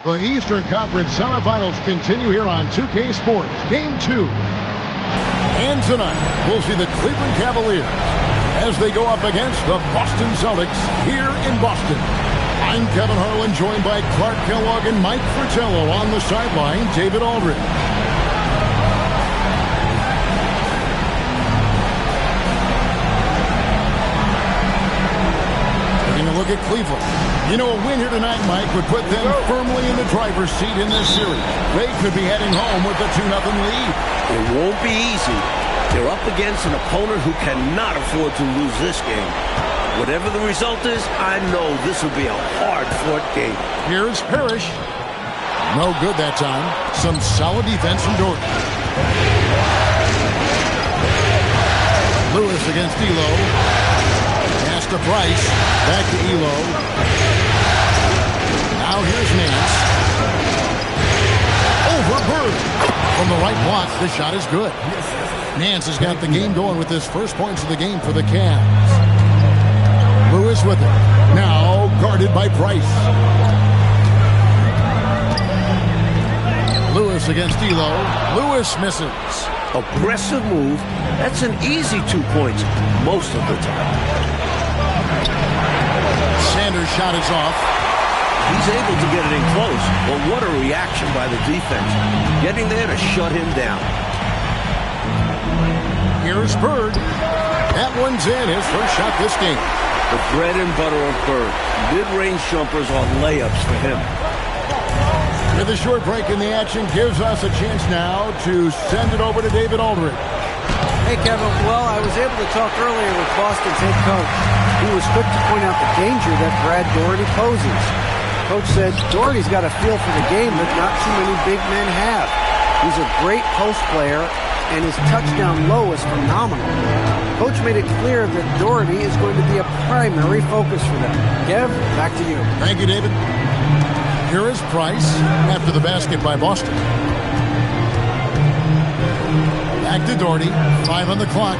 The Eastern Conference Semifinals continue here on 2K Sports. Game 2. And tonight, we'll see the Cleveland Cavaliers as they go up against the Boston Celtics here in Boston. I'm Kevin Harlan, joined by Clark Kellogg and Mike Fratello. On the sideline, David Aldridge. Look at Cleveland. You know, a win here tonight, Mike, would put them firmly in the driver's seat in this series. They could be heading home with a 2-0 lead. It won't be easy. They're up against an opponent who cannot afford to lose this game. Whatever the result is, I know this will be a hard-fought game. Here's Parrish. No good that time. Some solid defense from Dort. Lewis against Elo. To Price, back to Elo. Now here's Nance. Over Bird. From the right block, the shot is good. Nance has got the game going with his first points of the game for the Cavs. Lewis with it. Now guarded by Price. Lewis against Elo. Lewis misses. Aggressive move. That's an easy 2 points most of the time. Sanders' shot is off. He's able to get it in close, but what a reaction by the defense. Getting there to shut him down. Here's Bird. That one's in, his first shot this game. The bread and butter of Bird. Mid-range jumpers are layups for him. With a short break in the action, gives us a chance now to send it over to David Aldridge. Hey, Kevin. Well, I was able to talk earlier with Boston's head coach. He was quick to point out the danger that Brad Daugherty poses. Coach said Daugherty's got a feel for the game that not too many big men have. He's a great post player, and his touchdown low is phenomenal. Coach made it clear that Daugherty is going to be a primary focus for them. Kev, back to you. Thank you, David. Here is Price after the basket by Boston. Back to Daugherty. 5 on the clock.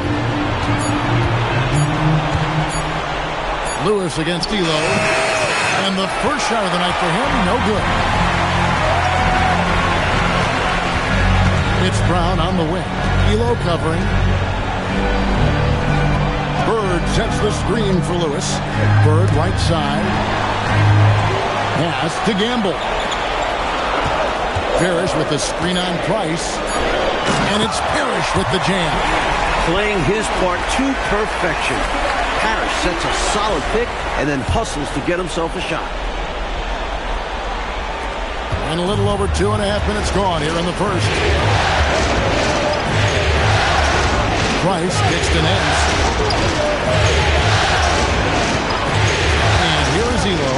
Lewis against Elo. And the first shot of the night for him, no good. It's Brown on the wing. Elo covering. Bird sets the screen for Lewis. Bird right side. Pass to Gamble. Parrish with the screen on Price. And it's Parrish with the jam. Playing his part to perfection. Parrish sets a solid pick and then hustles to get himself a shot. And a little over 2.5 minutes gone here in the first. Price kicks to Nance. And here is Elo.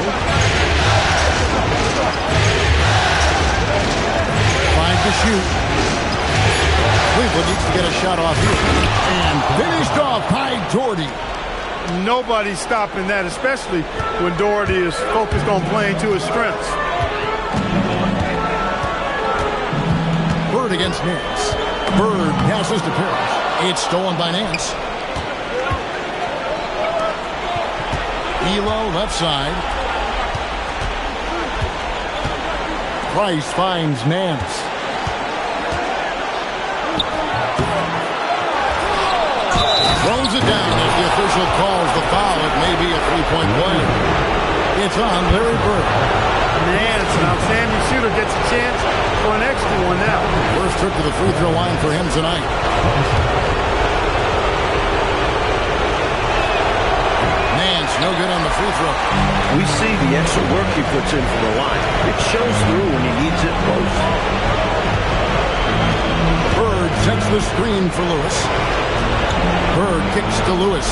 5 to shoot. Cleveland needs to get a shot off here. And finished off by nobody's stopping that, especially when Doherty is focused on playing to his strengths. Bird against Nance. Bird passes to Pierce. It's stolen by Nance. Elo left side. Price finds Nance. Throws it down as the official calls the foul. It may be a three-point play. It's on Larry Bird. Nance, an outstanding shooter, gets a chance for an extra one now. First trip to the free throw line for him tonight. Nance, no good on the free throw. We see the extra work he puts in from the line. It shows through when he needs it most. Bird sets the screen for Lewis. Bird kicks to Lewis.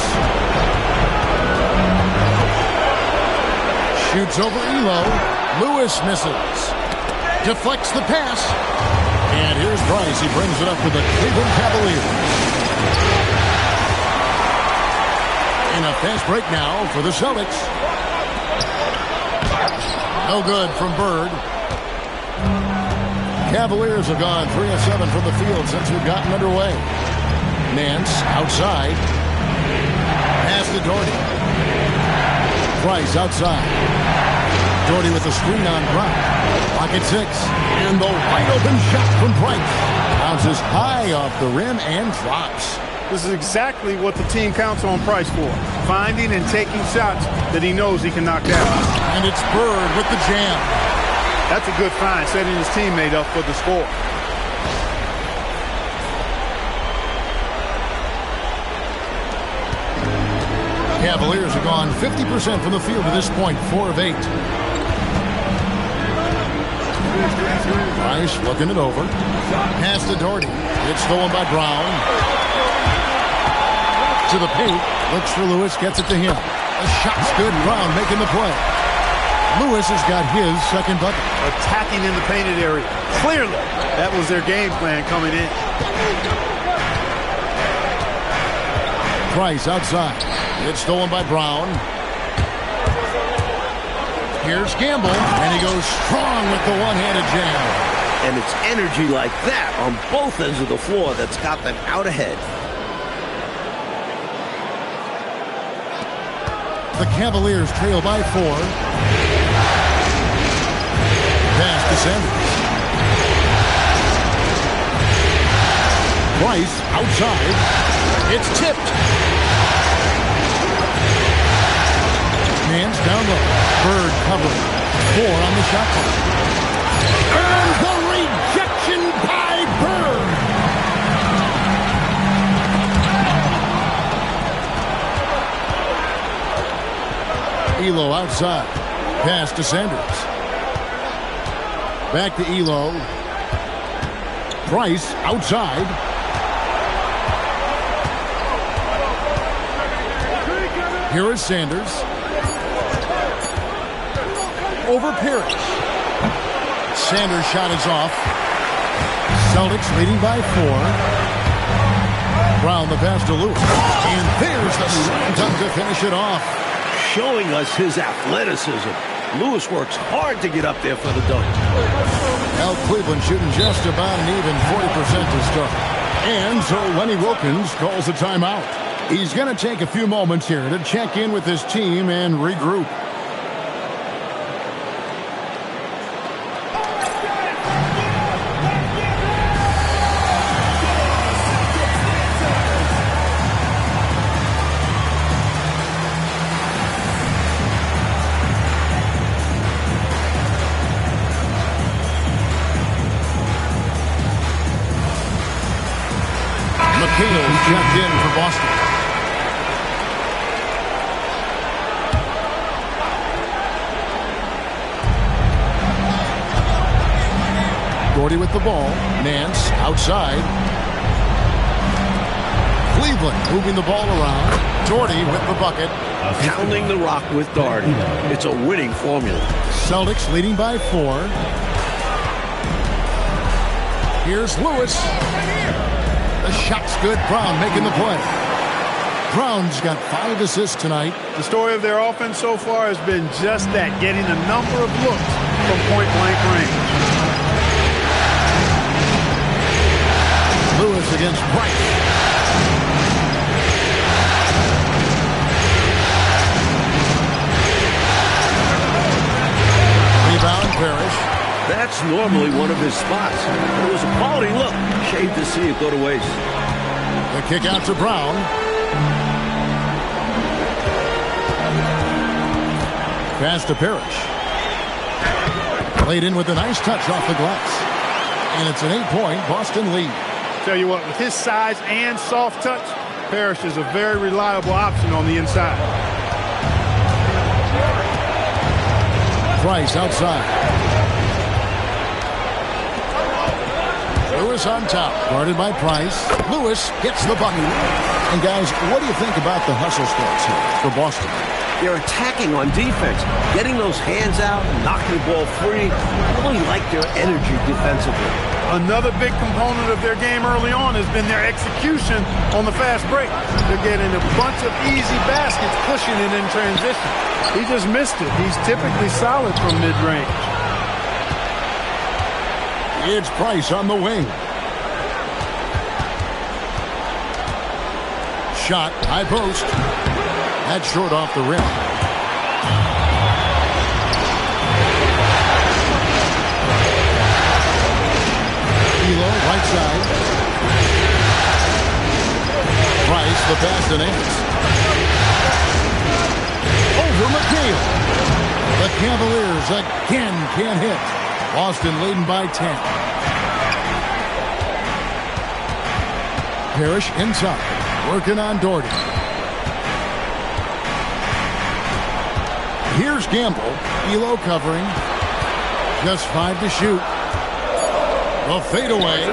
Shoots over Elo. Lewis misses. Deflects the pass. And here's Price. He brings it up with the Cleveland Cavaliers. In a fast break now for the Celtics. No good from Bird. Cavaliers have gone 3 of 7 from the field since we've gotten underway. Nance outside. Pass to Doherty. Price outside. Doherty with the screen on Brown. Clock at 6. And the wide open shot from Price. Bounces high off the rim and drops. This is exactly what the team counts on Price for. Finding and taking shots that he knows he can knock down. And it's Bird with the jam. That's a good find, setting his teammate up for the score. Cavaliers have gone 50% from the field to this point, 4 of 8. Price looking it over. Pass to Doherty. It's stolen by Brown. To the paint. Looks for Lewis. Gets it to him. The shot's good. Brown making the play. Lewis has got his second bucket. Attacking in the painted area. Clearly, that was their game plan coming in. Price outside. It's stolen by Brown. Here's Gamble, and he goes strong with the one-handed jam. And it's energy like that on both ends of the floor that's got them out ahead. The Cavaliers trail by 4. Pass to Sanders. Price outside. It's tipped. Hands down low. Bird covering. 4 on the shot clock. And the rejection by Bird. Elo outside. Pass to Sanders. Back to Elo. Price outside. Here is Sanders. Over Pierce. Sanders' shot is off. Celtics leading by 4. Brown the pass to Lewis. And there's the slam dunk to finish it off. Showing us his athleticism. Lewis works hard to get up there for the dunk. Now Cleveland shooting just about an even 40% to start. And so Lenny Wilkins calls a timeout. He's going to take a few moments here to check in with his team and regroup. McHale's checked in for Boston. Doherty with the ball. Nance outside. Cleveland moving the ball around. Doherty with the bucket. Pounding the rock with Doherty. It's a winning formula. Celtics leading by 4. Here's Lewis. The shot's good. Brown making the play. Brown's got 5 assists tonight. The story of their offense so far has been just that, getting a number of looks from point-blank range. Lewis against Price. Rebound, Parrish. That's normally one of his spots. It was a quality look. Shame to see it go to waste. The kick out to Brown. Pass to Parrish. Played in with a nice touch off the glass. And it's an 8-point Boston lead. Tell you what, with his size and soft touch, Parrish is a very reliable option on the inside. Price outside. Lewis on top, guarded by Price. Lewis gets the bucket. And guys, what do you think about the hustle starts here for Boston? They're attacking on defense, getting those hands out, knocking the ball free. I really like their energy defensively. Another big component of their game early on has been their execution on the fast break. They're getting a bunch of easy baskets, pushing it in transition. He just missed it. He's typically solid from mid-range. It's Price on the wing. Shot, high post. That's short off the rim. Elo, right side. Price, the pass to Nance. Over McHale. The Cavaliers again can't hit. Boston leading by 10. Parrish inside. Working on Doherty. Here's Gamble. Elo covering. Just 5 to shoot. The fadeaway.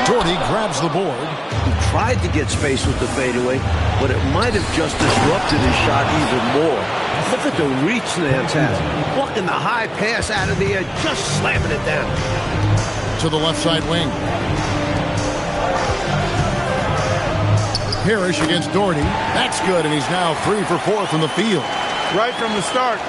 Doherty grabs the board. He tried to get space with the fadeaway, but it might have just disrupted his shot even more. Look at the reach Nance has. Blocking the high pass out of the air, just slamming it down. To the left side wing. Parrish against Doherty. That's good, and he's now 3 for 4 from the field. Right from the start,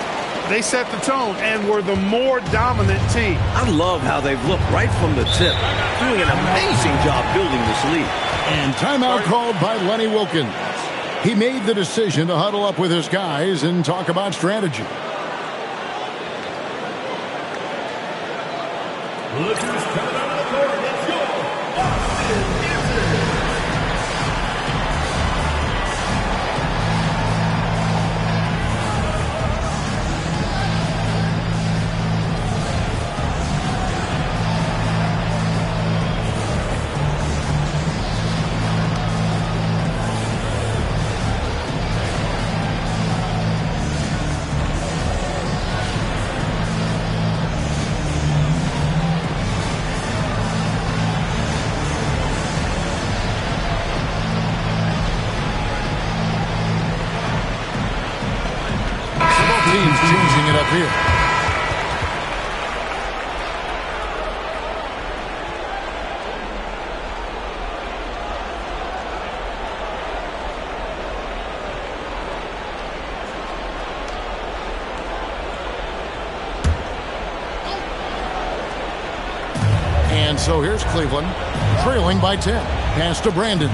they set the tone and were the more dominant team. I love how they've looked right from the tip. Doing an amazing job building this lead. And timeout called by Lenny Wilkins. He made the decision to huddle up with his guys and talk about strategy. Look who's coming out of the court. Let's go. Austin Anderson. Teams changing it up here. And so here's Cleveland, trailing by 10. Pass to Brandon.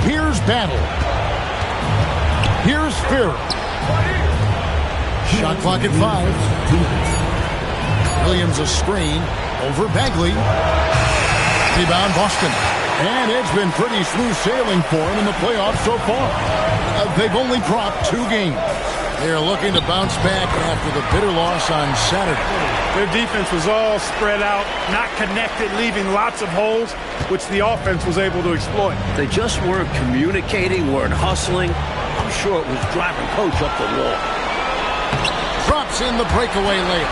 Here's Battle. Here's Spear. Shot clock at 5. Williams a screen over Bagley. Rebound Boston. And it's been pretty smooth sailing for him in the playoffs so far. They've only dropped 2 games. They're looking to bounce back after the bitter loss on Saturday. Their defense was all spread out, not connected, leaving lots of holes, which the offense was able to exploit. They just weren't communicating, weren't hustling. I'm sure it was driving coach up the wall. Drops in the breakaway layup.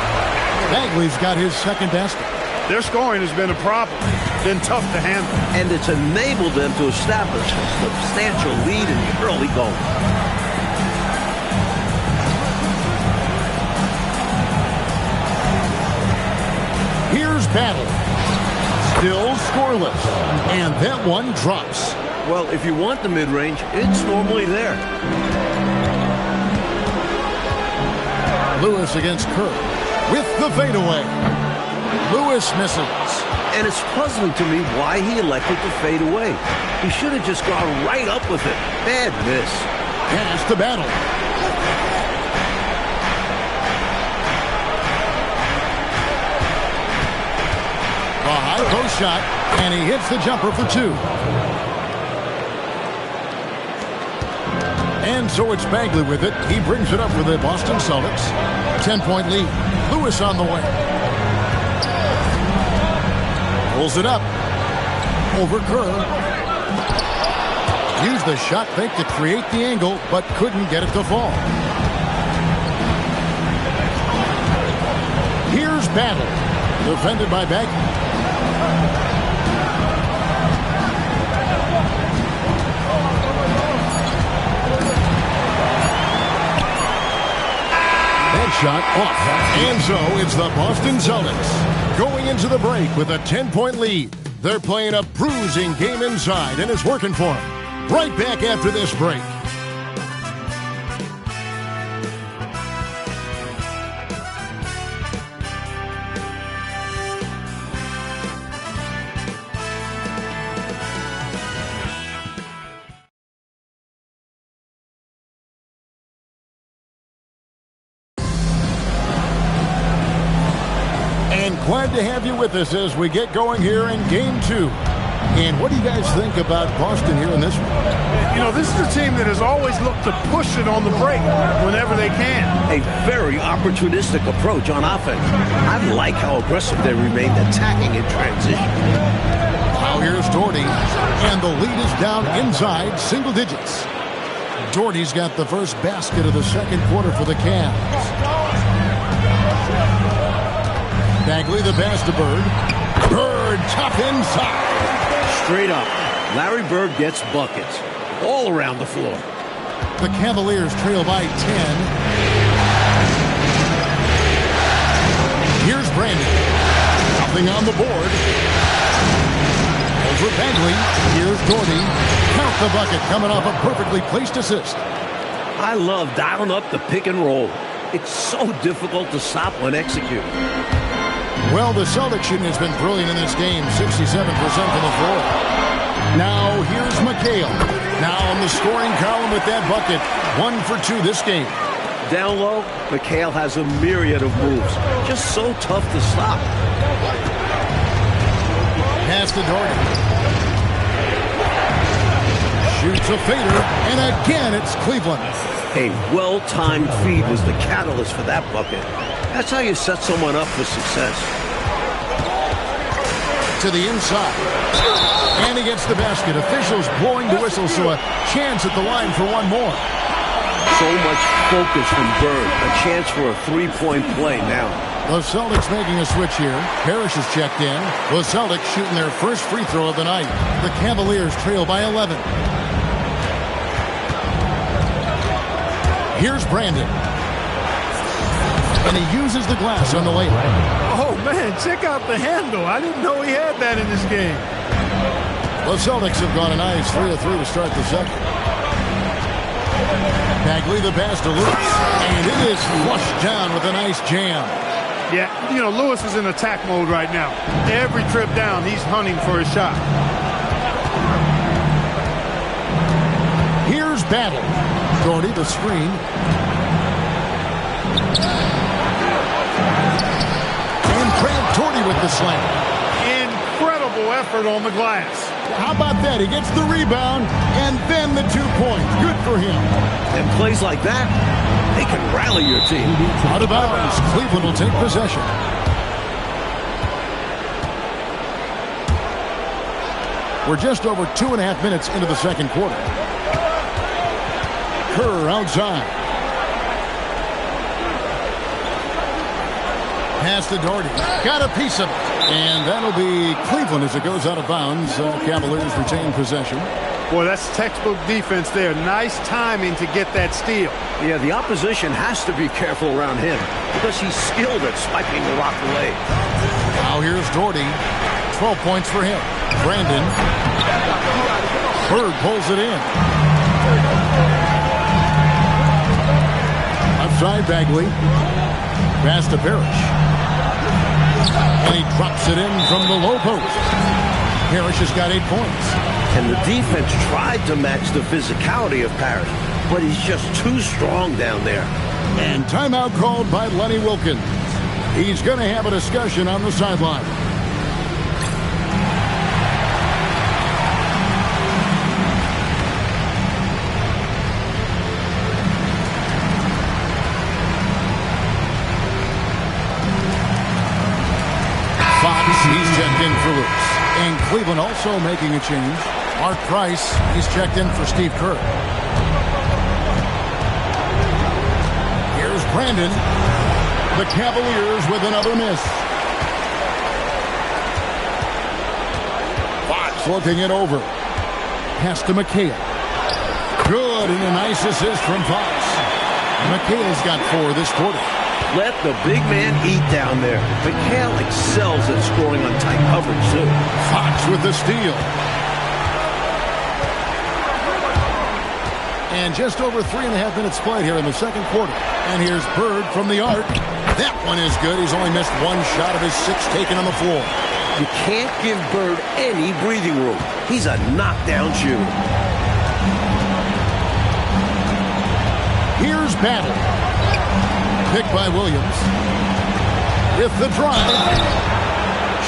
Bagley's got his second basket. Their scoring has been a problem, been tough to handle. And it's enabled them to establish a substantial lead in the early going. Here's Battle. Still scoreless. And that one drops. Well, if you want the mid-range, it's normally there. Lewis against Kerr with the fadeaway. Lewis misses. And it's puzzling to me why he elected to fade away. He should have just gone right up with it. Bad miss. Pass to Battle. A high post shot, and he hits the jumper for two. And so it's Bagley with it. He brings it up for the Boston Celtics. 10-point lead. Lewis on the way. Pulls it up. Over Kerr. Used the shot fake to create the angle, but couldn't get it to fall. Here's Battle. Defended by Bagley. That shot off. And so it's the Boston Celtics going into the break with a 10-point lead. They're playing a bruising game inside, and it's working for them. Right back after this break. Glad to have you with us as we get going here in Game 2. And what do you guys think about Boston here in this one? You know, this is a team that has always looked to push it on the break whenever they can. A very opportunistic approach on offense. I like how aggressive they remained attacking in transition. Now here's Doherty, and the lead is down inside single digits. Doherty's got the first basket of the second quarter for the Cavs. Bagley the pass to Bird. Bird tough inside. Straight up, Larry Bird gets buckets all around the floor. The Cavaliers trail by 10. Here's Brandon. Nothing on the board. Over Bagley. Here's Doherty. Count the bucket coming off a perfectly placed assist. I love dialing up the pick and roll. It's so difficult to stop when executed. Well, the Celtics shooting has been brilliant in this game, 67% from the floor. Now, here's McHale. Now on the scoring column with that bucket. 1 for 2 this game. Down low, McHale has a myriad of moves. Just so tough to stop. Pass to Doherty. Shoots a fader, and again it's Cleveland. A well-timed feed was the catalyst for that bucket. That's how you set someone up for success. To the inside. And he gets the basket. Officials blowing the whistle, so a chance at the line for one more. So much focus from Bird. A chance for a three-point play now. The Celtics making a switch here. Parrish is checked in. The Celtics shooting their first free throw of the night. The Cavaliers trail by 11. Here's Brandon. And he uses the glass on the layup. Oh, man, check out the handle. I didn't know he had that in this game. The Celtics have gone a nice 3 of 3 to start the second. Bagley the pass to Lewis. And it is flushed down with a nice jam. Yeah, you know, Lewis is in attack mode right now. Every trip down, he's hunting for a shot. Here's Battle. Doherty the screen. Doherty with the slam. Incredible effort on the glass. How about that? He gets the rebound and then the 2 points. Good for him. And plays like that, they can rally your team. Out of bounds. Cleveland will take possession. We're just over 2.5 minutes into the second quarter. Kerr outside. Pass to Doherty. Got a piece of it. And that'll be Cleveland as it goes out of bounds. Cavaliers retain possession. Boy, that's textbook defense there. Nice timing to get that steal. Yeah, the opposition has to be careful around him because he's skilled at spiking the rock away. Now here's Doherty. 12 points for him. Brandon. Bird pulls it in. Outside Bagley. Pass to Parrish. And he drops it in from the low post. Parrish has got 8 points. And the defense tried to match the physicality of Parrish, but he's just too strong down there. And timeout called by Lenny Wilkins. He's going to have a discussion on the sideline. He's checked in for Lewis. And Cleveland also making a change. Mark Price, he's checked in for Steve Kerr. Here's Brandon. The Cavaliers with another miss. Fox looking it over. Pass to McHale. Good, and a nice assist from Fox. McHale's got 4 this quarter. Let the big man eat down there. McHale excels at scoring on tight coverage, too. Fox with the steal. And just over 3.5 minutes played here in the second quarter. And here's Bird from the arc. That one is good. He's only missed 1 shot of his 6 taken on the floor. You can't give Bird any breathing room. He's a knockdown shooter. Here's Battle. Picked by Williams. With the drive.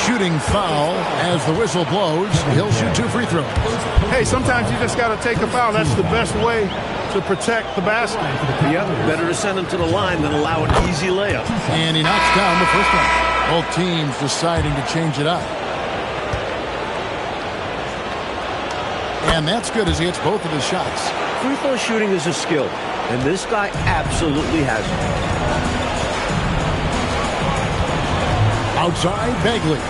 Shooting foul as the whistle blows. He'll shoot 2 free throws. Hey, sometimes you just got to take a foul. That's the best way to protect the basket. Yep, better to send him to the line than allow an easy layup. And he knocks down the first one. Both teams deciding to change it up. And that's good as he hits both of his shots. Free throw shooting is a skill, and this guy absolutely has it. Outside, Bagley.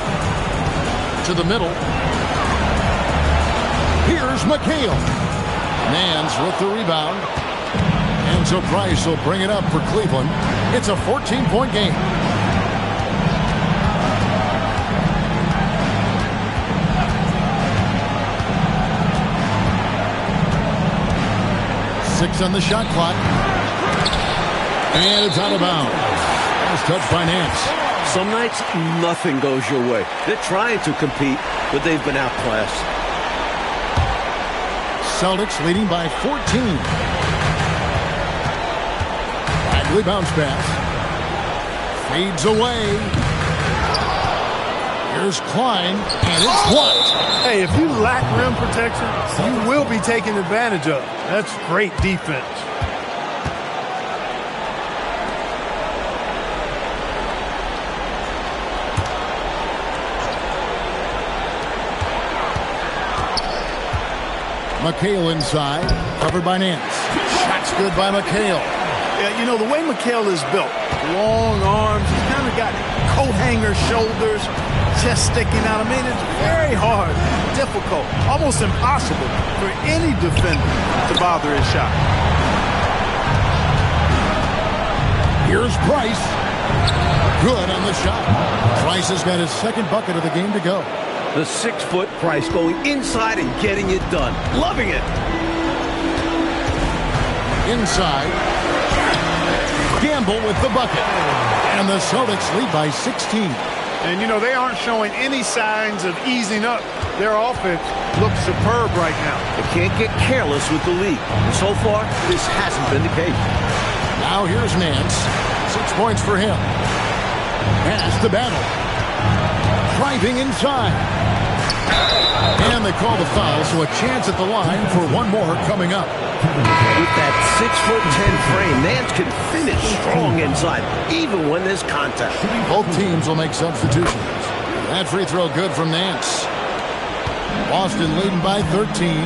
To the middle. Here's McHale. Nance with the rebound. And so Price will bring it up for Cleveland. It's a 14-point game. Six on the shot clock. And it's out of bounds. That was touched by Nance. Some nights, nothing goes your way. They're trying to compete, but they've been outclassed. Celtics leading by 14. Bagley bounce pass. Fades away. Here's Klein, and it's blocked. Hey, if you lack rim protection, you will be taken advantage of. That's great defense. McHale inside, covered by Nance. Shot's good by McHale. Yeah, you know, the way McHale is built, long arms, he's kind of got coat hanger shoulders, chest sticking out. I mean, it's very hard, difficult, almost impossible for any defender to bother his shot. Here's Price. Good on the shot. Price has got his second bucket of the game to go. The 6-foot Price going inside and getting it done. Loving it. Inside. Gamble with the bucket. And the Celtics lead by 16. And, you know, they aren't showing any signs of easing up. Their offense looks superb right now. They can't get careless with the lead. And so far, this hasn't been the case. Now here's Nance. 6 points for him. Pass to Battle. Driving inside. And they call the foul, so a chance at the line for one more coming up. With that 6'10" frame, Nance can finish strong inside, even when there's contact. Both teams will make substitutions. That free throw good from Nance. Boston leading by 13.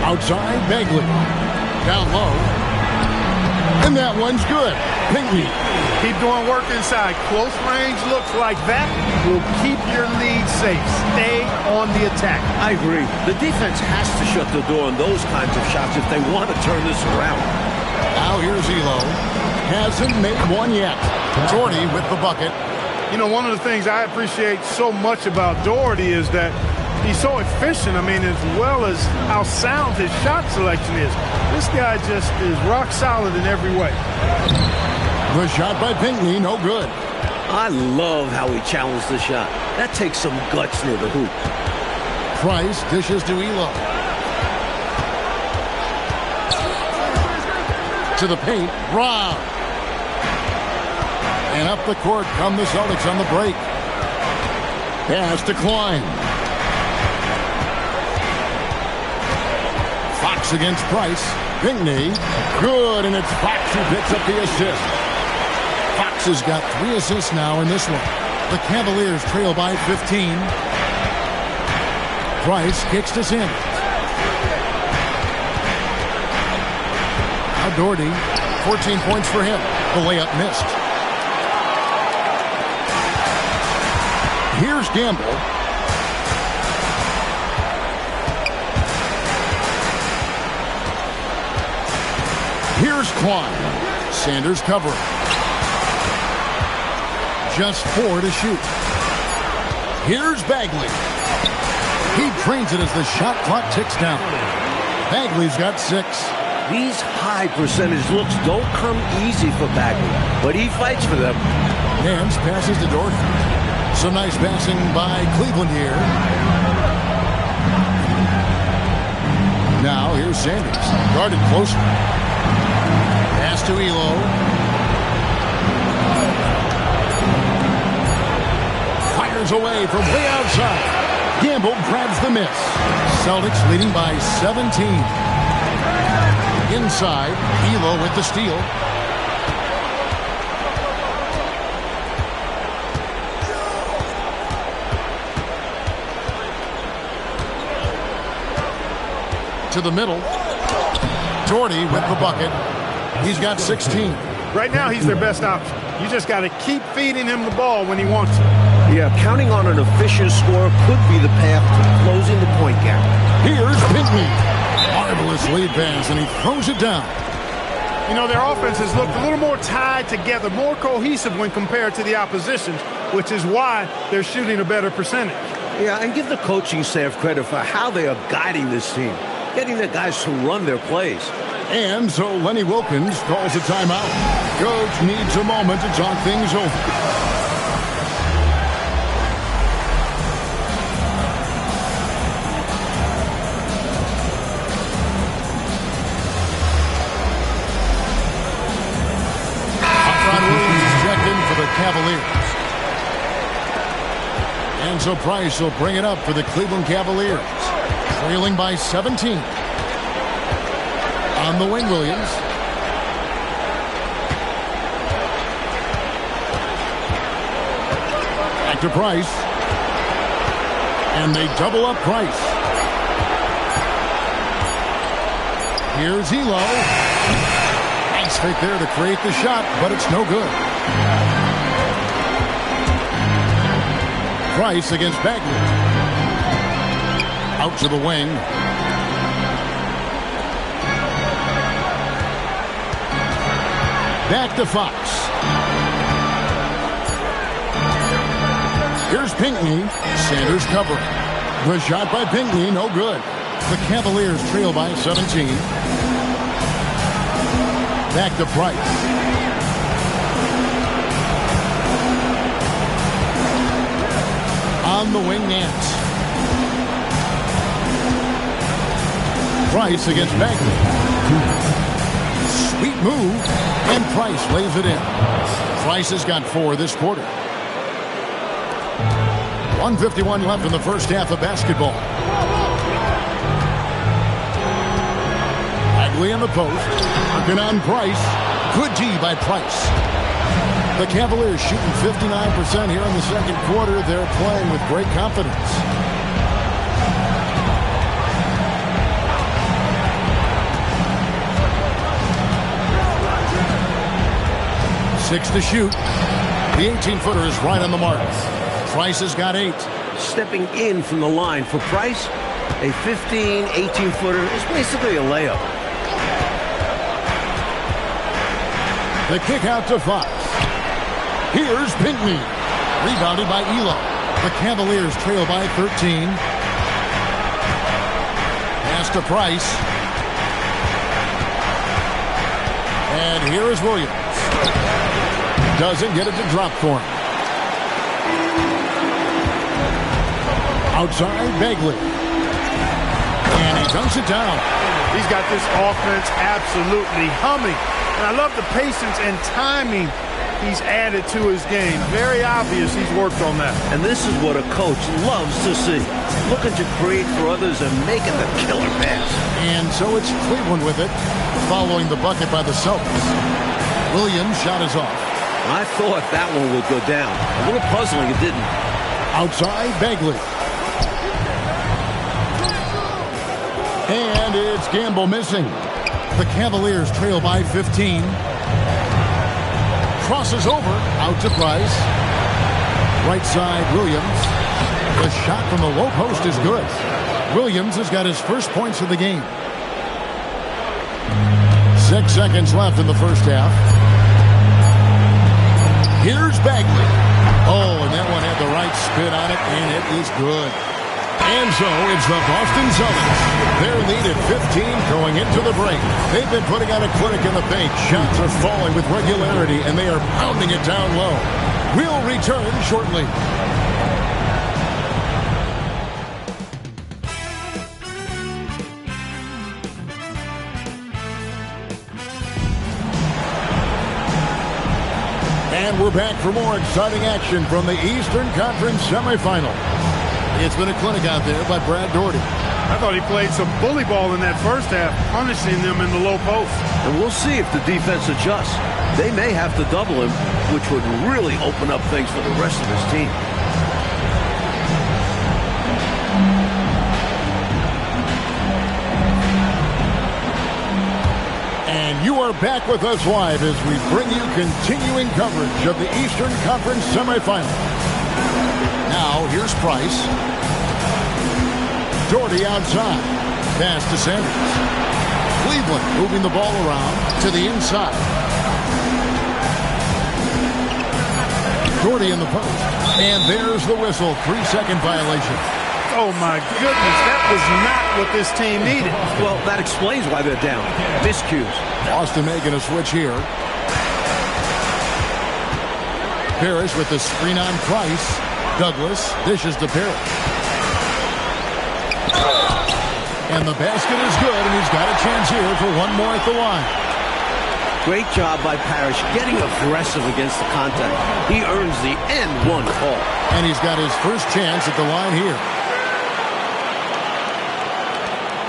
Outside, Bagley. Down low. And that one's good. Pinckney. Keep doing work inside. Close range looks like that will keep your lead safe. Stay on the attack. I agree. The defense has to shut the door on those kinds of shots if they want to turn this around. Now here's Elo. Hasn't made one yet. Jordy with the bucket. You know, one of the things I appreciate so much about Doherty is that he's so efficient. I mean, as well as how sound his shot selection is. This guy just is rock solid in every way. The shot by Pinckney, no good. I love how he challenged the shot. That takes some guts near the hoop. Price dishes to Elo. To the paint, Brown. And up the court come the Celtics on the break. Pass to Klein. Fox against Price. Pinckney. Good, and it's Fox who picks up the assist. Fox has got 3 assists now in this one. The Cavaliers trail by 15. Price kicks to Sanders. Now Doherty, 14 points for him. The layup missed. Here's Gamble. Here's Klein. Sanders covering. Just 4 to shoot. Here's Bagley. He drains it as the shot clock ticks down. Bagley's got 6. These high percentage looks don't come easy for Bagley, but he fights for them. Nance passes to Doherty. Some nice passing by Cleveland here. Now here's Sanders. Guarded closer. Pass to Elo. Fires away from way outside. Gamble grabs the miss. Celtics leading by 17. Inside, Elo with the steal. To the middle. Doherty with the bucket. He's got 16. Right now, he's their best option. You just got to keep feeding him the ball when he wants it. Yeah, counting on an efficient scorer could be the path to closing the point gap. Here's Pinckney. Marvelous lead pass, and he throws it down. You know, their offense has looked a little more tied together, more cohesive when compared to the opposition, which is why they're shooting a better percentage. Yeah, and give the coaching staff credit for how they are guiding this team, getting the guys to run their plays. And so Lenny Wilkins calls a timeout. Coach needs a moment to talk things over. Cavaliers. And so Price will bring it up for the Cleveland Cavaliers. Trailing by 17. On the wing, Williams. Back to Price. And they double up Price. Here's Elo. Nice fake there to create the shot, but it's no good. Price against Bagley. Out to the wing. Back to Fox. Here's Pinckney. Sanders covering. The shot by Pinckney, no good. The Cavaliers trail by 17. Back to Price. On the wing, Nance. Price against Bagley. Sweet move, and Price lays it in. Price has got 4 this quarter. 1:51 left in the first half of basketball. Bagley in the post. Working on Price. Good D by Price. The Cavaliers shooting 59% here in the second quarter. They're playing with great confidence. Six to shoot. The 18-footer is right on the mark. Price has got 8. Stepping in from the line for Price, a 15, 18-footer is basically a layup. The kick out to Fox. Here's Pinckney. Rebounded by Elo. The Cavaliers trail by 13. Pass to Price. And here is Williams. Doesn't get it to drop for him. Outside, Bagley. And he dunks it down. He's got this offense absolutely humming. And I love the patience and timing he's added to his game. Very obvious he's worked on that. And this is what a coach loves to see. Looking to create for others and making the killer pass. And so it's Cleveland with it, following the bucket by the Celtics. Williams' shot is off. I thought that one would go down. A little puzzling, it didn't. Outside, Bagley. And it's Gamble missing. The Cavaliers trail by 15. Crosses over, out to Price. Right side, Williams. The shot from the low post is good. Williams has got his first points of the game. 6 seconds left in the first half. Here's Bagley. Oh, and that one had the right spin on it, and it is good. And so it's the Boston Celtics. Their lead at 15 going into the break. They've been putting on a clinic in the paint. Shots are falling with regularity, and they are pounding it down low. We'll return shortly. And we're back for more exciting action from the Eastern Conference Semifinals. It's been a clinic out there by Brad Daugherty. I thought he played some bully ball in that first half, punishing them in the low post. And we'll see if the defense adjusts. They may have to double him, which would really open up things for the rest of his team. And you are back with us live as we bring you continuing coverage of the Eastern Conference Semifinals. Now, here's Price. Daugherty outside. Pass to Sanders. Cleveland moving the ball around to the inside. Daugherty in the post. And there's the whistle. 3-second violation. Oh, my goodness. That was not what this team needed. Well, that explains why they're down. Miscues. Boston making a switch here. Parrish with the screen on Price. Douglas dishes to Parrish. And the basket is good, and he's got a chance here for one more at the line. Great job by Parrish getting aggressive against the contact. He earns the N1 call. And he's got his first chance at the line here.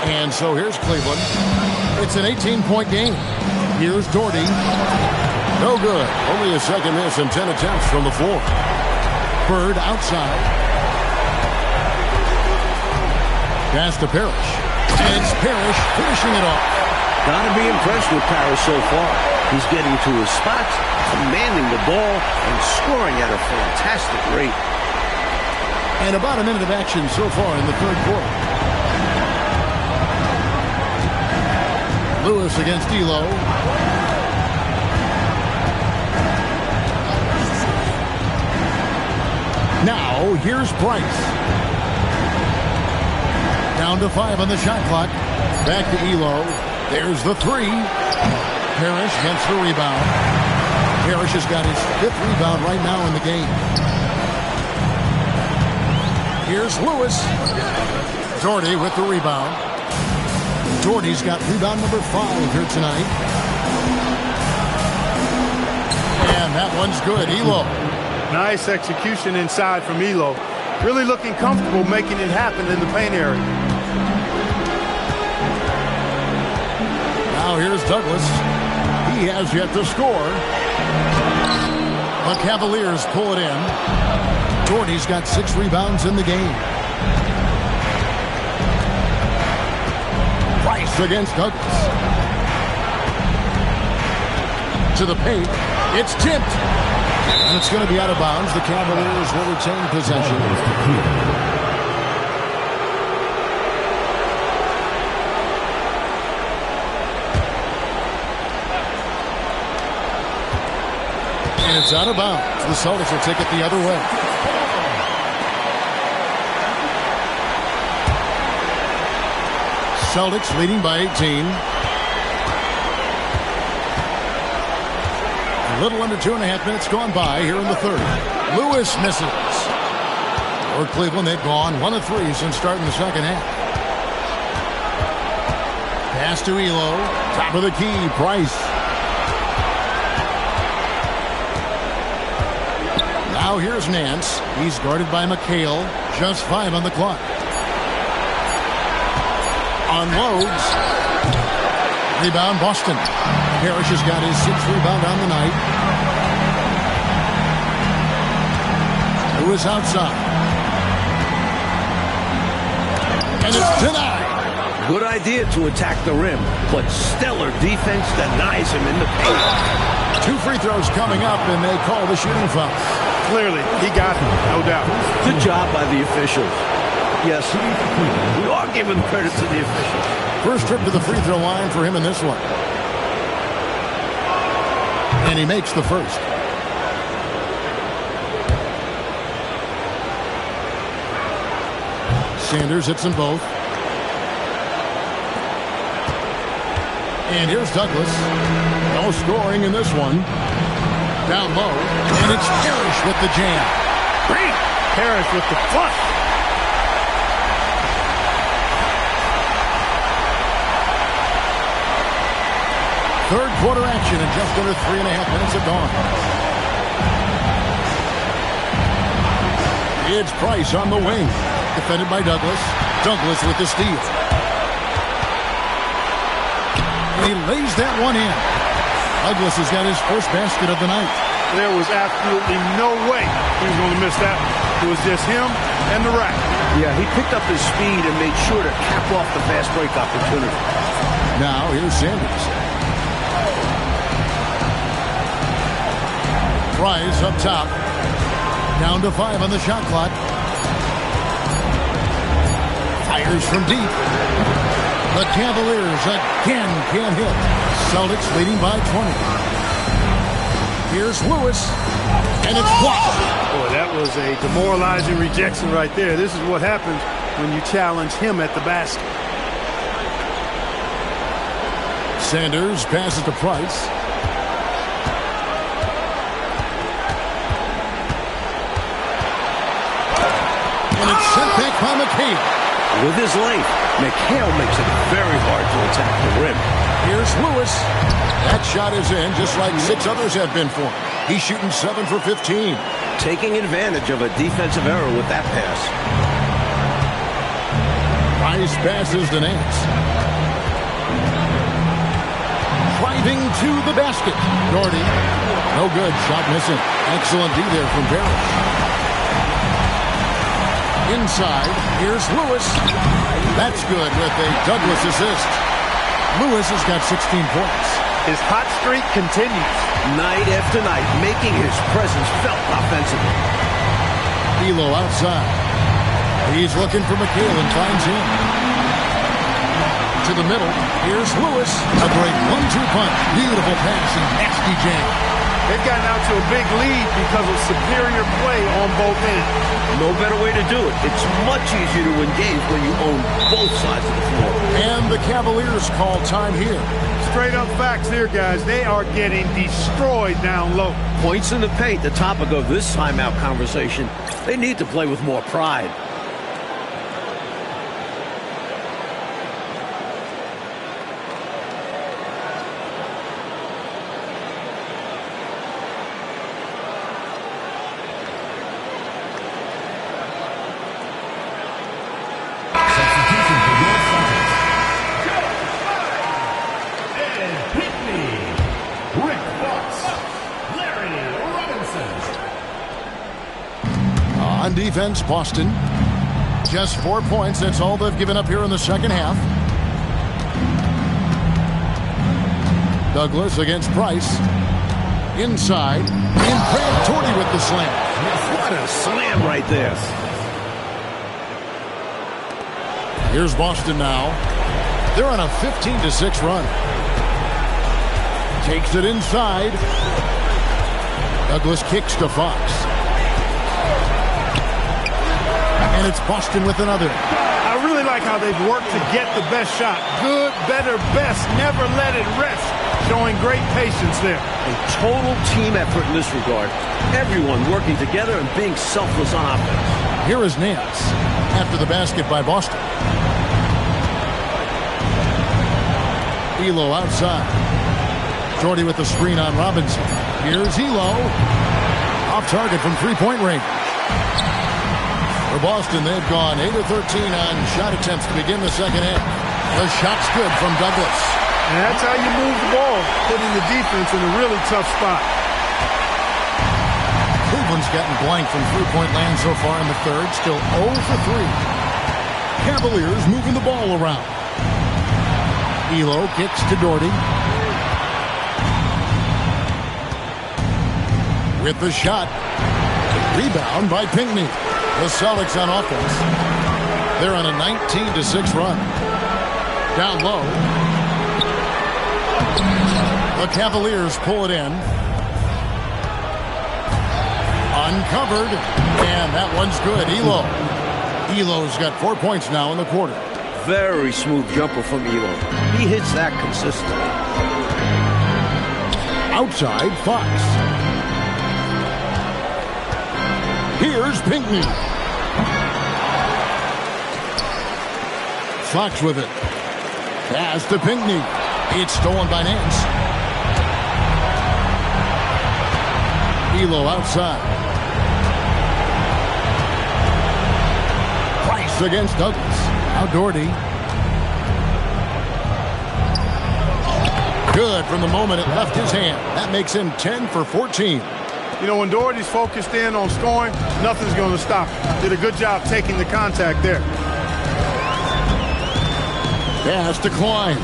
And so here's Cleveland. It's an 18-point game. Here's Daugherty. No good. Only a second miss and 10 attempts from the floor. Bird outside. Pass to Parrish. And it's Parrish finishing it off. Gotta be impressed with Parrish so far. He's getting to his spots, commanding the ball, and scoring at a fantastic rate. And about a minute of action so far in the third quarter. Lewis against Elo. Now, here's Price. Down to 5 on the shot clock. Back to Elo. There's the three. Parrish gets the rebound. Parrish has got his 5th rebound right now in the game. Here's Lewis. Daugherty with the rebound. Daugherty's got rebound number 5 here tonight. And that one's good. Elo. Nice execution inside from Elo. Really looking comfortable making it happen in the paint area. Now here's Douglas. He has yet to score. The Cavaliers pull it in. Daugherty's got 6 rebounds in the game. Price against Douglas. To the paint. It's tipped. And it's going to be out of bounds. The Cavaliers will retain possession. And it's out of bounds. The Celtics will take it the other way. Celtics leading by 18. A little under 2.5 minutes gone by here in the third. Lewis misses. For Cleveland, they've gone 1 of 3 since starting the second half. Pass to Elo. Top of the key, Price. Now here's Nance. He's guarded by McHale. Just 5 on the clock. Unloads. Rebound, Boston. Parrish has got his 6th rebound on the night. Lewis outside. And it's denied. Good idea to attack the rim, but stellar defense denies him in the paint. 2 free throws coming up, and they call the shooting foul. Clearly, he got it, no doubt. Good job by the officials. Yes, we are giving credit to the officials. First trip to the free throw line for him in this one. And he makes the first. Sanders hits them both. And here's Douglas. No scoring in this one. Down low. And it's Parrish with the jam. Great. Parrish with the flush. Third quarter action and just under 3.5 minutes have gone. It's Price on the wing. Defended by Douglas. Douglas with the steal. He lays that one in. Douglas has got his first basket of the night. There was absolutely no way he was going to miss that one. It was just him and the rack. Yeah, he picked up his speed and made sure to cap off the fast break opportunity. Now here's Sanders. Price up top. Down to 5 on the shot clock. Fires from deep. The Cavaliers again can't hit. Celtics leading by 20. Here's Lewis. And it's blocked. Boy, that was a demoralizing rejection right there. This is what happens when you challenge him at the basket. Sanders passes to Price. And it's sent back by McHale. With his length, McHale makes it very hard to attack the rim. Here's Lewis. That shot is in, just like 6 others have been for him. He's shooting 7 for 15. Taking advantage of a defensive error with that pass. Price passes to Nance. Driving to the basket. Doherty. No good. Shot missing. Excellent D there from Parrish. Inside, here's Lewis. That's good with a Douglas assist. Lewis has got 16 points. His hot streak continues. Night after night, making his presence felt offensively. Elo outside. He's looking for McHale and finds him. To the middle, here's Lewis. A great 1-2 punch. Beautiful pass and nasty jam. They've gotten out to a big lead because of superior play on both ends. No better way to do it. It's much easier to engage when you own both sides of the floor. And the Cavaliers call time here. Straight up facts here, guys. They are getting destroyed down low. Points in the paint, the topic of this timeout conversation. They need to play with more pride. On defense, Boston. Just 4 points. That's all they've given up here in the second half. Douglas against Price. Inside. And Brad Torrey with the slam. What a slam right there. Here's Boston now. They're on a 15-6 run. Takes it inside. Douglas kicks to Fox. And it's Boston with another. I really like how they've worked to get the best shot. Good, better, best. Never let it rest. Showing great patience there. A total team effort in this regard. Everyone working together and being selfless on offense. Here is Nance after the basket by Boston. Elo outside. Jordy with the screen on Robinson. Here's Elo. Off target from three-point range. For Boston, they've gone 8 of 13 on shot attempts to begin the second half. The shot's good from Douglas. And that's how you move the ball, putting the defense in a really tough spot. Cleveland's gotten blank from three-point land so far in the third. Still 0 for 3. Cavaliers moving the ball around. Elo kicks to Doherty. With the shot. Rebound by Pinckney. The Celtics on offense. They're on a 19-6 run. Down low. The Cavaliers pull it in. Uncovered. And that one's good. Elo. Elo's got 4 points now in the quarter. Very smooth jumper from Elo. He hits that consistently. Outside, Fox. Here's Pinckney. Fox with it. Pass to Pinckney. It's stolen by Nance. Elo outside. Price against Douglas. Now Doherty. Good from the moment it left his hand. That makes him 10 for 14. You know, when Doherty's focused in on scoring, nothing's going to stop him. Did a good job taking the contact there. Pass to Klein.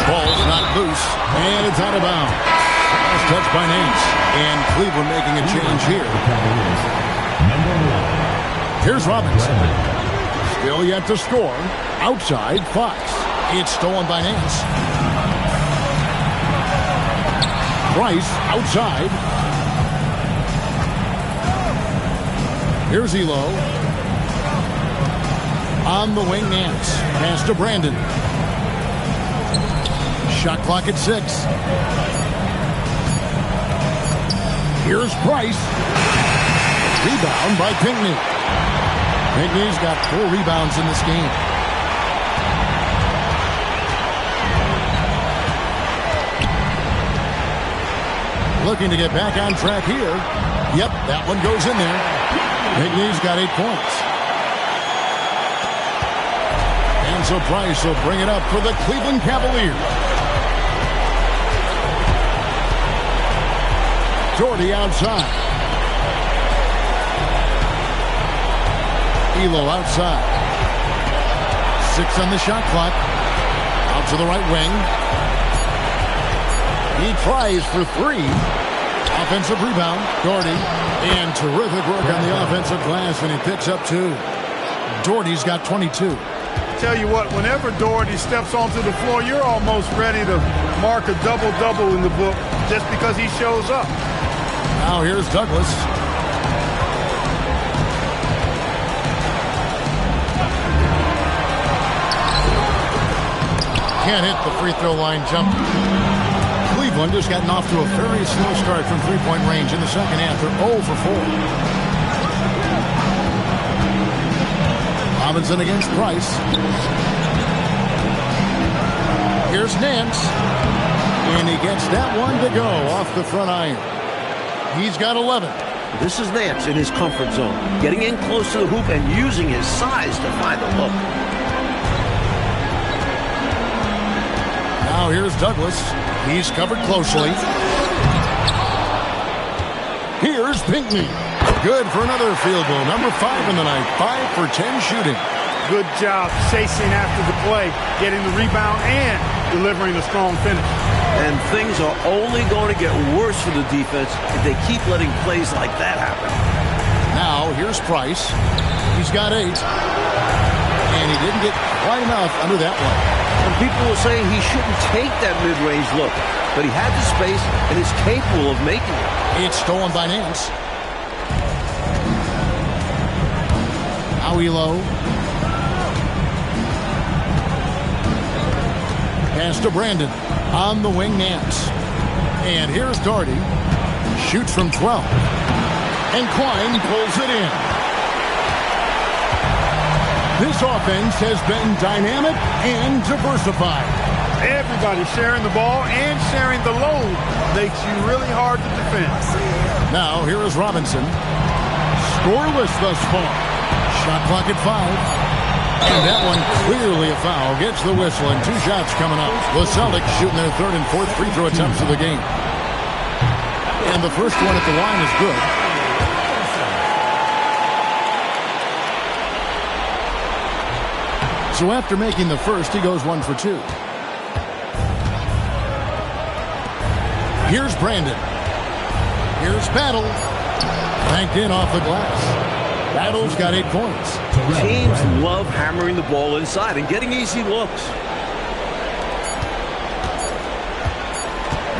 Ball's not loose, and it's out of bounds. Last touch by Nance. And Cleveland making a change here. Here's Robinson. Still yet to score. Outside, Fox. It's stolen by Nance. Price outside. Here's Elo. On the wing, Nance. Pass to Brandon. Shot clock at 6. Here's Price. Rebound by Pinckney. Pinckney's got 4 rebounds in this game. Looking to get back on track here. Yep, that one goes in there. Pinckney's got 8 points. And so Price will bring it up for the Cleveland Cavaliers. Doherty outside. Elo outside. 6 on the shot clock. Out to the right wing. He tries for 3. Offensive rebound. Doherty. And terrific work on the offensive glass, and he picks up 2. Doherty's got 22. Tell you what, whenever Doherty steps onto the floor, you're almost ready to mark a double-double in the book just because he shows up. Now here's Douglas. Can't hit the free throw line jumper. Cleveland has gotten off to a very slow start from three-point range in the second half. They're 0 for 4. Robinson against Price. Here's Nance. And he gets that one to go off the front iron. He's got 11. This is Nance in his comfort zone, getting in close to the hoop and using his size to find the hook. Now here's Douglas. He's covered closely. Here's Pinckney. Good for another field goal. Number 5 in the night. 5 for 10 shooting. Good job chasing after the play, getting the rebound and delivering a strong finish. And things are only going to get worse for the defense if they keep letting plays like that happen. Now here's Price. He's got 8. And he didn't get quite enough under that one. And People were saying he shouldn't take that mid-range look, but he had the space and is capable of making it. It's stolen by Nance. Low. Pass to Brandon. On the wing, Nance. And here's Doherty. Shoots from 12. And Klein pulls it in. This offense has been dynamic and diversified. Everybody sharing the ball and sharing the load makes you really hard to defend. Now, here is Robinson. Scoreless thus far. Shot clock at 5. And that one clearly a foul. Gets the whistle and 2 shots coming up. The Celtics shooting their 3rd and 4th free throw attempts of the game. And the first one at the line is good. So after making the first, he goes 1 for 2. Here's Brandon. Here's Battle. Banked in off the glass. Battle's got 8 points. Teams love hammering the ball inside and getting easy looks.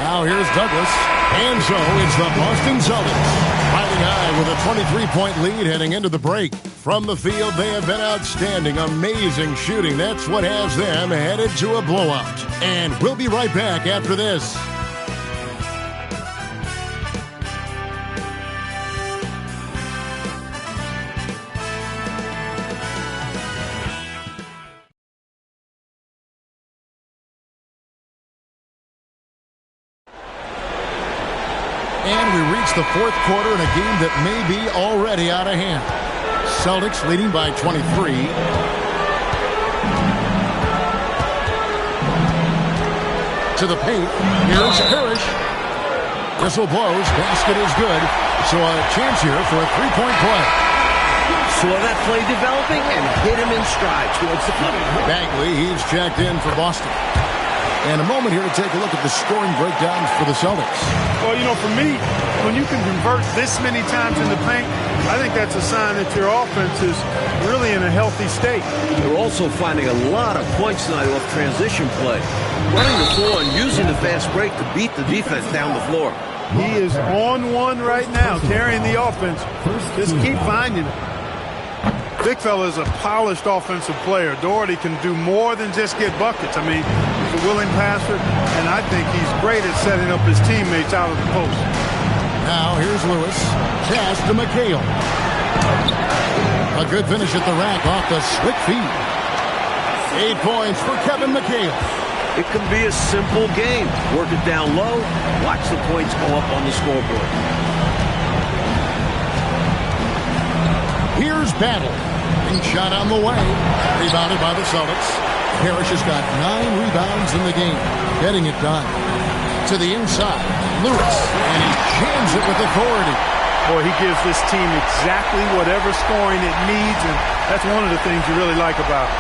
Now here's Douglas. And so it's the Boston Celtics riding high with a 23-point lead heading into the break. From the field, they have been outstanding. Amazing shooting. That's what has them headed to a blowout. And we'll be right back after this. And we reach the 4th quarter in a game that may be already out of hand. Celtics leading by 23. To the paint. Here's Parrish. Whistle blows. Basket is good. So a chance here for a 3-point play. Saw that play developing and hit him in stride towards the cup. Bagley, he's checked in for Boston. And a moment here to take a look at the scoring breakdowns for the Celtics. Well, you know, for me, when you can convert this many times in the paint, I think that's a sign that your offense is really in a healthy state. They're also finding a lot of points tonight off transition play. Running the floor and using the fast break to beat the defense down the floor. He is on one right now, carrying the offense. Just keep finding it. Big fella is a polished offensive player. Doherty can do more than just get buckets. I mean, he's a willing passer, and I think he's great at setting up his teammates out of the post. Now here's Lewis. Pass to McHale. A good finish at the rack off the slick feed. 8 points for Kevin McHale. It can be a simple game. Work it down low. Watch the points go up on the scoreboard. Here's Battle. Shot on the way. Rebounded by the Celtics. Parrish has got 9 rebounds in the game. Getting it done. To the inside. Lewis. And he jams it with authority. Boy, he gives this team exactly whatever scoring it needs, and that's one of the things you really like about it.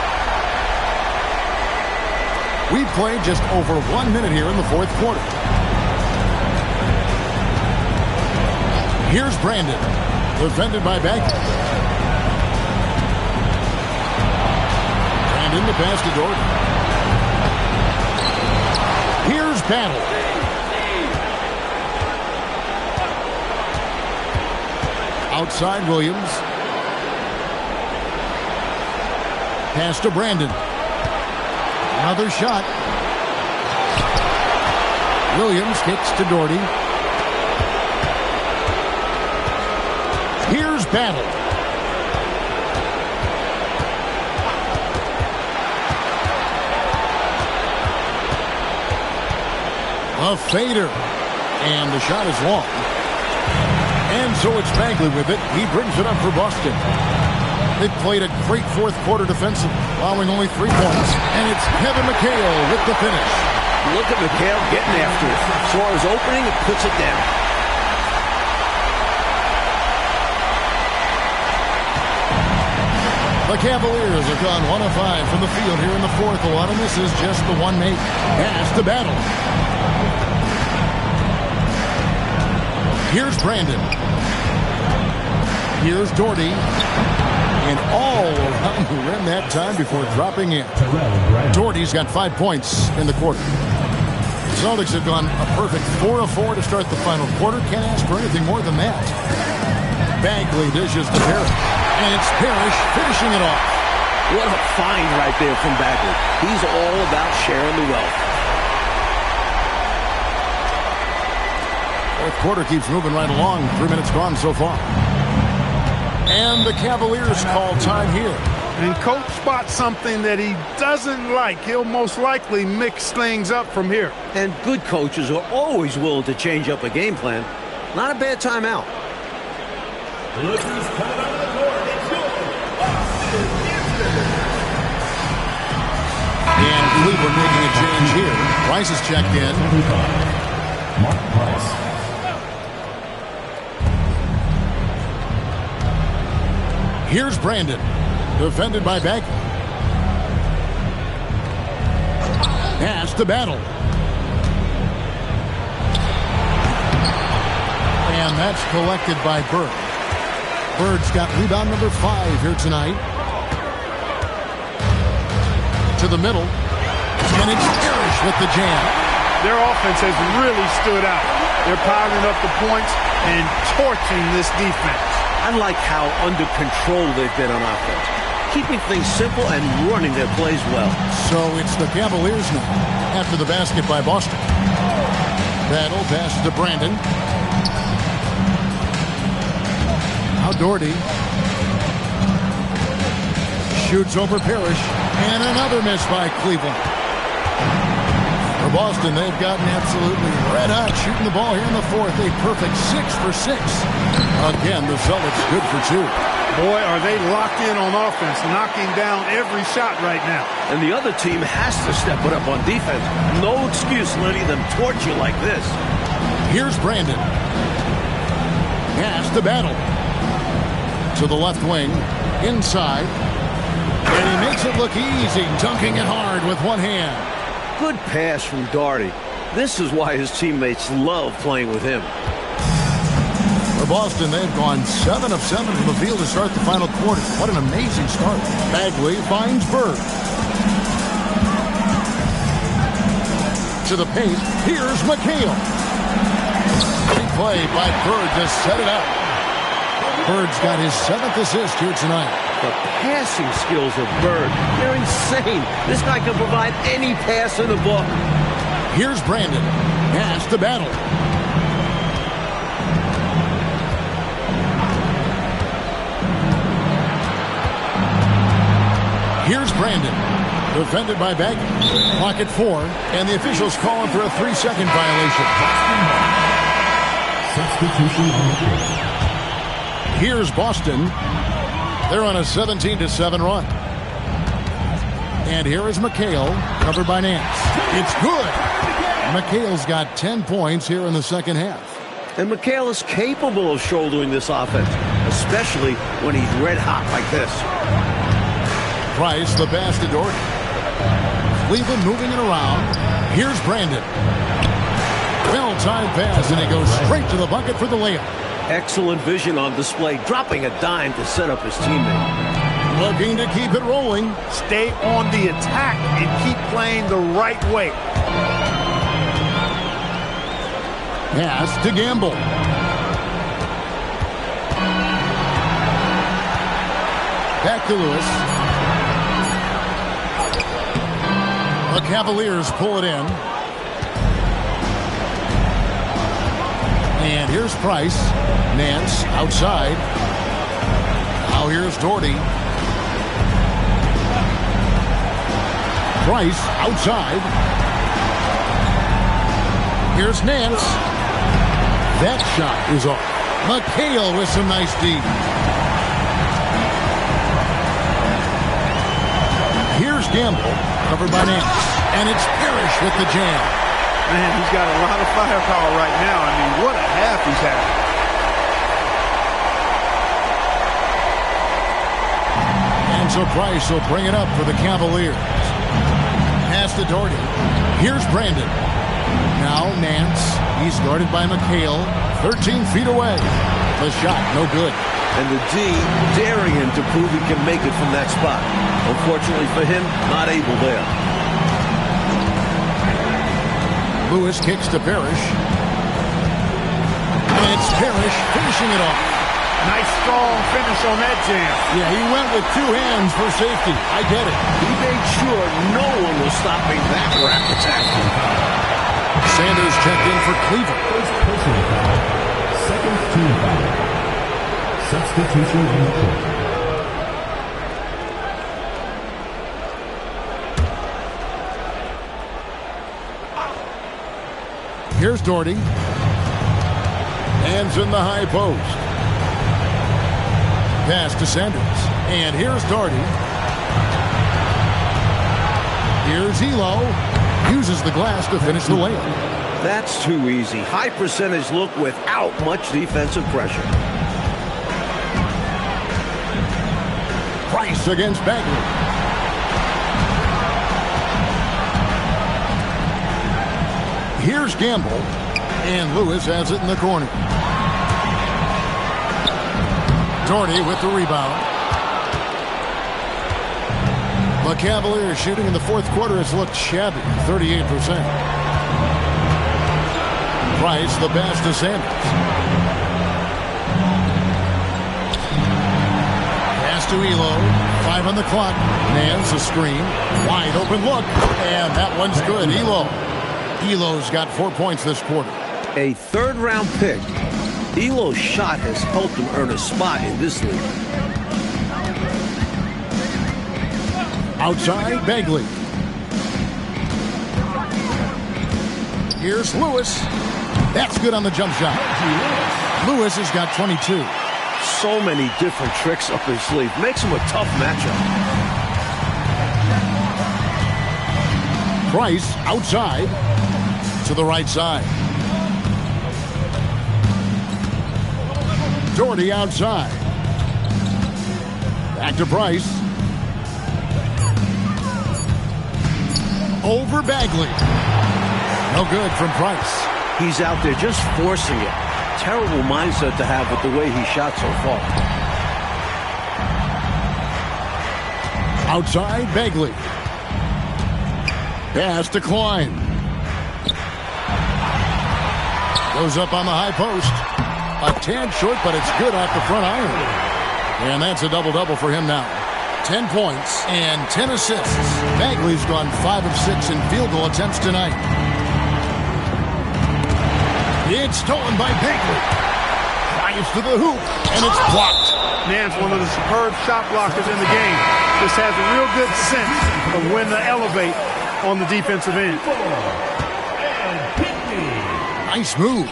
We've played just over 1 minute here in the 4th quarter. Here's Brandon. Defended by Bagley. In the pass to Doherty. Here's Battle. Outside Williams. Pass to Brandon. Another shot. Williams kicks to Doherty. Here's Battle. A fader. And the shot is long. And so it's Bagley with it. He brings it up for Boston. They've played a great 4th quarter defensively, allowing only 3 points. And it's Kevin McHale with the finish. Look at McHale getting after it. Saw his opening and puts it down. The Cavaliers have gone 1 of 5 from the field here in the 4th. A lot of this is just the one make. Pass to Battle. Here's Brandon. Here's Doherty. And all around the rim that time before dropping in. Doherty's got 5 points in the quarter. Celtics have gone a perfect 4 of 4 to start the final quarter. Can't ask for anything more than that. Bagley dishes to Parrish. And it's Parrish finishing it off. What a find right there from Bagley. He's all about sharing the wealth. Fourth quarter keeps moving right along. 3 minutes gone so far. And the Cavaliers call time here. And coach spots something that he doesn't like. He'll most likely mix things up from here. And good coaches are always willing to change up a game plan. Not a bad timeout. Look who's coming out of the court. It's yours, Austin Houston. And Cleveland making a change here. Price is checked in. Mark Price. Here's Brandon. Defended by Bagley. Pass to Battle. And that's collected by Bird. Bird's got rebound number 5 here tonight. To the middle. And it's Parrish with the jam. Their offense has really stood out. They're piling up the points and torching this defense. I like how under control they've been on offense. Keeping things simple and running their plays well. So it's the Cavaliers now after the basket by Boston. Battle passes to Brandon. Now Doherty shoots over Parrish. And another miss by Cleveland. For Boston, they've gotten absolutely red hot shooting the ball here in the fourth. A perfect 6 for 6. Again, the Celtics good for 2. Boy, are they locked in on offense, knocking down every shot right now. And the other team has to step it up on defense. No excuse letting them torch you like this. Here's Brandon. Pass to Battle. To the left wing. Inside. And he makes it look easy, dunking it hard with one hand. Good pass from Doherty. This is why his teammates love playing with him. For Boston, they've gone 7 of 7 from the field to start the final quarter. What an amazing start. Bagley finds Bird. To the paint, here's McHale. Great play by Bird to set it up. Bird's got his 7th assist here tonight. The passing skills of Bird, they're insane. This guy can provide any pass in the book. Here's Brandon. Pass to Battle. Here's Brandon. Defended by Bagley. Clock at 4. And the officials calling for a 3-second violation. Substitution on the field. Here's Boston. They're on a 17-7 run. And here is McHale, covered by Nance. It's good. McHale's got 10 points here in the second half. And McHale is capable of shouldering this offense, especially when he's red hot like this. Price, the pass to Doherty. Cleveland moving it around. Here's Brandon. Well-timed pass, and he goes straight to the bucket for the layup. Excellent vision on display, dropping a dime to set up his teammate. Looking to keep it rolling. Stay on the attack and keep playing the right way. Pass to Gamble. Back to Lewis. The Cavaliers pull it in. And here's Price. Nance outside. Now here's Doherty. Price outside. Here's Nance. That shot is off. McHale with some nice D. Here's Gamble, covered by Nance. And it's Parrish with the jam. Man, he's got a lot of firepower right now. I mean, what a half he's had. And so Price will bring it up for the Cavaliers. Pass to Doherty. Here's Brandon. Now Nance. He's guarded by McHale. 13 feet away. The shot, no good. and the D daring him to prove he can make it from that spot. Unfortunately for him, not able there. Lewis kicks to Parrish. And it's Parrish finishing it off. Nice strong finish on that jam. Yeah, he went with two hands for safety. I get it. He made sure no one was stopping that rack attack. Sanders checked in for Cleveland. First personal foul. Second team foul. Substitution on the court. Here's Doherty. Hands in the high post. Pass to Sanders. And here's Doherty. Here's Elo. Uses the glass to finish the layup. That's too easy. High percentage look without much defensive pressure. Price against Bagley. Here's Gamble. And Lewis has it in the corner. Doherty with the rebound. The Cavaliers shooting in the fourth quarter has looked shabby, 38%. Price, the pass to Sanders. Pass to Elo. 5 on the clock. Nance a screen. Wide open look. And that one's good. Elo's got 4 points this quarter. A third-round pick. Elo's shot has helped him earn a spot in this league. Outside, Bagley. Here's Lewis. That's good on the jump shot. Lewis has got 22. So many different tricks up his sleeve. Makes him a tough matchup. Price outside to the right side. Doherty outside. Back to Price. Over Bagley. No good from Price. He's out there just forcing it. Terrible mindset to have with the way he shot so far. Outside, Bagley. Pass to Klein. Goes up on the high post. A tad short, but it's good off the front iron. And that's a double-double for him now. 10 points and 10 assists. Bagley's gone 5 of 6 in field goal attempts tonight. It's stolen by Bagley. Drives to the hoop, and it's blocked. Nance, one of the superb shot blockers in the game. Just has a real good sense of when to elevate on the defensive end. Nice move.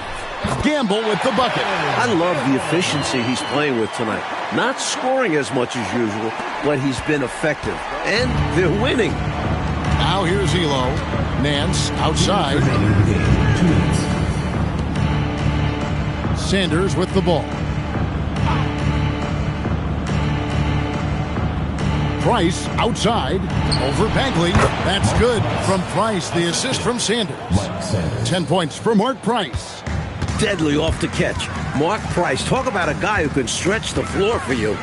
Gamble with the bucket. I love the efficiency he's playing with tonight. Not scoring as much as usual, but he's been effective. And they're winning. Now here's Elo. Nance outside. Sanders with the ball. Price outside. Over Bagley. That's good from Price. The assist from Sanders. 10 points for Mark Price. Deadly off the catch. Mark Price, talk about a guy who can stretch the floor for you.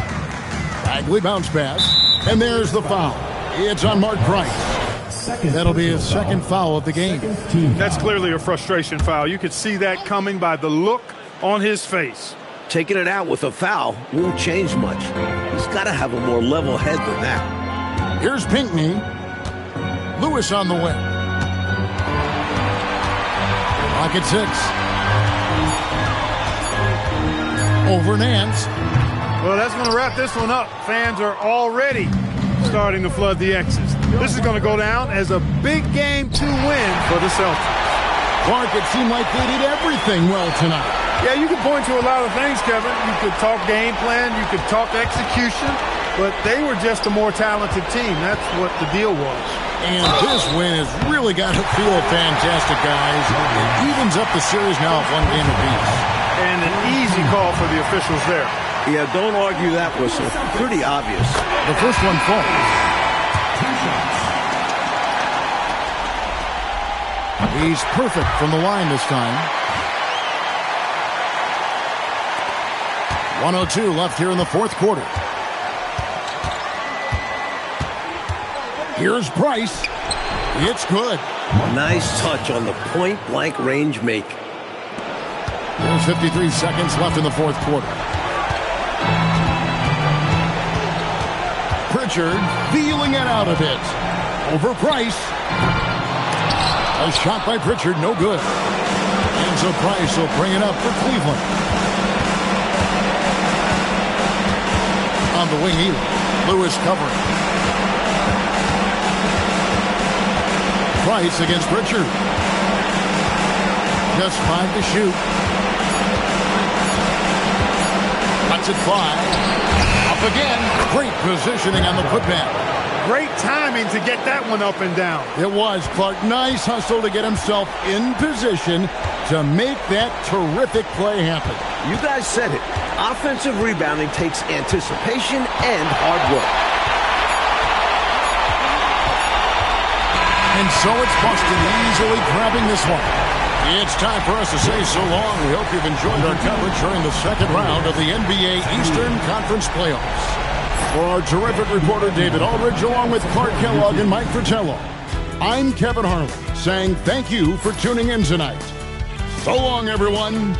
Bagley bounce pass. And there's the foul. It's on Mark Price. That'll be his second foul of the game. That's clearly a frustration foul. You could see that coming by the look on his face. Taking it out with a foul won't change much. He's got to have a more level head than that. Here's Pinckney. Lewis on the way. Clock at 6. Over Nance. Well, that's going to wrap this one up. Fans are already starting to flood the X's. This is going to go down as a big game to win for the Celtics. Clark, it seemed like they did everything well tonight. Yeah, you can point to a lot of things, Kevin. You could talk game plan, you could talk execution, but they were just a more talented team. That's what the deal was. And this win has really got to feel fantastic, guys. It evens up the series now at 1 game apiece. And an easy call for the officials there. Yeah, don't argue that whistle. Pretty obvious. The first one falls. He's perfect from the line this time. 1:02 left here in the fourth quarter. Here's Price. It's good. Nice touch on the point-blank range make. There's 53 seconds left in the fourth quarter. Pritchard feeling it out a bit. Over Price. A shot by Pritchard, no good. And so Price will bring it up for Cleveland. On the wing, Ely. Lewis covering. Price against Pritchard. Just 5 to shoot. Lets it fly. Up again. Great positioning on the putback. Great timing to get that one up and down. It was, Clark. Nice hustle to get himself in position to make that terrific play happen. You guys said it. Offensive rebounding takes anticipation and hard work. And so it's Boston easily grabbing this one. It's time for us to say so long. We hope you've enjoyed our coverage during the second round of the NBA Eastern Conference Playoffs. For our terrific reporter, David Aldridge, along with Clark Kellogg and Mike Fratello, I'm Kevin Harlan, saying thank you for tuning in tonight. So long, everyone.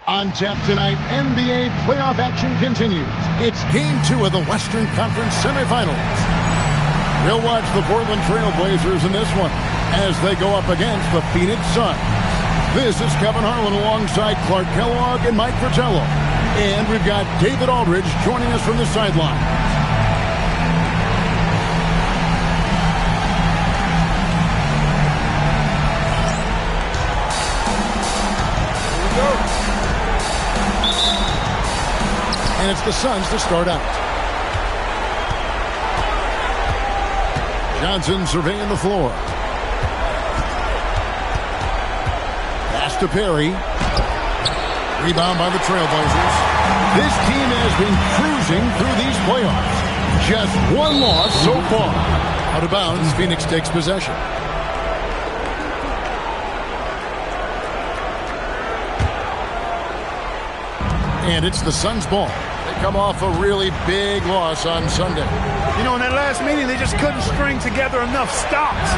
On tap tonight, NBA playoff action continues. It's Game 2 of the Western Conference Semifinals. We'll watch the Portland Trail Blazers in this one as they go up against the Phoenix Suns. This is Kevin Harlan alongside Clark Kellogg and Mike Fratello. And we've got David Aldridge joining us from the sideline. And it's the Suns to start out. Johnson surveying the floor. Pass to Perry. Rebound by the Trailblazers. This team has been cruising through these playoffs. Just one loss so far. Out of bounds, Phoenix takes possession. And it's the Suns' ball. They come off a really big loss on Sunday. You know, in that last meeting, they just couldn't string together enough stops.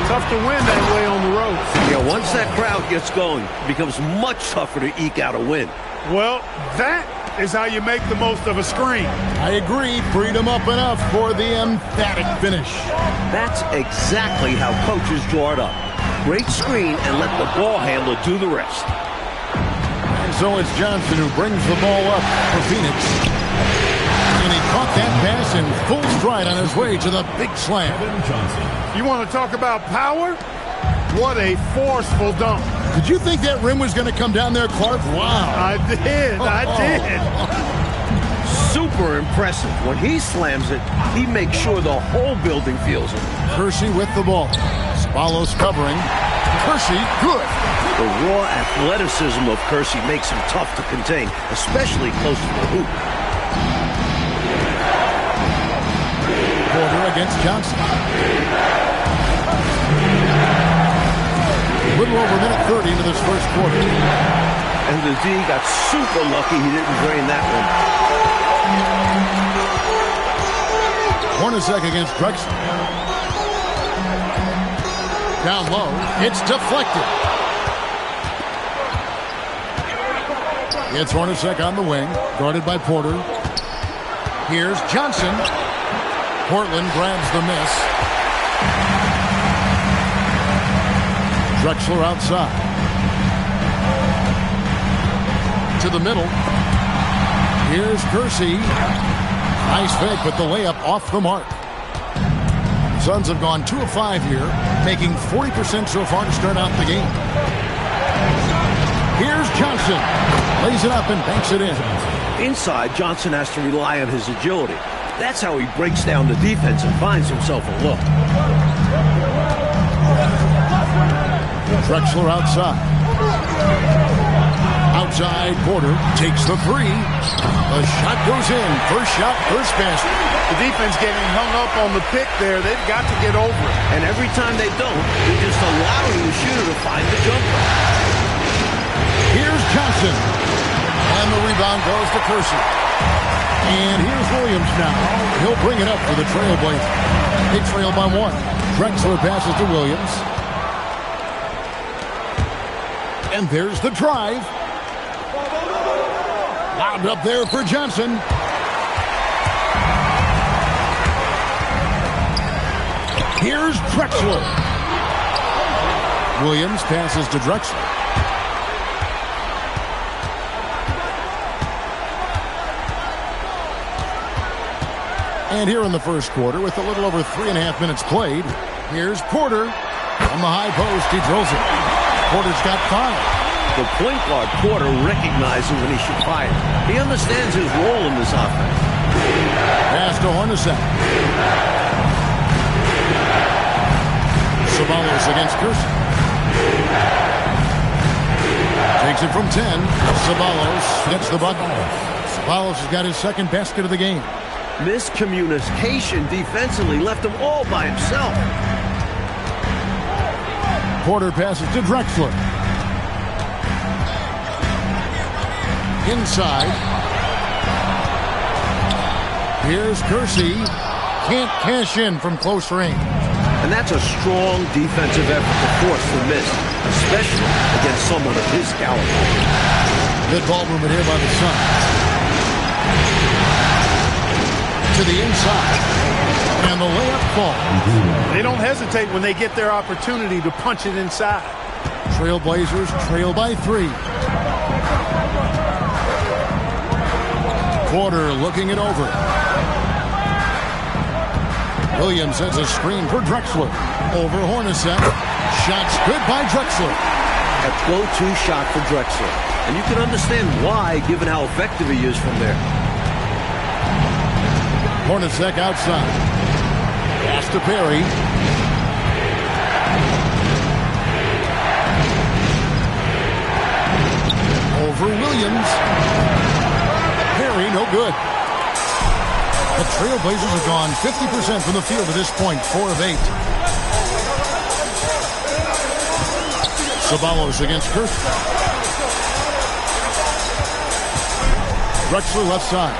Tough to win that way on the road. Yeah, once that crowd gets going, it becomes much tougher to eke out a win. Well, that is how you make the most of a screen. I agree. Freed him up enough for the emphatic finish. That's exactly how coaches draw it up. Great screen and let the ball handler do the rest. So it's Johnson who brings the ball up for Phoenix. And he caught that pass in full stride on his way to the big slam. You want to talk about power? What a forceful dunk. Did you think that rim was going to come down there, Clark? Wow. I did. Super impressive. When he slams it, he makes sure the whole building feels it. Kersey with the ball. Spalos covering. Kersey, good. The raw athleticism of Kersey makes him tough to contain, especially close to the hoop. Porter against Johnson. A little over a minute 30 into this first quarter. And the D got super lucky he didn't drain that one. Hornacek against Drexler. Down low. It's deflected. It's Hornacek on the wing, guarded by Porter. Here's Johnson. Portland grabs the miss. Drexler outside. To the middle. Here's Kersey. Nice fake, but the layup off the mark. Suns have gone 2 of 5 here, making 40% so far to start out the game. Here's Johnson. Lays it up and banks it in. Inside, Johnson has to rely on his agility. That's how he breaks down the defense and finds himself a look. Drexler outside. Outside, Porter takes the three. The shot goes in. First shot, first basket. The defense getting hung up on the pick there. They've got to get over it. And every time they don't, they're just allowing the shooter to find the jumper. Here's Johnson. And the rebound goes to Kersey. And here's Williams now. He'll bring it up for the Trailblazers. They trail by 1. Drexler passes to Williams. And there's the drive. Lobbed up there for Johnson. Here's Drexler. Williams passes to Drexler. And here in the first quarter, with a little over 3.5 minutes played, here's Porter. On the high post, he drills it. Porter's got 5. The point guard, Porter, recognizes when he should fire. He understands his role in this offense. Pass to Hornacek. Ceballos against Kersey. Takes it from 10. Ceballos gets the bucket. Ceballos has got his second basket of the game. Miscommunication defensively left him all by himself. Porter passes to Drexler. Inside. Here's Kersey. Can't cash in from close range. And that's a strong defensive effort to force the miss, especially against someone of his caliber. Good ball movement here by the Suns. To the inside. And the layup falls. They don't hesitate when they get their opportunity to punch it inside. Trailblazers trail by 3. Porter looking it over. Williams sets a screen for Drexler. Over Hornacek. Shots good by Drexler. A go-to shot for Drexler. And you can understand why, given how effective he is from there. Hornacek outside. Pass to Perry. Over Williams. Perry, no good. The Trailblazers have gone 50% from the field at this point, 4 of 8. Ceballos against Kirk. Drexler left side.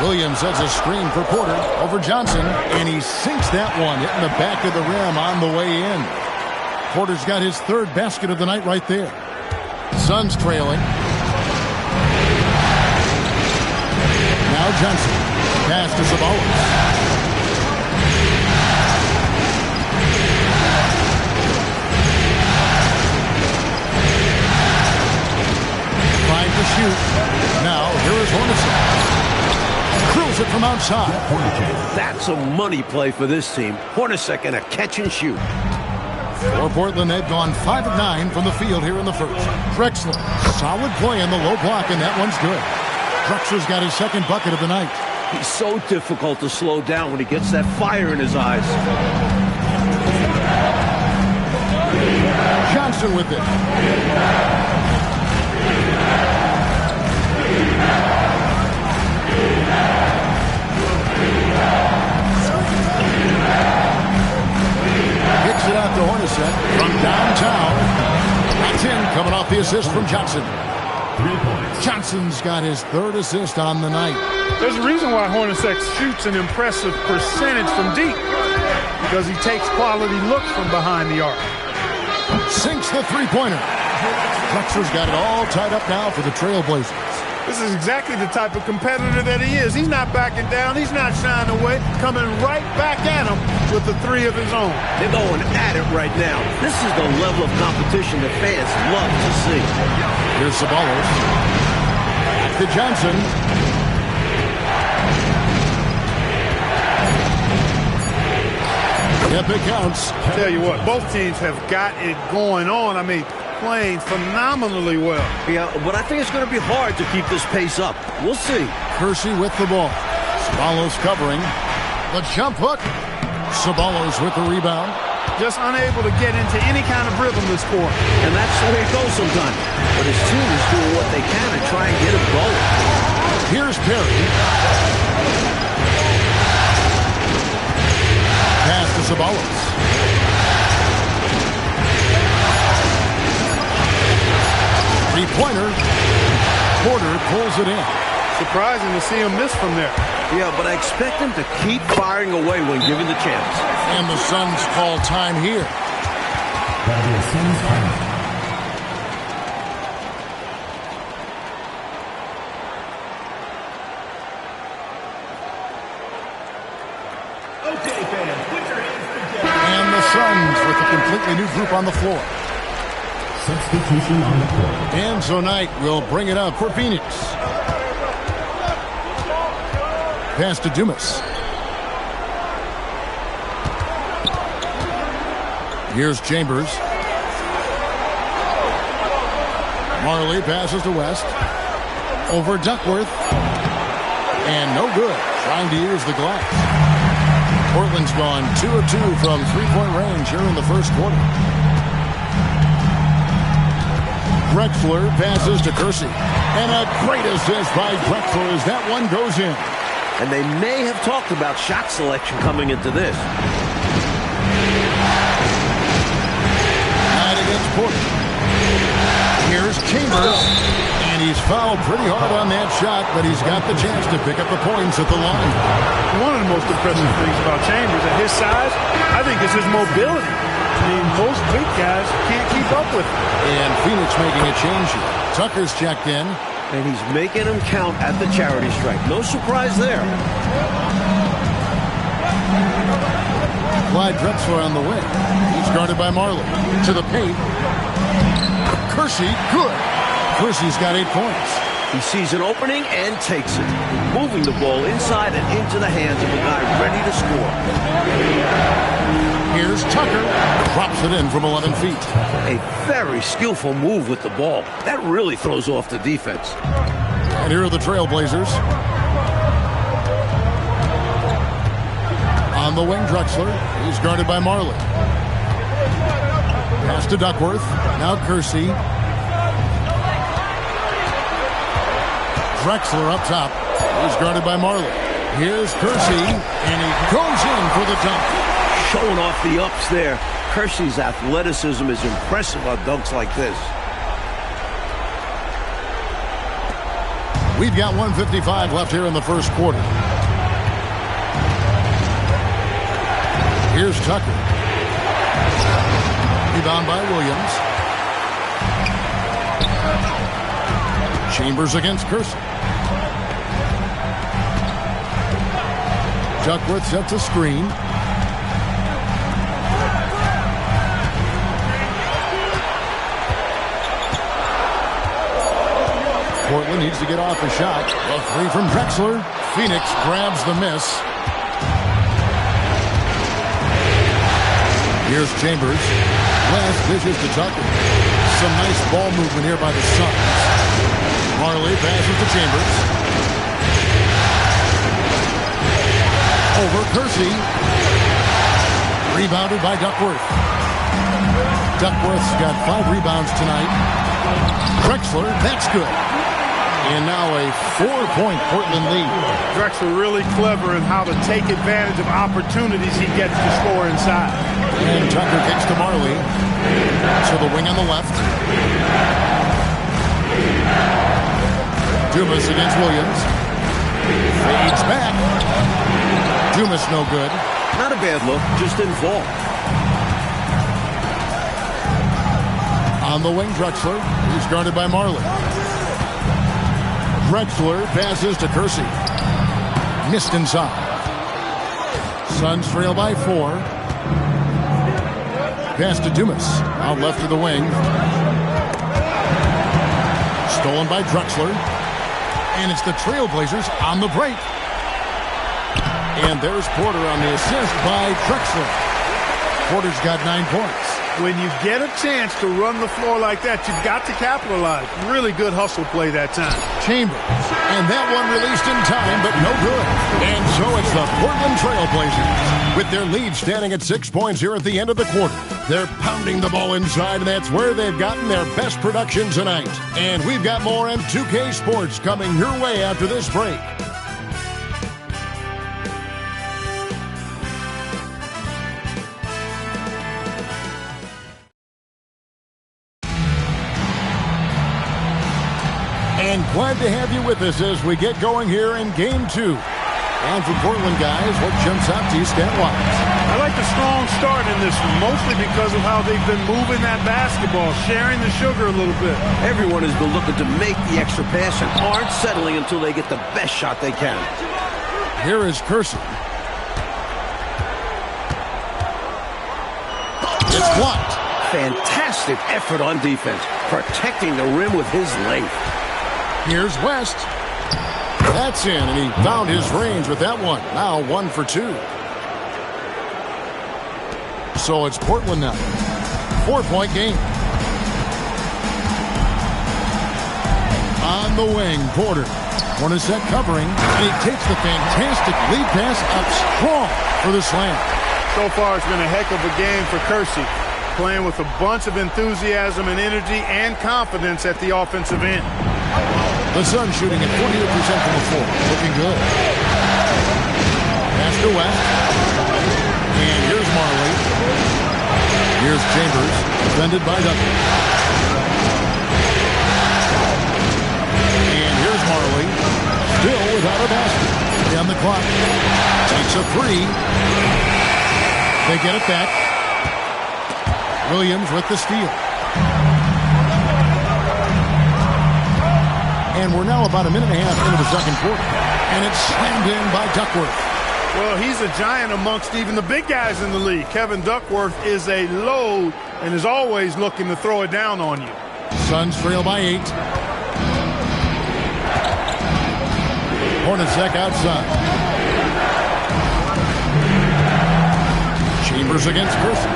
Williams sets a screen for Porter over Johnson, and he sinks that one, hitting the back of the rim on the way in. Porter's got his 3rd basket of the night right there. Suns trailing. Now Johnson. Pass to Ceballos. Trying to shoot. Now here is Hornacek. Curls it from outside. That's a money play for this team. Hornacek in a catch and shoot. For Portland, they've gone 5 of 9 from the field here in the first. Drexler, solid play in the low block, and that one's good. Drexler's got his 2nd bucket of the night. He's so difficult to slow down when he gets that fire in his eyes. Johnson with it. Kicks it out to Hornacek from downtown. That's in, coming off the assist from Johnson. Johnson's got his 3rd assist on the night. There's a reason why Hornacek shoots an impressive percentage from deep, because he takes quality looks from behind the arc. Sinks the three-pointer. Drexler's got it all tied up now for the Trailblazers. This is exactly the type of competitor that he is. He's not backing down. He's not shying away. Coming right back at him with the 3 of his own. They're going at it right now. This is the level of competition that fans love to see. Here's Ceballos. Back to Johnson. Yep, it counts. Tell you what, both teams have got it going on. I mean, playing phenomenally well. Yeah, but I think it's going to be hard to keep this pace up. We'll see. Kersey with the ball. Ceballos covering. The jump hook. Ceballos with the rebound. Just unable to get into any kind of rhythm this quarter. And that's the way it goes sometimes. But his team is doing what they can to try and get him going. Here's Perry. Pass to Ceballos. Three-pointer. Porter pulls it in. Surprising to see him miss from there. Yeah, but I expect him to keep firing away when given the chance. And the Suns call time here. That'll be a Suns time. Okay, fans, put your hands together. And the Suns with a completely new group on the floor. Substitution on the court. Enzo Knight will bring it up for Phoenix. Pass to Dumas. Here's Chambers. Marley passes to West. Over Duckworth. And no good. Trying to use the glass. Portland's gone 2 of 2 from three-point range here in the first quarter. Drexler passes to Kersey. And a great assist by Drexler as that one goes in. And they may have talked about shot selection coming into this. Knight against Porter. Here's Chambers. And he's fouled pretty hard on that shot, but he's got the chance to pick up the points at the line. One of the most impressive things about Chambers at his size, I think, is his mobility. mean, most big guys can't keep up with him. And Phoenix making a change here. Tucker's checked in. And he's making them count at the charity stripe. No surprise there. Clyde Drexler on the wing. He's guarded by Marley. To the paint. Kersey, good. Kersey's got 8 points. He sees an opening and takes it, moving the ball inside and into the hands of a guy ready to score. Here's Tucker. Drops it in from 11 feet. A very skillful move with the ball. That really throws off the defense. And here are the Trailblazers. On the wing, Drexler. He's guarded by Marley. Pass to Duckworth. Now Kersey. Drexler up top. He's guarded by Marley. Here's Kersey, and he goes in for the dunk. Showing off the ups there. Kersey's athleticism is impressive on dunks like this. We've got 1:55 left here in the first quarter. Here's Tucker. Rebound by Williams. Chambers against Kersey. Duckworth sets a screen. Portland needs to get off a shot. A three from Drexler. Phoenix grabs the miss. Here's Chambers. Last dishes to Tucker. Some nice ball movement here by the Suns. Marley passes to Chambers. Over Kersey. Rebounded by Duckworth. Duckworth's got 5 rebounds tonight. Drexler, that's good. And now a 4-point Portland lead. Drexler really clever in how to take advantage of opportunities he gets to score inside. And Tucker kicks to Marley. To the wing on the left. Dumas against Williams. Fades back. Dumas no good. Not a bad look, just didn't fall. On the wing, Drexler. He's guarded by Marley. Drexler passes to Kersey. Missed inside. Suns trail by 4. Pass to Dumas. Out left to the wing. Stolen by Drexler. And it's the Trailblazers on the break. And there's Porter on the assist by Drexler. Porter's got 9 points. When you get a chance to run the floor like that, you've got to capitalize. Really good hustle play that time. Chambers. And that one released in time, but no good. And so it's the Portland Trailblazers. With their lead standing at 6 points here at the end of the quarter. They're pounding the ball inside, and that's where they've gotten their best production tonight. And we've got more M2K Sports coming your way after this break. And glad to have you with us as we get going here in Game 2. And for Portland guys, what jumps out to you stat-wise? I like the strong start in this one, mostly because of how they've been moving that basketball, sharing the sugar a little bit. Everyone has been looking to make the extra pass and aren't settling until they get the best shot they can. Here is Kersey. It's blocked. Fantastic effort on defense, protecting the rim with his length. Here's West. That's in, and he found his range with that one. Now 1 for 2. So it's Portland now. 4-point game. On the wing, Porter. One is set covering, and he takes the fantastic lead pass up strong for the slam. So far, it's been a heck of a game for Kersey, playing with a bunch of enthusiasm and energy and confidence at the offensive end. The Suns shooting at 48% from the floor. Looking good. Pass to West. And here's Marley. Here's Chambers. Defended by Duncan. And here's Marley. Still without a basket. On the clock. Takes a 3. They get it back. Williams with the steal. And we're now about a minute and a half into the second quarter. And it's slammed in by Duckworth. Well, he's a giant amongst even the big guys in the league. Kevin Duckworth is a load and is always looking to throw it down on you. Suns trail by 8. Hornacek outside. Chambers against Kersey.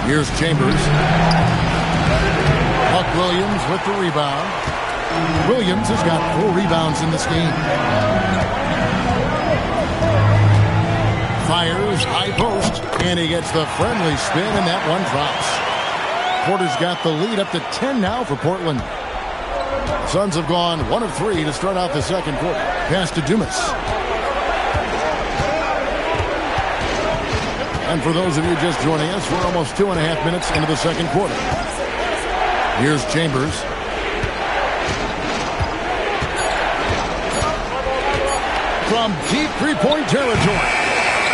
Here's Chambers. Buck Williams with the rebound. Williams has got 4 rebounds in this game. Fires high post, and he gets the friendly spin, and that one drops. Porter's got the lead up to 10 now for Portland. Suns have gone 1 of 3 to start out the second quarter. Pass to Dumas. And for those of you just joining us, we're almost 2.5 minutes into the second quarter. Here's Chambers. From deep three-point territory.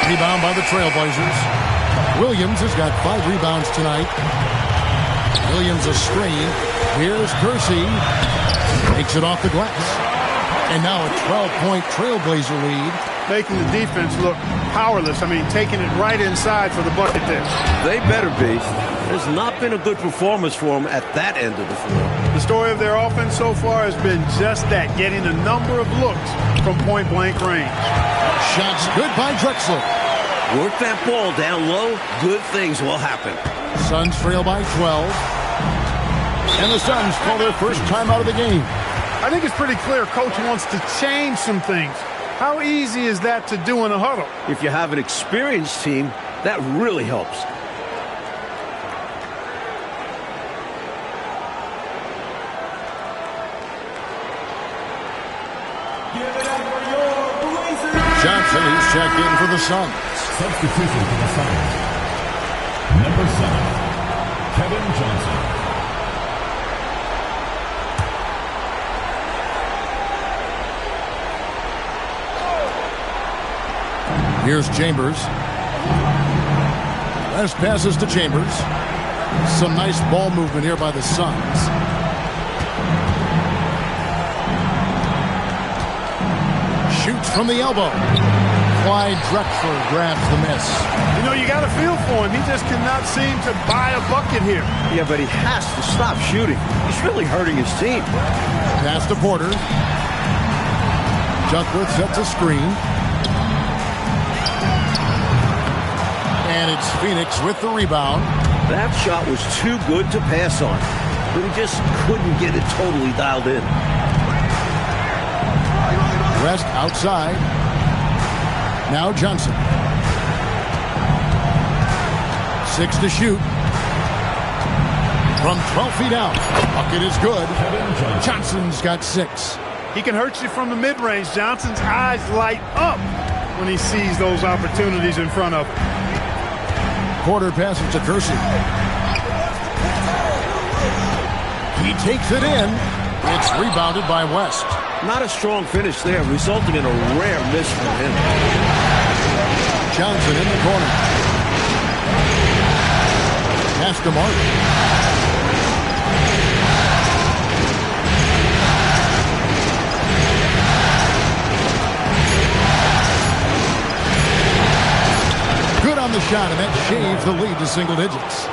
Rebound by the Trailblazers. Williams has got 5 rebounds tonight. Williams a screen. Here's Kersey. Takes it off the glass. And now a 12-point Trailblazer lead. Making the defense look powerless. I mean, taking it right inside for the bucket there. They better be. There's not been a good performance for them at that end of the floor. The story of their offense so far has been just that, getting a number of looks from point-blank range. Shots good by Drexler. Work that ball down low, good things will happen. Suns trail by 12. And the Suns call their first time out of the game. I think it's pretty clear Coach wants to change some things. How easy is that to do in a huddle? If you have an experienced team, that really helps. Johnson, he's checked in for the Suns. Substitution for the Suns. Number 7, Kevin Johnson. Here's Chambers. Last passes to Chambers. Some nice ball movement here by the Suns. Shoots from the elbow. Clyde Drexler grabs the miss. You know, you got a feel for him. He just cannot seem to buy a bucket here. Yeah, but he has to stop shooting. He's really hurting his team. Pass to Porter. Duckworth sets a screen. And it's Phoenix with the rebound. That shot was too good to pass on, but he just couldn't get it totally dialed in. West outside. Now Johnson. 6 to shoot. From 12 feet out. Bucket is good. Johnson's got 6. He can hurt you from the mid-range. Johnson's eyes light up when he sees those opportunities in front of him. Porter passes to Kersey. He takes it in. It's rebounded by West. Not a strong finish there, resulting in a rare miss from him. Johnson in the corner. Pass to Martin. Good on the shot, and that shaves the lead to single digits.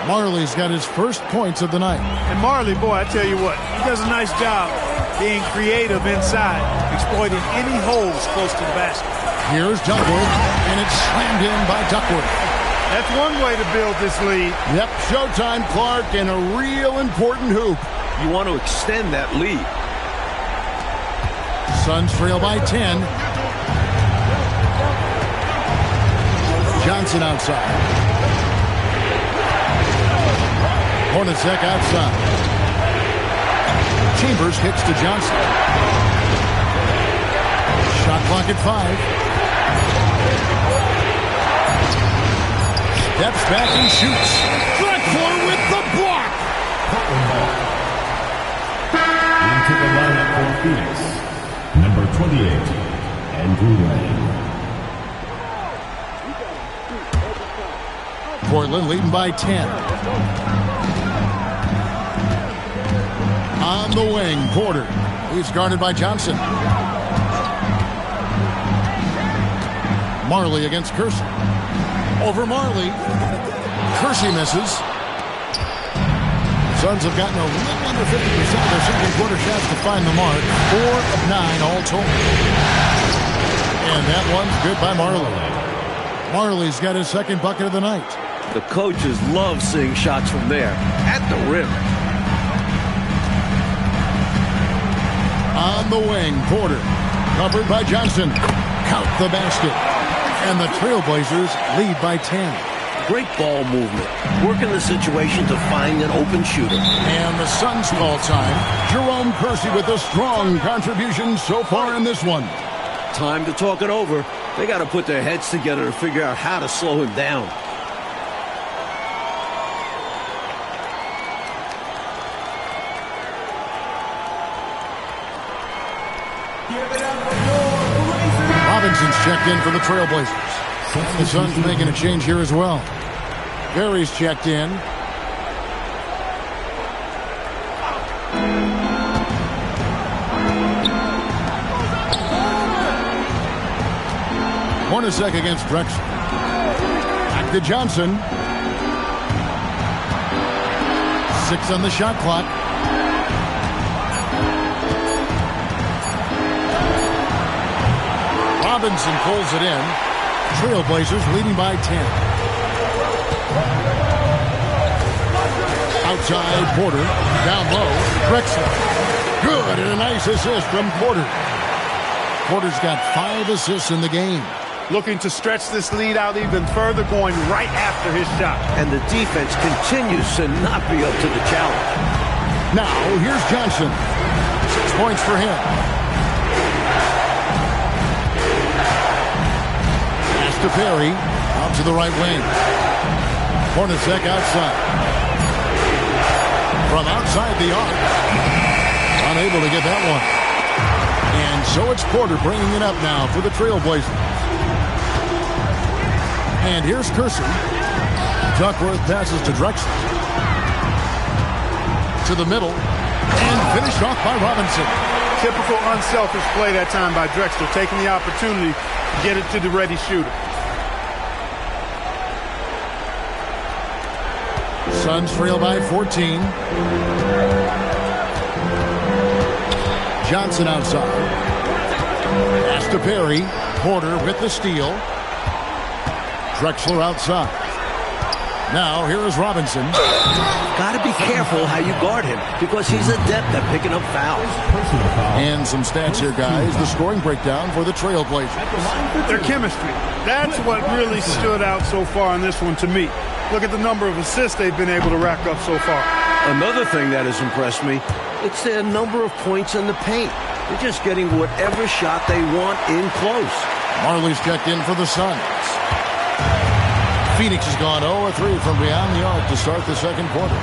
Marley's got his first points of the night. And Marley, boy, I tell you what, he does a nice job being creative inside, exploiting any holes close to the basket. Here's Duckworth, and it's slammed in by Duckworth. That's one way to build this lead. Yep, showtime, Clark, and a real important hoop. You want to extend that lead. Suns trail by 10. Johnson outside. Hornacek outside. Chambers kicks to Johnson. Shot clock at 5. Steps back and shoots. Drexler with the block. Into the lineup for Phoenix, number 28, Andrew Lane. Portland leading by 10. On the wing, Porter. He's guarded by Johnson. Marley against Kersey. Over Marley. Kersey misses. Suns have gotten a little under 50% of their second quarter shots to find the mark. 4 of 9 all told. And that one's good by Marley. Marley's got his second bucket of the night. The coaches love seeing shots from there at the rim. On the wing, Porter. Covered by Johnson. Count the basket. And the Trailblazers lead by 10. Great ball movement. Working the situation to find an open shooter. And the Suns call time. Jerome Kersey with a strong contribution so far in this one. Time to talk it over. They got to put their heads together to figure out how to slow him down. Robinson's checked in for the Trailblazers. The Suns making a change here as well. Barry's checked in. Hornacek against Drexler. Back to Johnson. 6 on the shot clock. Robinson pulls it in. Trailblazers leading by 10. Outside Porter. Down low. Drexler. Good, and a nice assist from Porter. Porter's got 5 assists in the game. Looking to stretch this lead out even further, going right after his shot. And the defense continues to not be up to the challenge. Now, here's Johnson. 6 points for him. Pass to Perry. Out to the right wing. Hornacek outside. From outside the arc. Unable to get that one. And so it's Porter bringing it up now for the Trailblazers. And here's Kersey. Duckworth passes to Drexler. To the middle. And finished off by Robinson. Typical unselfish play that time by Drexler, taking the opportunity to get it to the ready shooter. Suns trail by 14. Johnson outside. Pass to Perry. Porter with the steal. Drexler outside. Now here is Robinson. Got to be careful how you guard him because he's adept at picking up fouls. And some stats here, guys. The scoring breakdown for the Trailblazers. Their chemistry. That's what really stood out so far in this one to me. Look at the number of assists they've been able to rack up so far. Another thing that has impressed me, it's their number of points in the paint. They're just getting whatever shot they want in close. Marley's checked in for the Suns. Phoenix has gone 0-3 from beyond the arc to start the second quarter.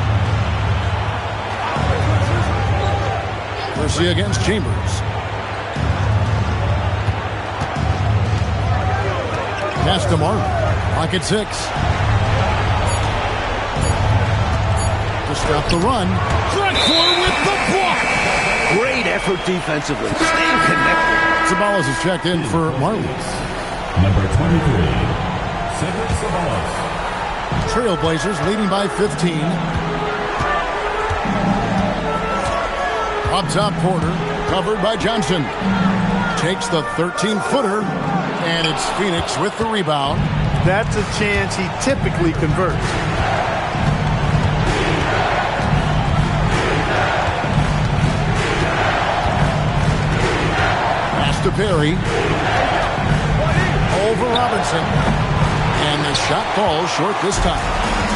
Kersey against Chambers. Pass to Marley. Clock at 6. To stop the run. Drexler with the block. Great effort defensively. Staying connected. Sabalas is checked in for Marley. Number 23. Sabalas. Trailblazers leading by 15. Up top, Porter, covered by Johnson. Takes the 13-footer, and it's Phoenix with the rebound. That's a chance he typically converts. Pass to Perry. Over Robinson. And the shot falls short this time.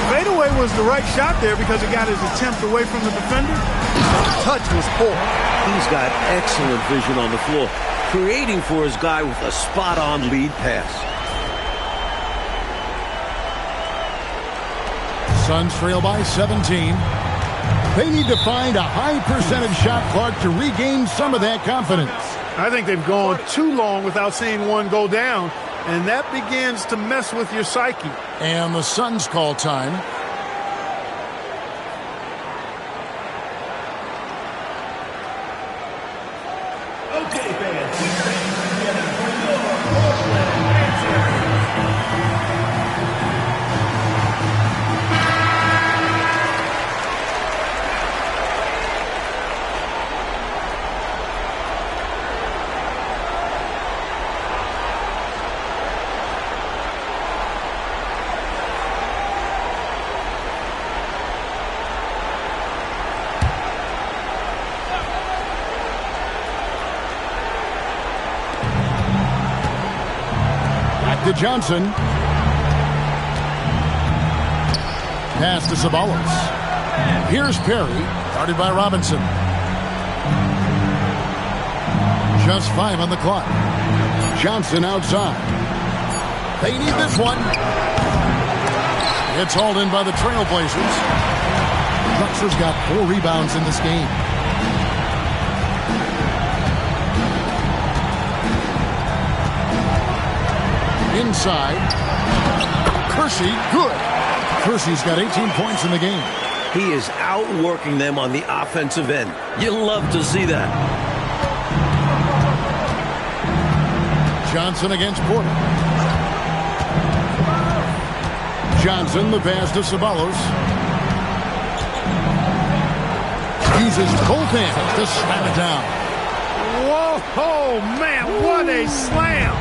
Fadeaway was the right shot there because it got his attempt away from the defender. The touch was poor. He's got excellent vision on the floor, creating for his guy with a spot-on lead pass. Suns trail by 17. They need to find a high percentage shot clock to regain some of that confidence. I think they've gone too long without seeing one go down. and that begins to mess with your psyche. And the Suns call time. Okay, fans, get ready together for your Portland answer. To Johnson. Pass to Ceballos. Here's Perry, guarded by Robinson. Just 5 on the clock. Johnson outside. They need this one. It's hauled in by the Trailblazers. Drexler's got 4 rebounds in this game. Inside. Kersey, good. Kersey's got 18 points in the game. He is outworking them on the offensive end. You love to see that. Johnson against Porter. Johnson, the pass to Ceballos. Uses both hands to slam it down. Whoa, oh, man, what a slam.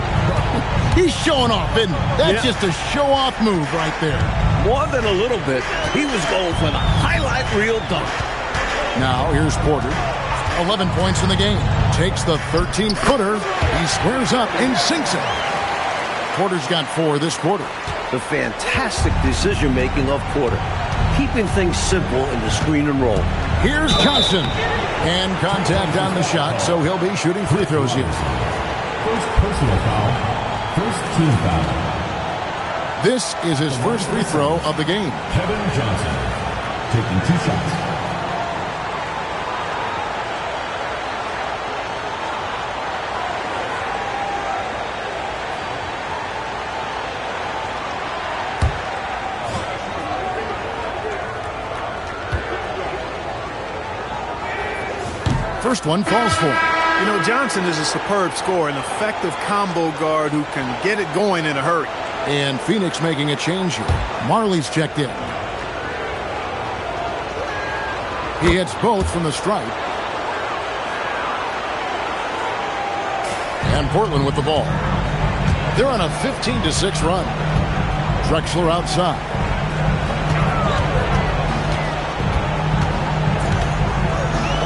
He's showing off, isn't he? That's just a show-off move right there. More than a little bit. He was going for the highlight reel dunk. Now, here's Porter. 11 points in the game. Takes the 13-footer. He squares up and sinks it. Porter's got 4 this quarter. The fantastic decision-making of Porter. Keeping things simple in the screen and roll. Here's Johnson. And contact on the shot, so he'll be shooting free throws here. First personal foul. First team foul. This is his first free throw of the game. Kevin Johnson taking 2 shots. First one falls for him. You know, Johnson is a superb scorer, an effective combo guard who can get it going in a hurry. And Phoenix making a change here. Marley's checked in. He hits both from the stripe. And Portland with the ball. They're on a 15-6 run. Drexler outside.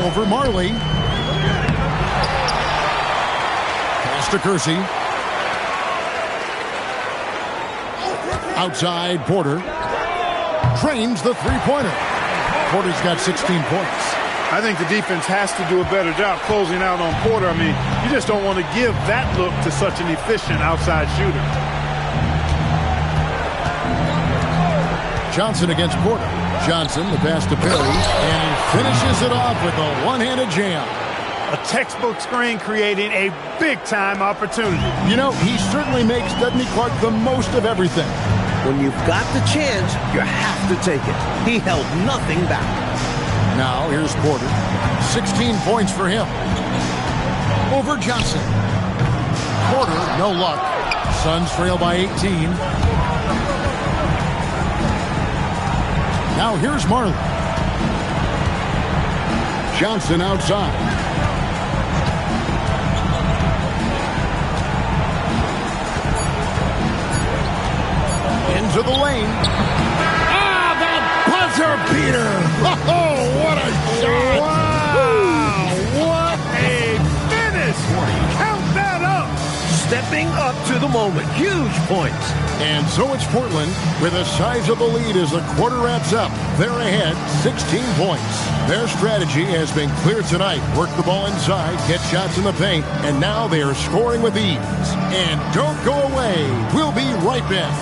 Over Marley. To Kersey. Outside, Porter. Trains the three-pointer. Porter's got 16 points. I think the defense has to do a better job closing out on Porter. I mean, you just don't want to give that look to such an efficient outside shooter. Johnson against Porter. Johnson, the pass to Perry, and he finishes it off with a one-handed jam. A textbook screen creating a big-time opportunity. You know, he certainly makes, doesn't he, Clark, the most of everything. When you've got the chance, you have to take it. He held nothing back. Now, here's Porter. 16 points for him. Over Johnson. Porter, no luck. Suns trail by 18. Now, here's Marley. Johnson outside. Into the lane. Ah, that buzzer beater. Oh, what a shot. Wow, what a finish. Count that up. Stepping up to the moment. Huge points. And so it's Portland with a sizable lead as the quarter wraps up. They're ahead 16 points. Their strategy has been clear tonight. Work the ball inside, get shots in the paint, and now they are scoring with ease. And don't go away. We'll be right back.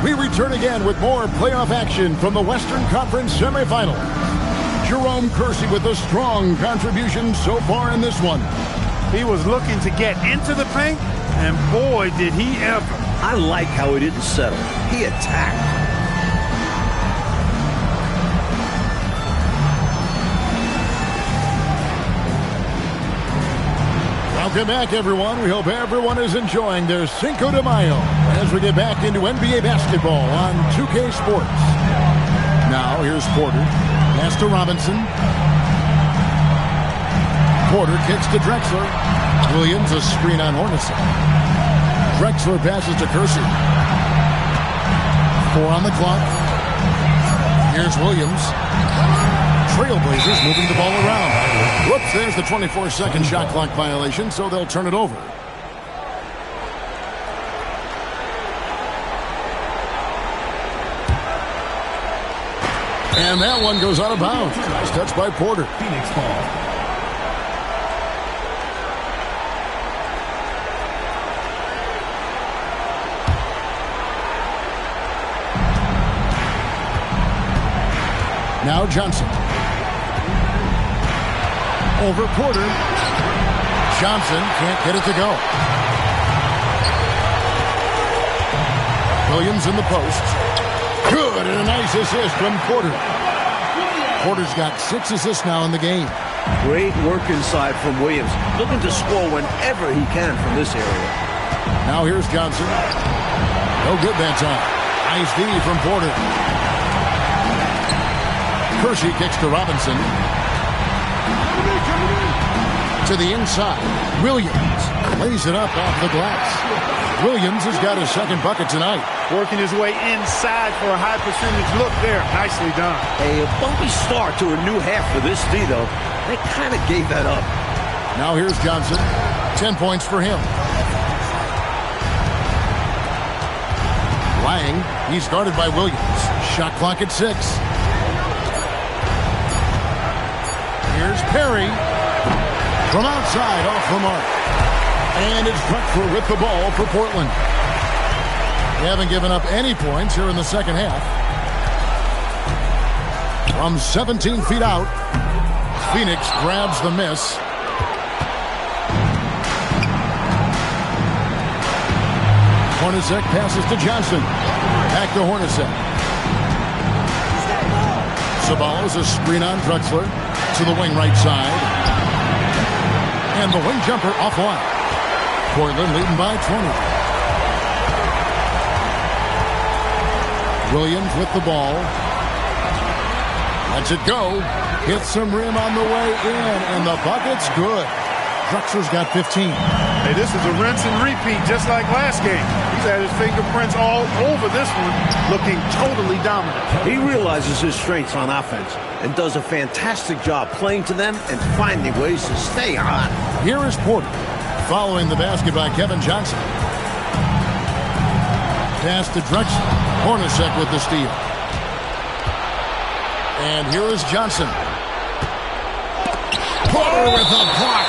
We return again with more playoff action from the Western Conference semifinals. Jerome Kersey with a strong contribution so far in this one. He was looking to get into the paint, and boy, did he ever. I like how he didn't settle. He attacked. Welcome back, everyone. We hope everyone is enjoying their Cinco de Mayo as we get back into NBA basketball on 2K Sports. Now, here's Porter. Pass to Robinson. Porter kicks to Drexler. Williams, a screen on Hornacek. Drexler passes to Kersey. 4 on the clock. Here's Williams. Trailblazers moving the ball around. Whoops, there's the 24-second shot clock violation, so they'll turn it over. And that one goes out of bounds. Nice touch by Porter. Phoenix ball. Now Johnson. Over Porter. Johnson can't get it to go. Williams in the post. Good, and a nice assist from Porter. Porter's got 6 assists now in the game. Great work inside from Williams. Looking to score whenever he can from this area. Now here's Johnson. No good that time. Nice D from Porter. Kersey kicks to Robinson. To the inside. Williams lays it up off the glass. Williams has got his second bucket tonight. Working his way inside for a high percentage look there. Nicely done. A bumpy start to a new half for this D, though. They kind of gave that up. Now here's Johnson. 10 points for him. Lang, he's guarded by Williams. Shot clock at 6. Here's Perry. From outside, off the mark. And it's Drexler with the ball for Portland. They haven't given up any points here in the second half. From 17 feet out, Phoenix grabs the miss. Hornacek passes to Johnson. Back to Hornacek. Sabalos a screen on Drexler to the wing right side. And the wing jumper offline. Portland leading by 20. Williams with the ball. Lets it go. Hits some rim on the way in, and the bucket's good. Drexler's got 15. Hey, this is a rinse and repeat just like last game. He's had his fingerprints all over this one, looking totally dominant. He realizes his strengths on offense and does a fantastic job playing to them and finding ways to stay hot. Here is Porter, following the basket by Kevin Johnson. Pass to Drexler. Hornacek with the steal. And here is Johnson. Porter with a block.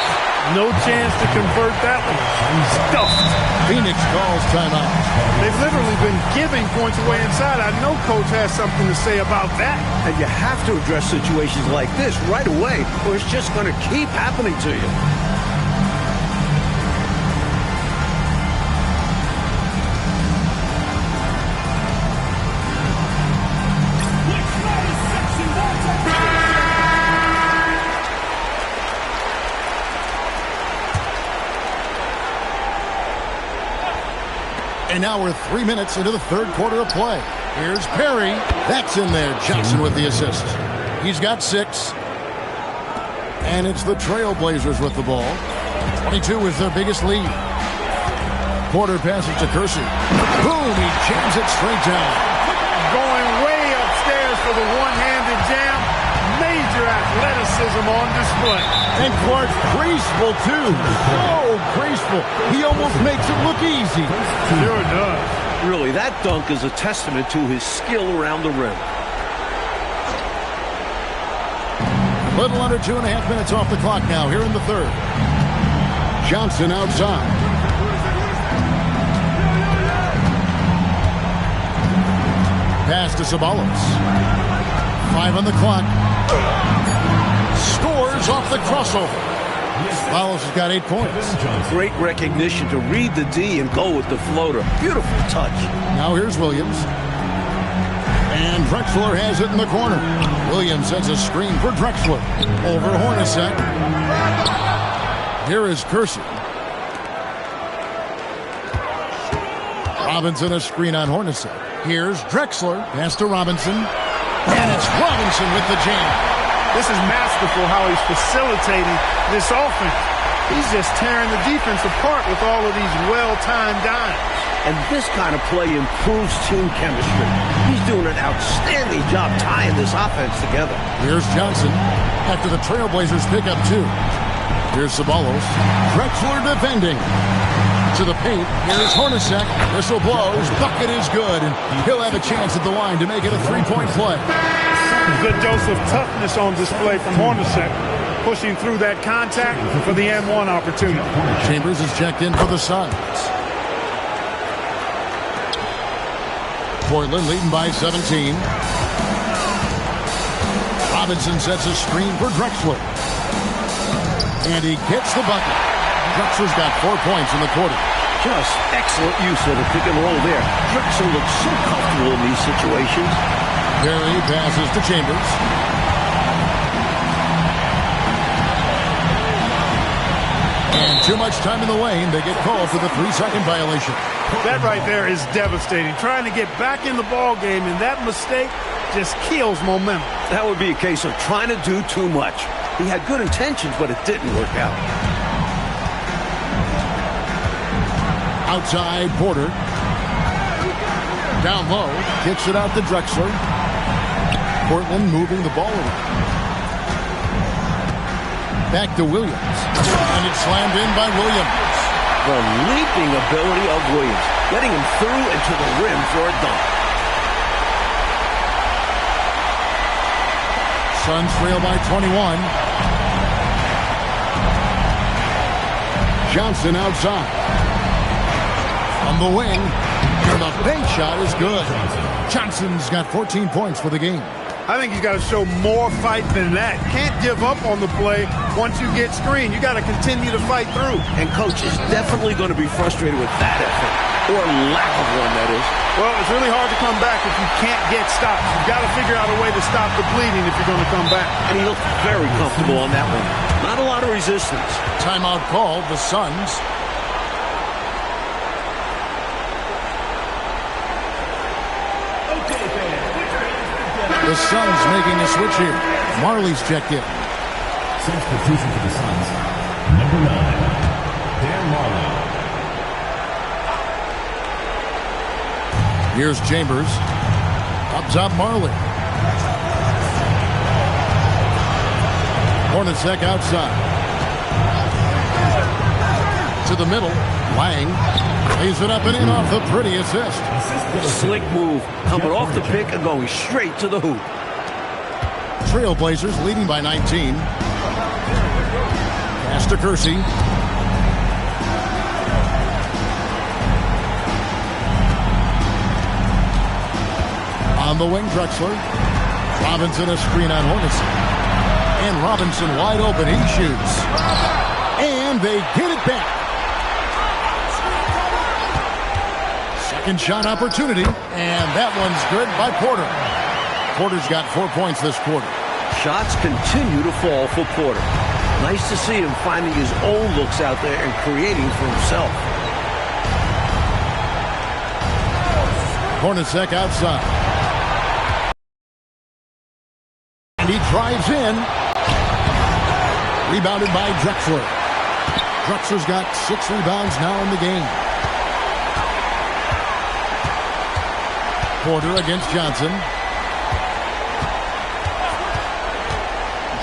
No chance to convert that one. Stuffed. Phoenix calls timeout. They've literally been giving points away inside. I know Coach has something to say about that. And you have to address situations like this right away, or it's just going to keep happening to you. And now we're 3 minutes into the third quarter of play. Here's Perry. That's in there. Johnson with the assist. He's got 6. And it's the Trailblazers with the ball. 22 is their biggest lead. Porter passes to Kersey. Boom! He jams it straight down. Going way upstairs for the one-handed jam. Major athleticism on display. And Clark graceful, too. So graceful. He almost makes it look easy. Sure does. Really, that dunk is a testament to his skill around the rim. A little under 2.5 minutes off the clock now here in the third. Johnson outside. pass to Ceballos. 5 on the clock. Scores off the crossover. Ceballos has got 8 points. Great recognition to read the D and go with the floater. Beautiful touch. Now here's Williams. And Drexler has it in the corner. Williams sends a screen for Drexler. Over Hornacek. Here is Kersey. Robinson a screen on Hornacek. Here's Drexler. Pass to Robinson. And it's Robinson with the jam. This is masterful how he's facilitating this offense. He's just tearing the defense apart with all of these well-timed dimes. And this kind of play improves team chemistry. He's doing an outstanding job tying this offense together. Here's Johnson after the Trailblazers pick up 2. Here's Ceballos. Drexler defending. To the paint. Here's Hornacek. Whistle blows. Bucket is good. And he'll have a chance at the line to make it a 3-point play. Good dose of toughness on display from Hornacek. Pushing through that contact for the M1 opportunity. Chambers is checked in for the Suns. Portland leading by 17. Robinson sets a screen for Drexler. And he gets the bucket. Drexler's got 4 points in the quarter. Just excellent use of the pick and roll there. Drexler looks so comfortable in these situations. Perry passes to Chambers. And too much time in the lane. They get called for the 3-second violation. That right there is devastating. Trying to get back in the ball game, and that mistake just kills momentum. That would be a case of trying to do too much. He had good intentions, but it didn't work out. Outside, Porter. Down low. Kicks it out to Drexler. Portland moving the ball around. Back to Williams. And it's slammed in by Williams. The leaping ability of Williams, getting him through and to the rim for a dunk. Suns trail by 21. Johnson outside. On the wing. And the bank shot is good. Johnson's got 14 points for the game. I think he's got to show more fight than that. Can't give up on the play once you get screened. You got to continue to fight through. And coach is definitely going to be frustrated with that effort, or lack of one, that is. Well, it's really hard to come back if you can't get stops. You've got to figure out a way to stop the bleeding if you're going to come back. And he looked very comfortable on that one. Not a lot of resistance. Timeout called. The Suns. The Suns making a switch here. Marley's checked in. Substitution for the Suns. Number 9, Dan Marley. Here's Chambers. Up top, Marley. Hornacek outside. To the middle. Lang lays it up and in off the pretty assist. Slick move, coming off the pick and going straight to the hoop. Trailblazers leading by 19. Pass to Kersey. On the wing, Drexler. Robinson a screen on Hornacek. And Robinson wide open. He shoots. And they get it back. Second shot opportunity. And that one's good by Porter. Porter's got 4 points this quarter. Shots continue to fall for Porter. Nice to see him finding his own looks out there and creating for himself. Hornacek outside. And he drives in. Rebounded by Drexler. Drexler's got 6 rebounds now in the game. Porter against Johnson.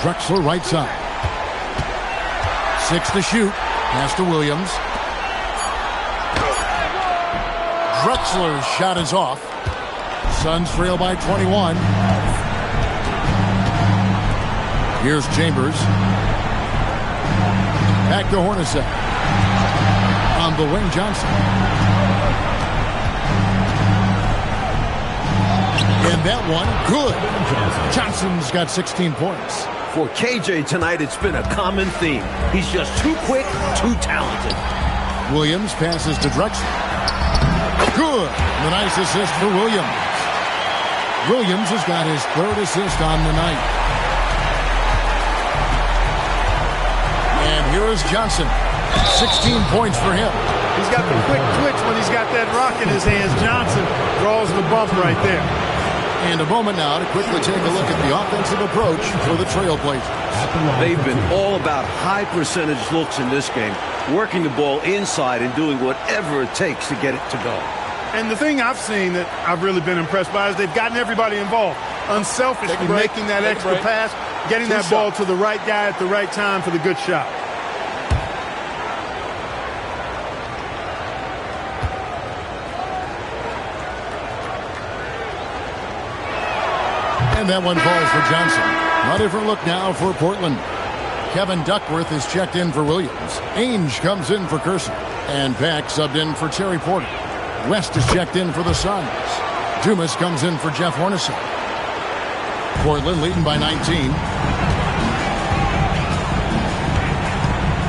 Drexler right side. 6 to shoot. Pass to Williams. Drexler's shot is off. Suns trail by 21. Here's Chambers. Back to Hornacek. On the wing, Johnson. And that one, good. Johnson's got 16 points. For KJ tonight, it's been a common theme. He's just too quick, too talented. Williams passes to Drexler. Good. The nice assist for Williams. Williams has got his third assist on the night. And here is Johnson. 16 points for him. He's got the quick twitch when he's got that rock in his hands. Johnson draws the bump right there. And a moment now to quickly take a look at the offensive approach for the Trailblazers. They've been all about high percentage looks in this game, working the ball inside and doing whatever it takes to get it to go. And the thing I've seen that I've really been impressed by is they've gotten everybody involved. Unselfishly making that extra pass, getting that ball to the right guy at the right time for the good shot. And that one falls for Johnson. A different look now for Portland. Kevin Duckworth is checked in for Williams. Ainge comes in for Kersey. And Pack subbed in for Terry Porter. West is checked in for the Suns. Dumas comes in for Jeff Hornacek. Portland leading by 19.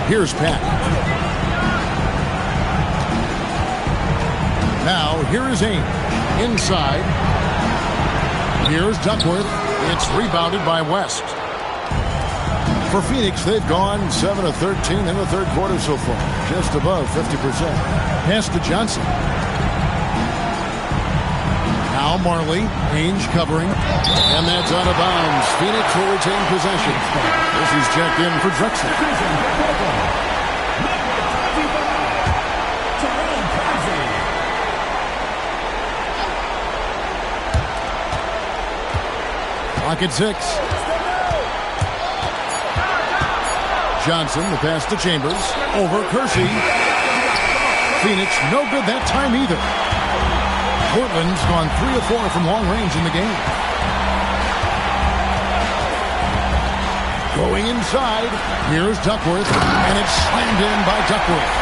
Here's Pack. Now here is Ainge. Inside. Here's Duckworth. It's rebounded by West. For Phoenix, they've gone 7 of 13 in the third quarter so far. Just above 50%. Pass to Johnson. Now Marley. Ainge covering. And that's out of bounds. Phoenix will retain possession. This is checked in for Drexler. Clock at 6. Johnson, the pass to Chambers. Over Kersey. Phoenix, no good that time either. Portland's gone 3 of 4 from long range in the game. Going inside. Here's Duckworth. And it's slammed in by Duckworth.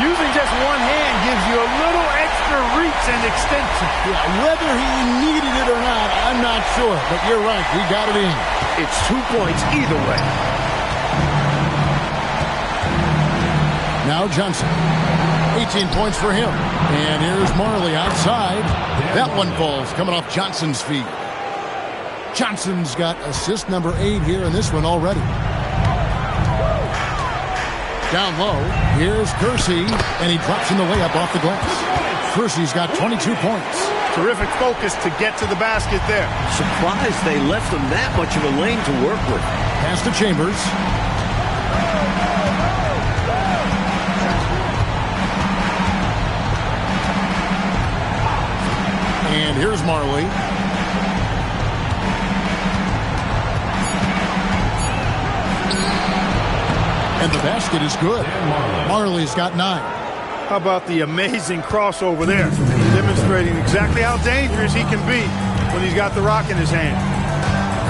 Using just one hand gives you a little extra reach and extension. Yeah, whether he needed it or not, I'm not sure. But you're right, he got it in. It's 2 points either way. Now Johnson. 18 points for him. And here's Marley outside. That one falls, coming off Johnson's feet. Johnson's got assist number 8 here in this one already. Down low, here's Kersey, and he drops in the layup off the glass. Kersey's got 22 points. Terrific focus to get to the basket there. Surprised they left him that much of a lane to work with. Pass to Chambers. And here's Marley. And the basket is good. Marley's got 9. How about the amazing crossover there? Demonstrating exactly how dangerous he can be when he's got the rock in his hand.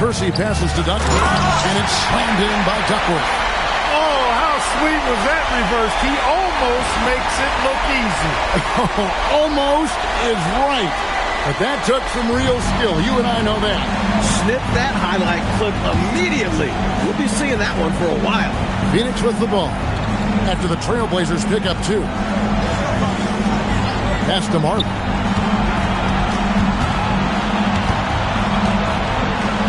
Kersey passes to Duckworth. And it's slammed in by Duckworth. Oh, how sweet was that reversed? He almost makes it look easy. Almost is right. But that took some real skill. You and I know that. Snip that highlight clip immediately. We'll be seeing that one for a while. Phoenix with the ball. After the Trailblazers pick up 2. Pass to Marley.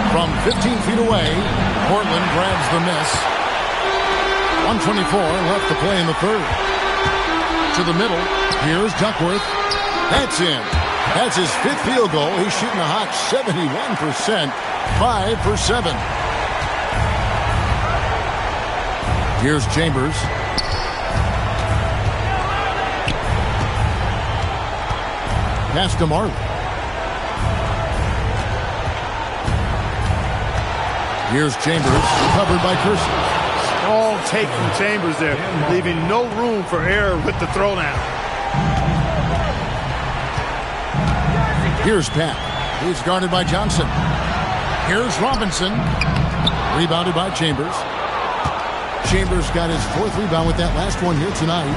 From 15 feet away, Portland grabs the miss. 1:24 left to play in the third. To the middle. Here's Duckworth. That's in. That's his 5th field goal. He's shooting a hot 71%. 5 for 7. Here's Chambers. Pass to Marley. Here's Chambers, covered by Kersey. Strong take from Chambers there, leaving no room for error with the throwdown. Here's Pat. He's guarded by Johnson. Here's Robinson. Rebounded by Chambers. Chambers got his 4th rebound with that last one here tonight.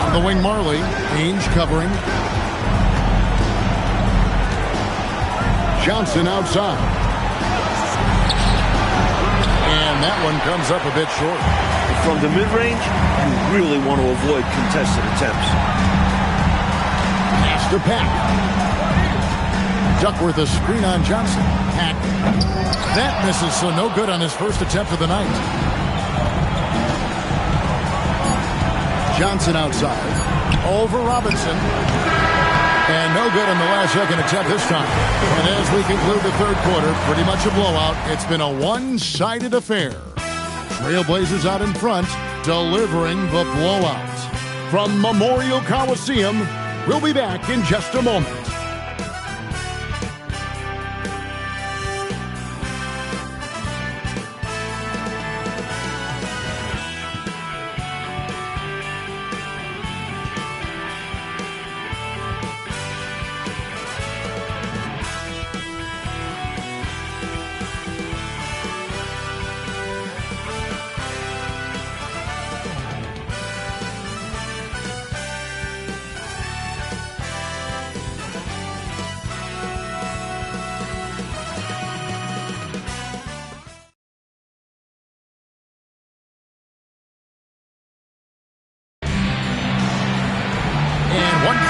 On the wing, Marley. Ainge covering. Johnson outside. And that one comes up a bit short. From the mid-range, you really want to avoid contested attempts. Pass to Pack. Duckworth a screen on Johnson. Pack. That misses, so no good on his first attempt of the night. Johnson outside. Over Robinson. And no good on the last second attempt this time. And as we conclude the third quarter, pretty much a blowout. It's been a one-sided affair. Trailblazers out in front, delivering the blowout. From Memorial Coliseum, we'll be back in just a moment.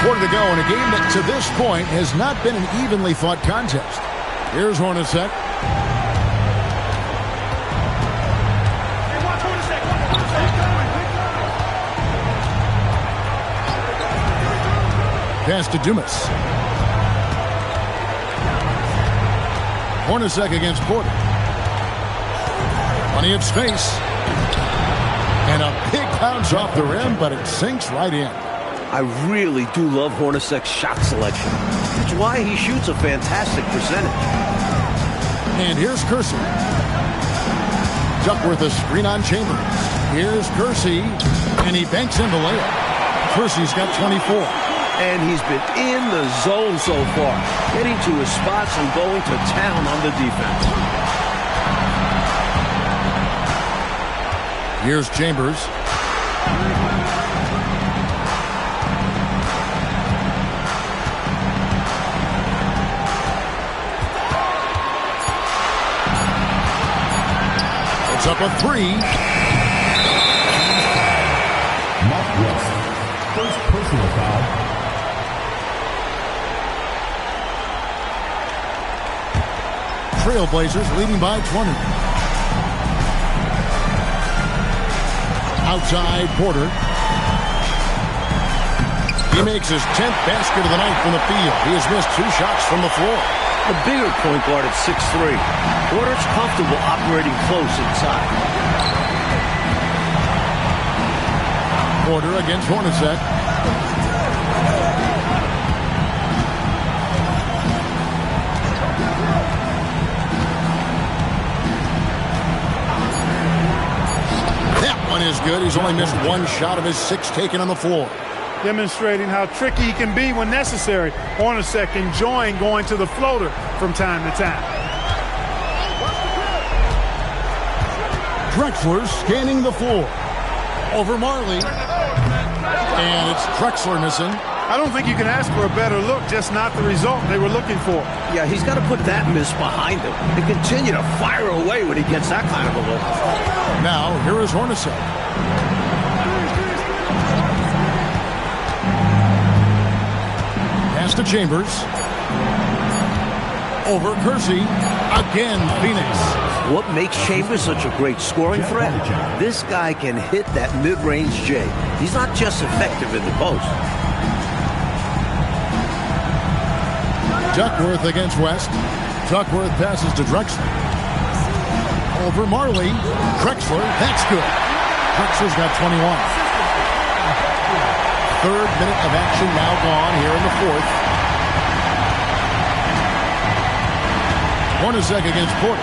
Quarter to go in a game that to this point has not been an evenly fought contest. Here's Hornacek. Pass to Dumas. Hornacek against Porter. Plenty of space. And a big bounce off the rim, but it sinks right in. I really do love Hornacek's shot selection. It's why he shoots a fantastic percentage. And here's Kersey. Duckworth a screen on Chambers. Here's Kersey, and he banks in the layup. Kersey's got 24. And he's been in the zone so far, getting to his spots and going to town on the defense. Here's Chambers. Up a three. Mark West, first personal foul. Trailblazers leading by 20. Outside Porter. He makes his 10th basket of the night from the field. He has missed 2 shots from the floor. A bigger point guard at 6'3". Porter's comfortable operating close inside. Porter against Hornacek. That one is good. He's only missed 1 shot of his 6 taken on the floor. Demonstrating how tricky he can be when necessary. Hornacek enjoying going to the floater from time to time. Drexler scanning the floor. Over Marley. And it's Drexler missing. I don't think you can ask for a better look, just not the result they were looking for. Yeah, he's got to put that miss behind him and continue to fire away when he gets that kind of a look. Now, here is Hornacek. Pass to Chambers. Over Kersey. Again, Phoenix. What makes Chambers such a great scoring threat? This guy can hit that mid-range J. He's not just effective in the post. Duckworth against West. Duckworth passes to Drexler. Over Marley. Drexler, that's good. Drexler's got 21. 3rd minute of action now gone here in the 4th. Hornacek against Porter.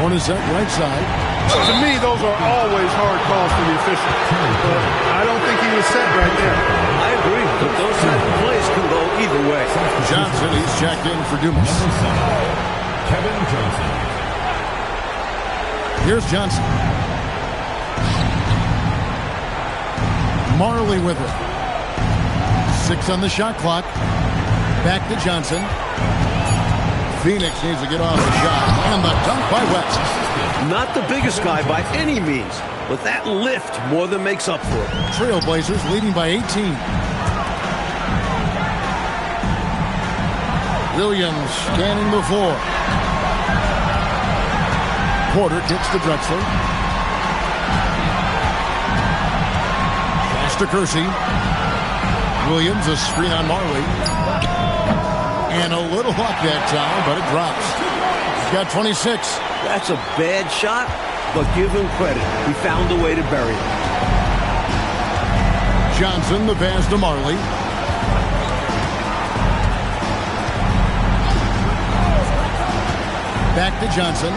Hornacek right side. To me, those are always hard calls for the official. I don't think he was set right there. I agree, but those type of plays can go either way. Johnson, he's checked in for Dumas. Kevin Johnson. Here's Johnson. Marley with it. 6 on the shot clock. Back to Johnson. Phoenix needs to get off the shot. And the dunk by West. Not the biggest guy by any means, but that lift more than makes up for it. Trailblazers leading by 18. Williams scanning the floor. Porter kicks to Drexler. Pass to Kersey. Williams, a screen on Marley. And a little luck that time, but it drops. He's got 26. That's a bad shot, but give him credit. He found a way to bury it. Johnson, the pass to Marley. Back to Johnson.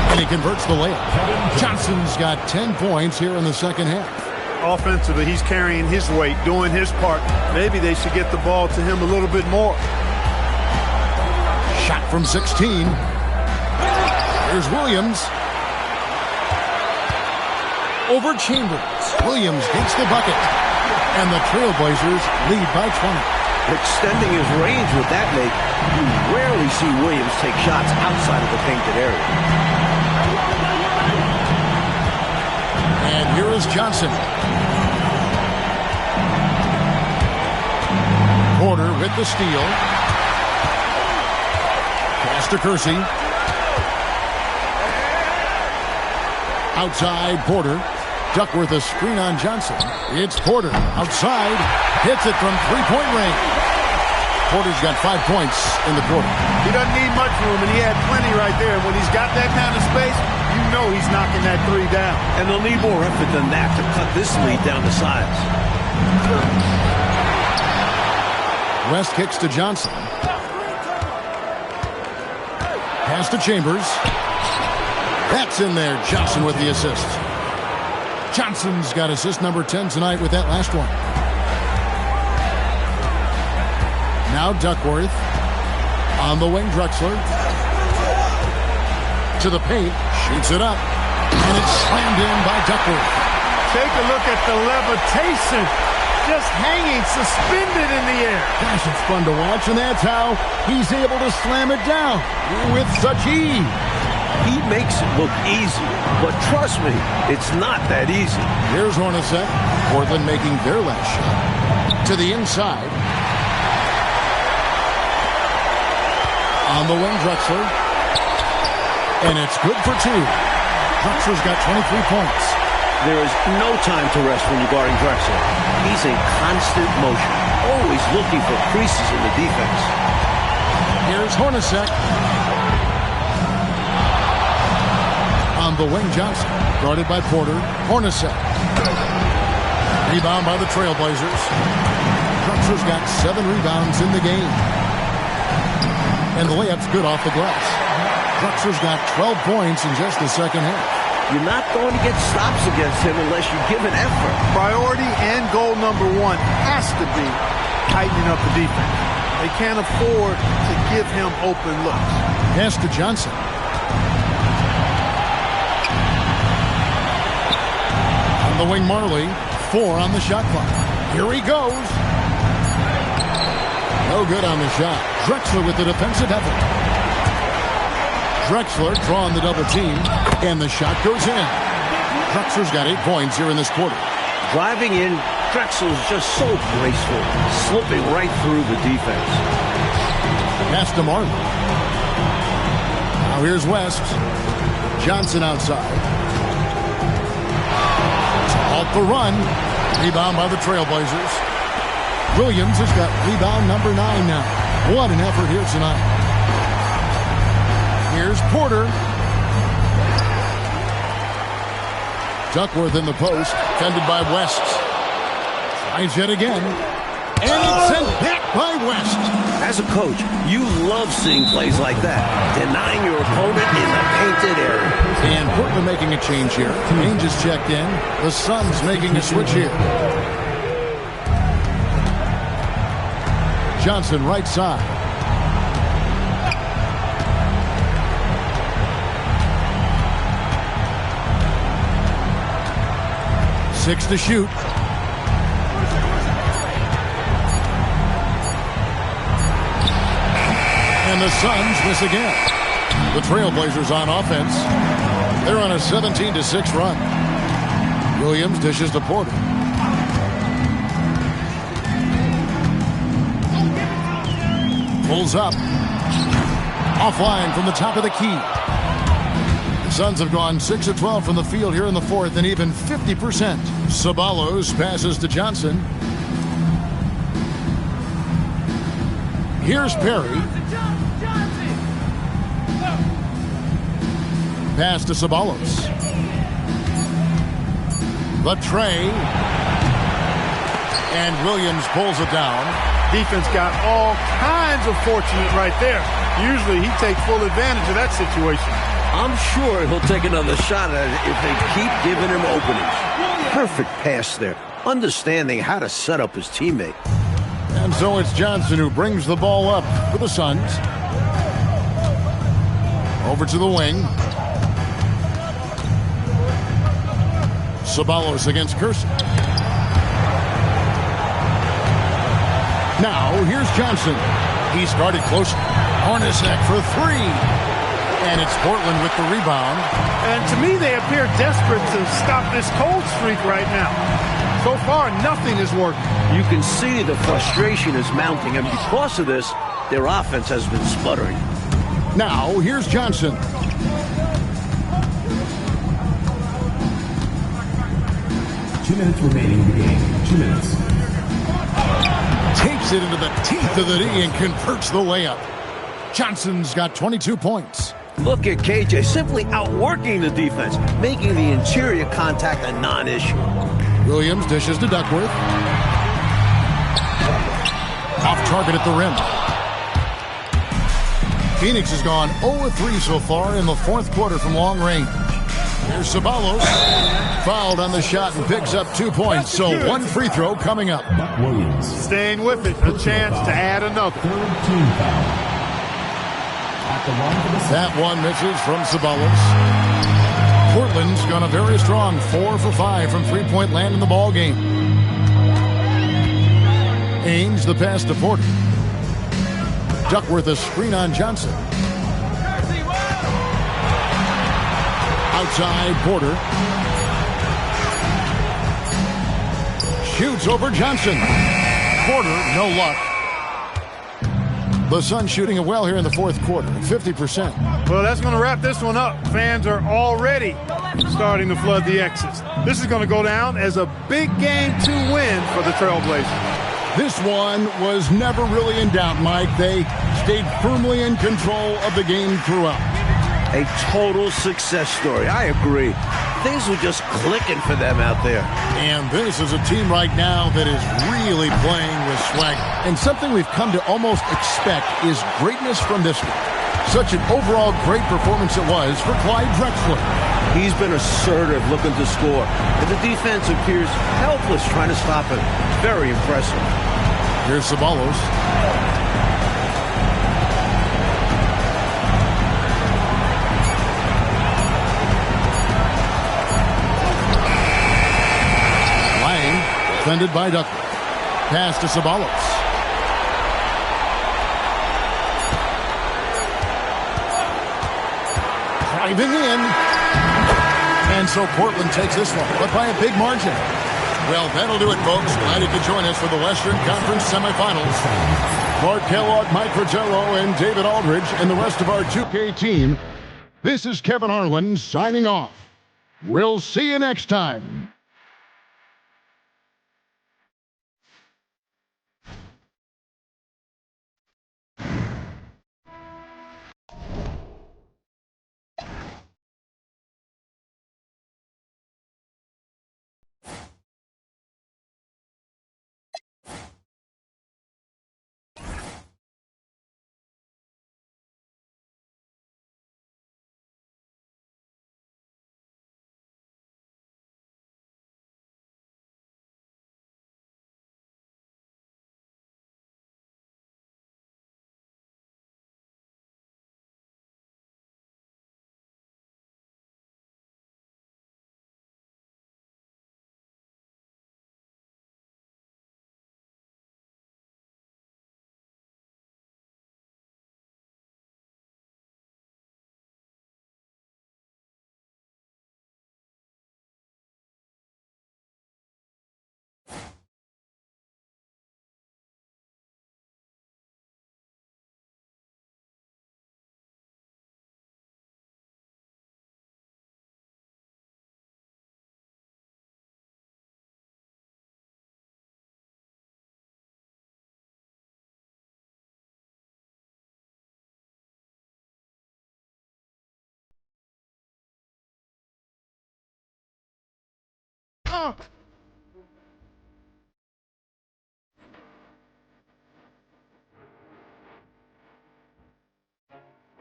And he converts the layup. Johnson's got 10 points here in the second half. Offensively, he's carrying his weight, doing his part. Maybe they should get the ball to him a little bit more. Shot from 16. Here's Williams. Over Chambers. Williams gets the bucket. And the Trailblazers lead by 20. Extending his range with that make, you rarely see Williams take shots outside of the painted area. And here is Johnson. Porter with the steal. Pass to Kersey. Outside, Porter. Duckworth a screen on Johnson. It's Porter. Outside. Hits it from three-point range. Porter's got 5 points in the quarter. He doesn't need much room, and he had plenty right there. When he's got that kind of space, you know he's knocking that three down. And they'll need more effort than that to cut this lead down to size. West kicks to Johnson. Pass to Chambers. That's in there. Johnson with the assist. Johnson's got assist number 10 tonight with that last one. Now Duckworth. On the wing, Drexler. To the paint. Shoots it up. And it's slammed in by Duckworth. Take a look at the levitation. Just hanging, suspended in the air. Gosh, it's fun to watch, and that's how he's able to slam it down with such ease. He makes it look easy, but trust me, it's not that easy. Here's Hornacek. Portland making their last shot. To the inside. On the wing, Drexler. And it's good for two. Drexler's got 23 points. There is no time to rest when you're guarding Drexler. He's in constant motion, always looking for creases in the defense. Here's Hornacek. On the wing, Johnson. Guarded by Porter. Hornacek. Rebound by the Trailblazers. Drexler's got 7 rebounds in the game. And the layup's good off the glass. Drexler's got 12 points in just the second half. You're not going to get stops against him unless you give an effort. Priority and goal number one has to be tightening up the defense. They can't afford to give him open looks. Pass to Johnson. On the wing, Marley. 4 on the shot clock. Here he goes. No good on the shot. Drexler with the defensive effort. Drexler drawing the double team, and the shot goes in. Drexler's got 8 points here in this quarter. Driving in, Drexler's just so graceful, slipping right through the defense. Pass to Marley. Now here's West. Johnson outside. Off the run. Rebound by the Trailblazers. Williams has got rebound number 9 now. What an effort here tonight. Here's Porter. Duckworth in the post, fended by West. Tries yet again. And it's sent back by West. As a coach, you love seeing plays like that. Denying your opponent in the painted area. And Portland making a change here. Ainge is checked in. The Suns making a switch here. Johnson right side. Six to shoot. And the Suns miss again. The Trailblazers on offense. They're on a 17-6 run. Williams dishes to Porter. Pulls up. Offline from the top of the key. The Suns have gone 6 of 12 from the field here in the fourth and even 50%. Ceballos passes to Johnson. Here's Perry. Pass to Ceballos. The tray. And Williams pulls it down. Defense got all kinds of fortunate right there. Usually he takes full advantage of that situation. I'm sure he'll take another shot at it if they keep giving him openings. Perfect pass there. Understanding how to set up his teammate. And so it's Johnson who brings the ball up for the Suns. Over to the wing. Ceballos against Curson. Now, here's Johnson. He started close. Hornacek for three. And it's Portland with the rebound. And to me, they appear desperate to stop this cold streak right now. So far, nothing is working. You can see the frustration is mounting, and because of this, their offense has been sputtering. Now, here's Johnson. Two minutes remaining in the game. 2 minutes. Takes it into the teeth of the D and converts the layup. Johnson's got 22 points. Look at KJ simply outworking the defense, making the interior contact a non-issue. Williams dishes to Duckworth. Off target at the rim. Phoenix has gone 0-3 so far in the fourth quarter from long range. Here's Ceballos. Fouled on the shot and picks up 2 points. So one free throw coming up. Buck Williams. Staying with it. A chance to add another. Third team foul. At the line for the That one misses from Ceballos. Portland's gone a very strong 4 for 5 from three-point land in the ball game. Ainge the pass to Porter. Duckworth a screen on Johnson. Outside Porter. Shoots over Johnson. Porter, no luck. The Suns shooting it well here in the fourth quarter, 50%. Well, that's going to wrap this one up. Fans are already starting to flood the exits. This is going to go down as a big game to win for the Trailblazers. This one was never really in doubt, Mike. They stayed firmly in control of the game throughout. A total success story. I agree. Things were just clicking for them out there. And this is a team right now that is really playing with swag. And something we've come to almost expect is greatness from this one. Such an overall great performance it was for Clyde Drexler. He's been assertive, looking to score. And the defense appears helpless trying to stop him. Very impressive. Here's Ceballos. Defended by Duckworth. Pass to Ceballos. Driving in. And so Portland takes this one, but by a big margin. Well, that'll do it, folks. Glad you could join us for the Western Conference Semifinals. Clark Kellogg, Mike Fratello, and David Aldridge, and the rest of our 2K team. This is Kevin Harlan signing off. We'll see you next time.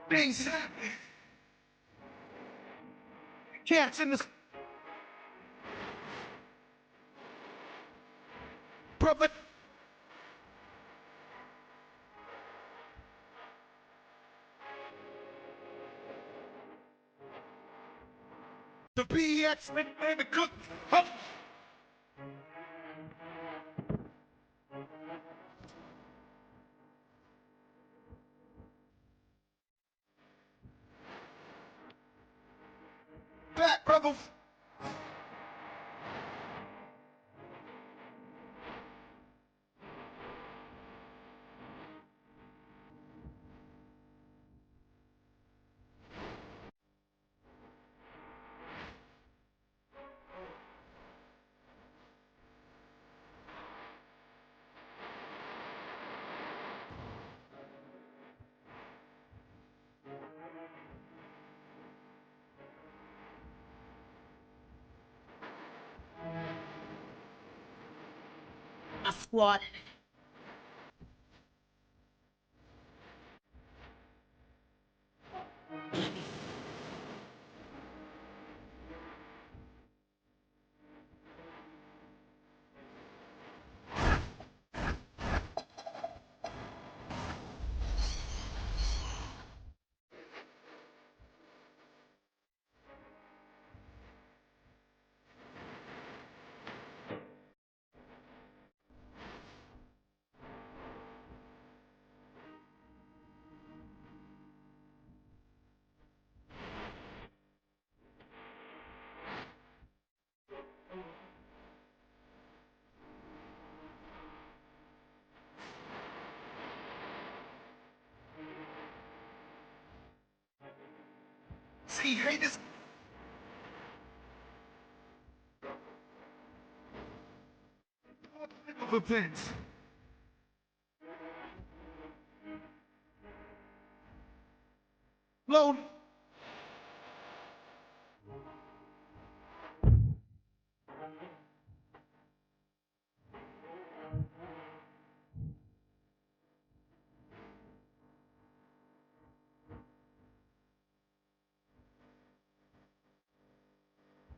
Things happen. Cats in the brother. The BX and the cook. Up. Back, brother. A squad. See, haters. Of events. Load.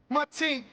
My team.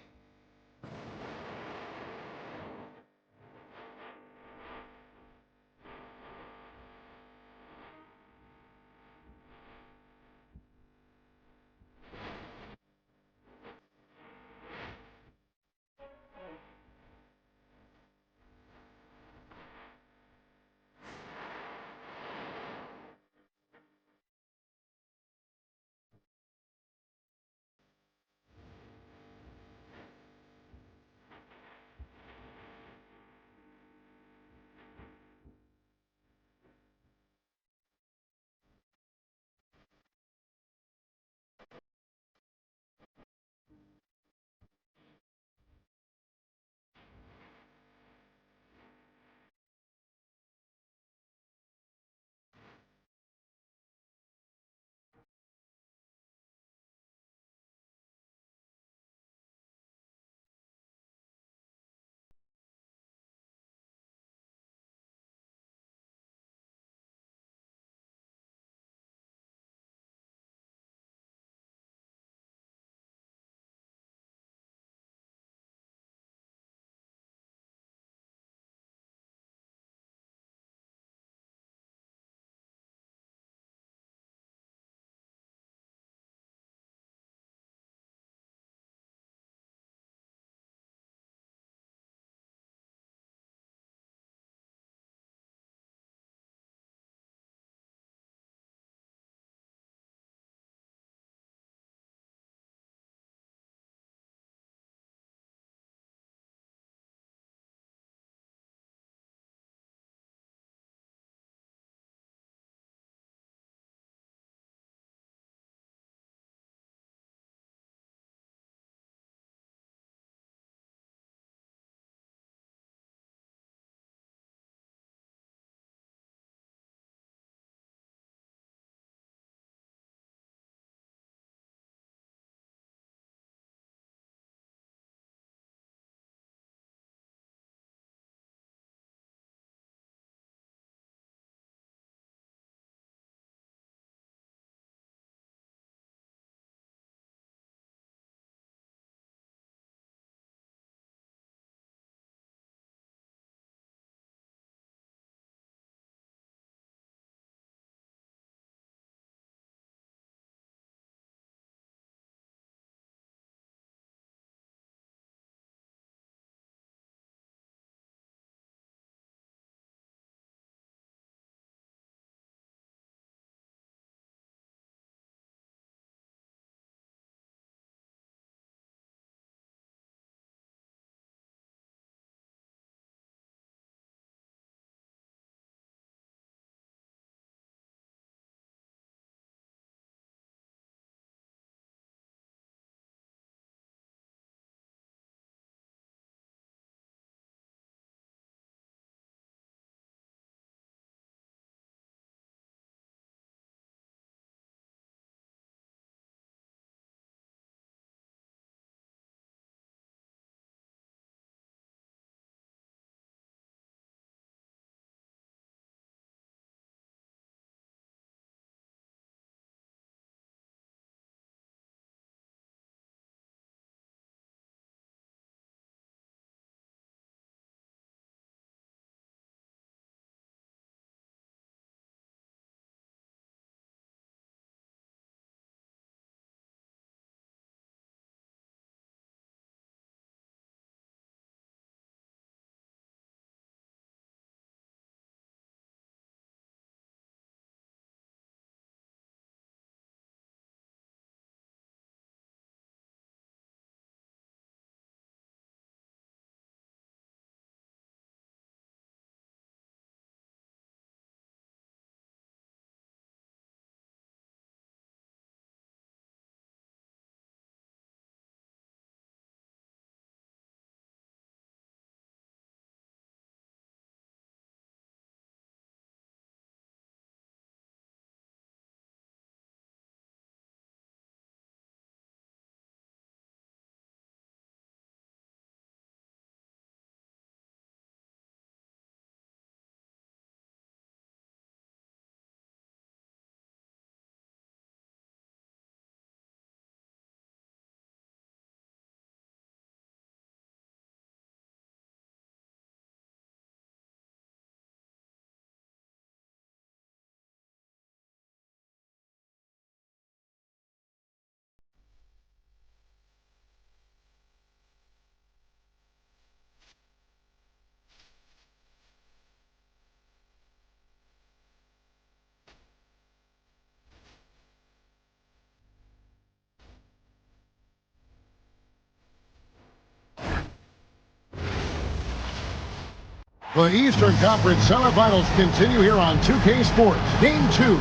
The Eastern Conference semifinals continue here on 2K Sports. Game 2.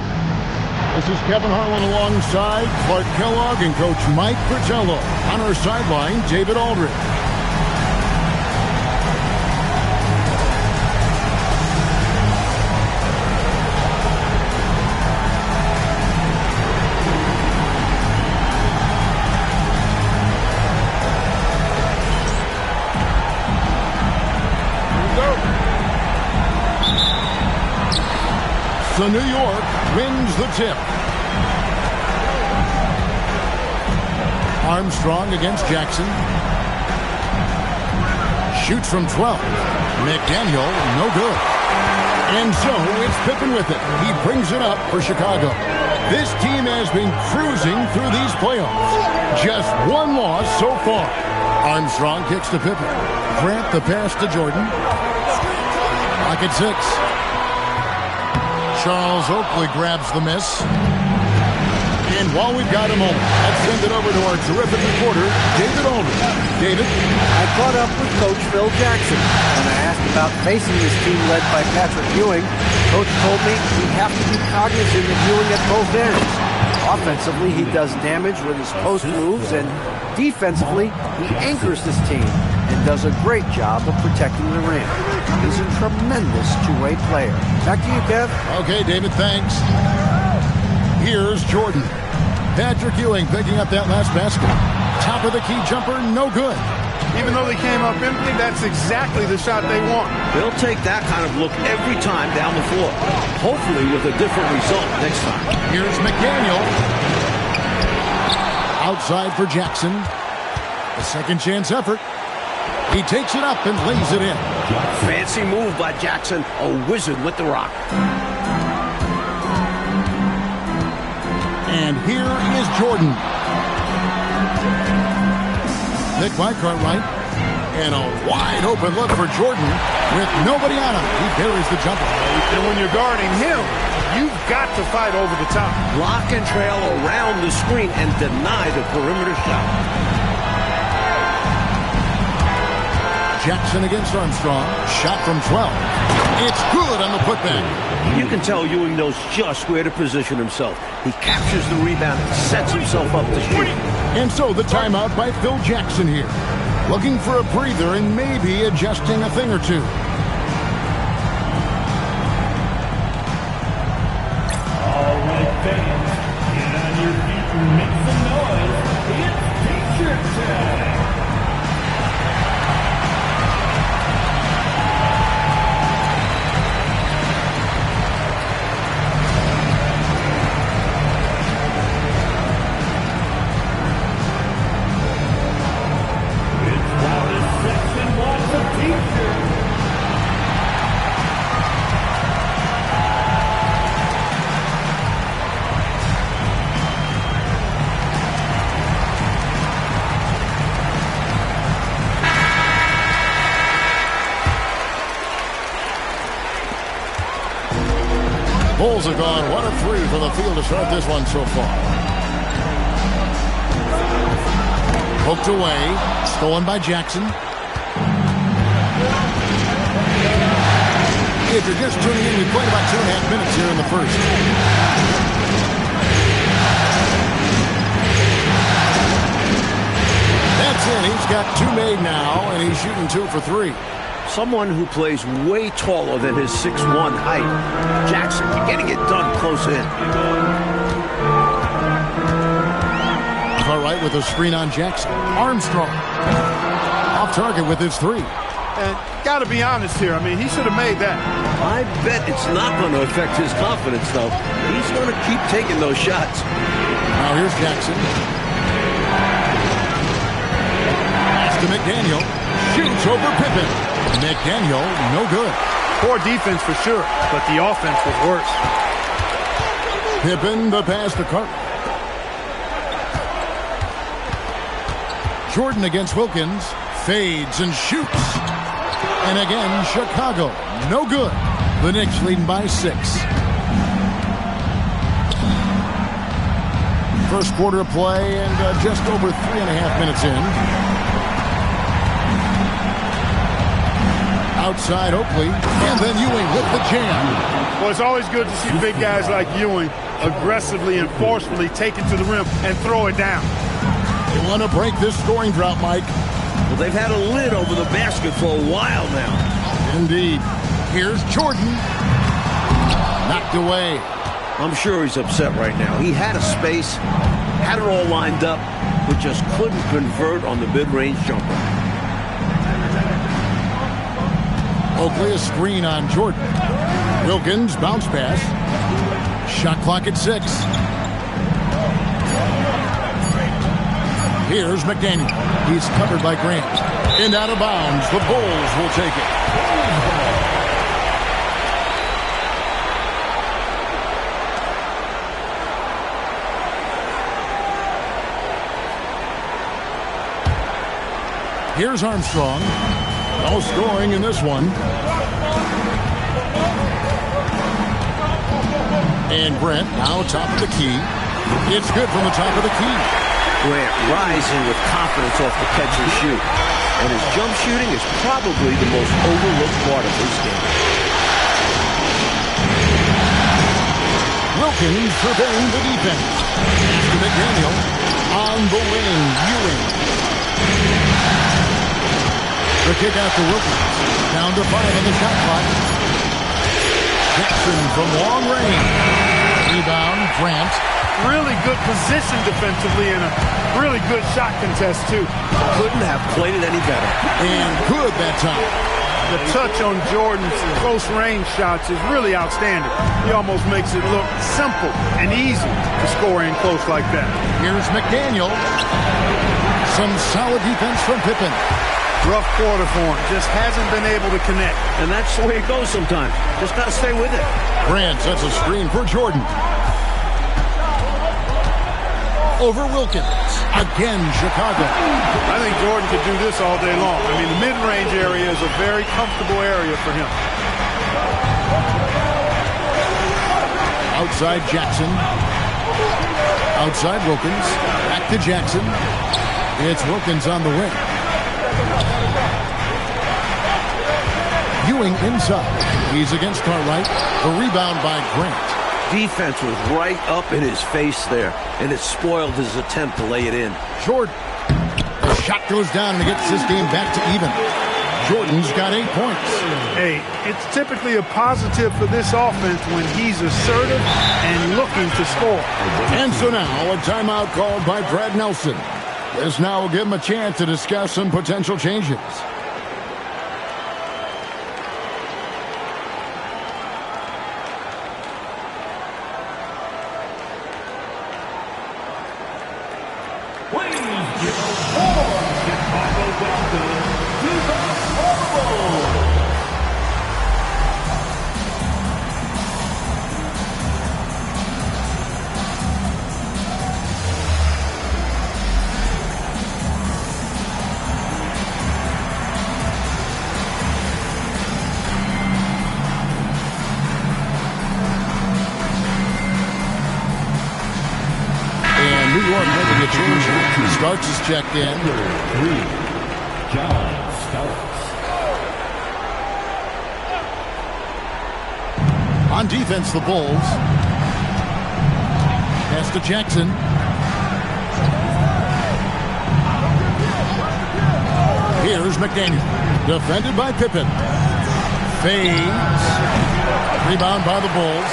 This is Kevin Harlan alongside Clark Kellogg and Coach Mike Fratello. On our sideline, David Aldridge. So New York wins the tip. Armstrong against Jackson. Shoots from 12. McDaniel, no good. And so it's Pippen with it. He brings it up for Chicago. This team has been cruising through these playoffs. Just one loss so far. Armstrong kicks to Pippen. Grant the pass to Jordan. Clock at 6. Charles Oakley grabs the miss. And while we've got a moment, let's send it over to our terrific reporter, David Aldridge. David? I caught up with Coach Phil Jackson. When I asked about facing this team led by Patrick Ewing, Coach told me we have to be cognizant of Ewing at both ends. Offensively, he does damage with his post moves, and defensively, he anchors this team and does a great job of protecting the rim. He's a tremendous two-way player. Back to you, Kev. Okay, David, thanks. Here's Jordan. Patrick Ewing picking up that last basket. Top of the key jumper, no good. Even though they came up empty, that's exactly the shot they want. They'll take that kind of look every time down the floor. Hopefully with a different result next time. Here's McDaniel. Outside for Jackson. A second chance effort. He takes it up and lays it in. Fancy move by Jackson. A wizard with the rock. And here is Jordan. Nick by Cartwright. And a wide open look for Jordan with nobody on him. He buries the jumper. And when you're guarding him, you've got to fight over the top. Block and trail around the screen and deny the perimeter shot. Jackson against Armstrong. Shot from 12. It's good on the putback. You can tell Ewing knows just where to position himself. He captures the rebound and sets himself up to shoot. And so the timeout by Phil Jackson here. Looking for a breather and maybe adjusting a thing or two. All right, fans, get on your feet and make some noise. It's T-shirt time. Bulls have gone 1 of 3 from the field to start this one so far. Poked away. Stolen by Jackson. If you're just tuning in, we played about 2.5 minutes here in the first. That's it. He's got 2 made now, and he's shooting 2 for 3. Someone who plays way taller than his 6'1" height. Jackson, you're getting it done close in. Cartwright with a screen on Jackson. Armstrong. Off target with his 3. And got to be honest here. I mean, he should have made that. I bet it's not going to affect his confidence, though. He's going to keep taking those shots. Now here's Jackson. Pass to McDaniel. Shoots over Pippen. McDaniel, no good. Poor defense for sure, but the offense was worse. Pippen, the pass to Cartwright. Jordan against Wilkins. Fades and shoots. And again, Chicago, no good. The Knicks leading by 6. First quarter of play and just over 3.5 minutes in. Outside Oakley, and then Ewing with the jam. Well, it's always good to see big guys like Ewing aggressively and forcefully take it to the rim and throw it down. You want to break this scoring drought, Mike? Well, they've had a lid over the basket for a while now. Indeed. Here's Jordan. Knocked away. I'm sure he's upset right now. He had a space, had it all lined up, but just couldn't convert on the mid-range jumper. Oakley, a screen on Jordan. Wilkins, bounce pass. Shot clock at 6. Here's McDaniel. He's covered by Grant. And out of bounds. The Bulls will take it. Here's Armstrong. No scoring in this one. And Brent now top of the key. It's good from the top of the key. Grant rising with confidence off the catch and shoot. And his jump shooting is probably the most overlooked part of his game. Wilkins surveying the defense. To McDaniel. On the wing, Ewing. The kick out to Wilkins. Down to 5 on the shot clock. Jackson from long range. Rebound, Grant. Really good position defensively and a really good shot contest, too. Couldn't have played it any better. And good that time. The touch on Jordan's close-range shots is really outstanding. He almost makes it look simple and easy to score in close like that. Here's McDaniel. Some solid defense from Pippen. Rough quarter for him. Just hasn't been able to connect. And that's the way it goes sometimes. Just got to stay with it. Grant sets a screen for Jordan. Over Wilkins. Again, Chicago. I think Jordan could do this all day long. I mean, the mid-range area is a very comfortable area for him. Outside Jackson. Outside Wilkins. Back to Jackson. It's Wilkins on the wing. Ewing inside. He's against Cartwright. The rebound by Grant. Defense was right up in his face there, and it spoiled his attempt to lay it in. Jordan. The shot goes down and it gets this game back to even. Jordan's got 8 points. Hey, it's typically a positive for this offense when he's assertive and looking to score. And so now a timeout called by Brad Nelson. This now will give him a chance to discuss some potential changes. Starks is checked in. Number 3, John Starks. On defense, the Bulls. Pass to Jackson. Here's McDaniel. Defended by Pippen. Fades. Rebound by the Bulls.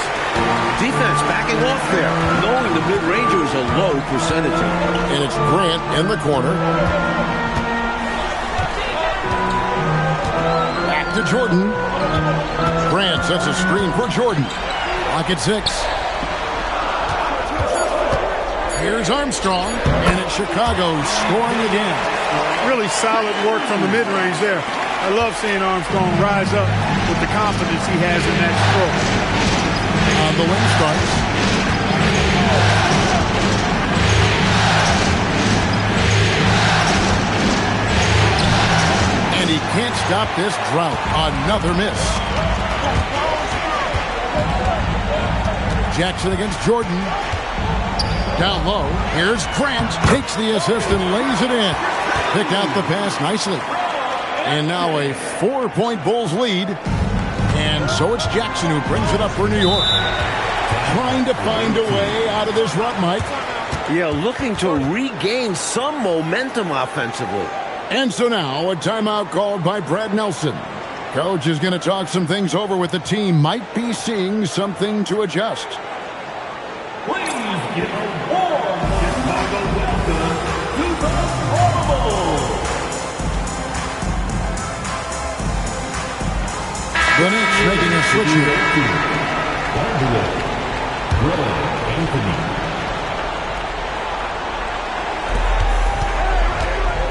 Defense backing off there, knowing the mid-ranger is a low percentage. And it's Grant in the corner. Back to Jordan. Grant sets a screen for Jordan. Lock at 6. Here's Armstrong. And it's Chicago scoring again. Really solid work from the mid-range there. I love seeing Armstrong rise up with the confidence he has in that stroke. On the wing starts. And he can't stop this drought. Another miss. Jackson against Jordan. Down low. Here's Grant. Takes the assist and lays it in. Picked out the pass nicely. And now a 4-point Bulls lead. And so it's Jackson who brings it up for New York. Trying to find a way out of this rut, Mike. Yeah, looking to regain some momentum offensively. And so now a timeout called by Brad Nelson. Coach is going to talk some things over with the team. Might be seeing something to adjust. Please give a warm Chicago welcome to the Horrible. The Knicks making a switch here.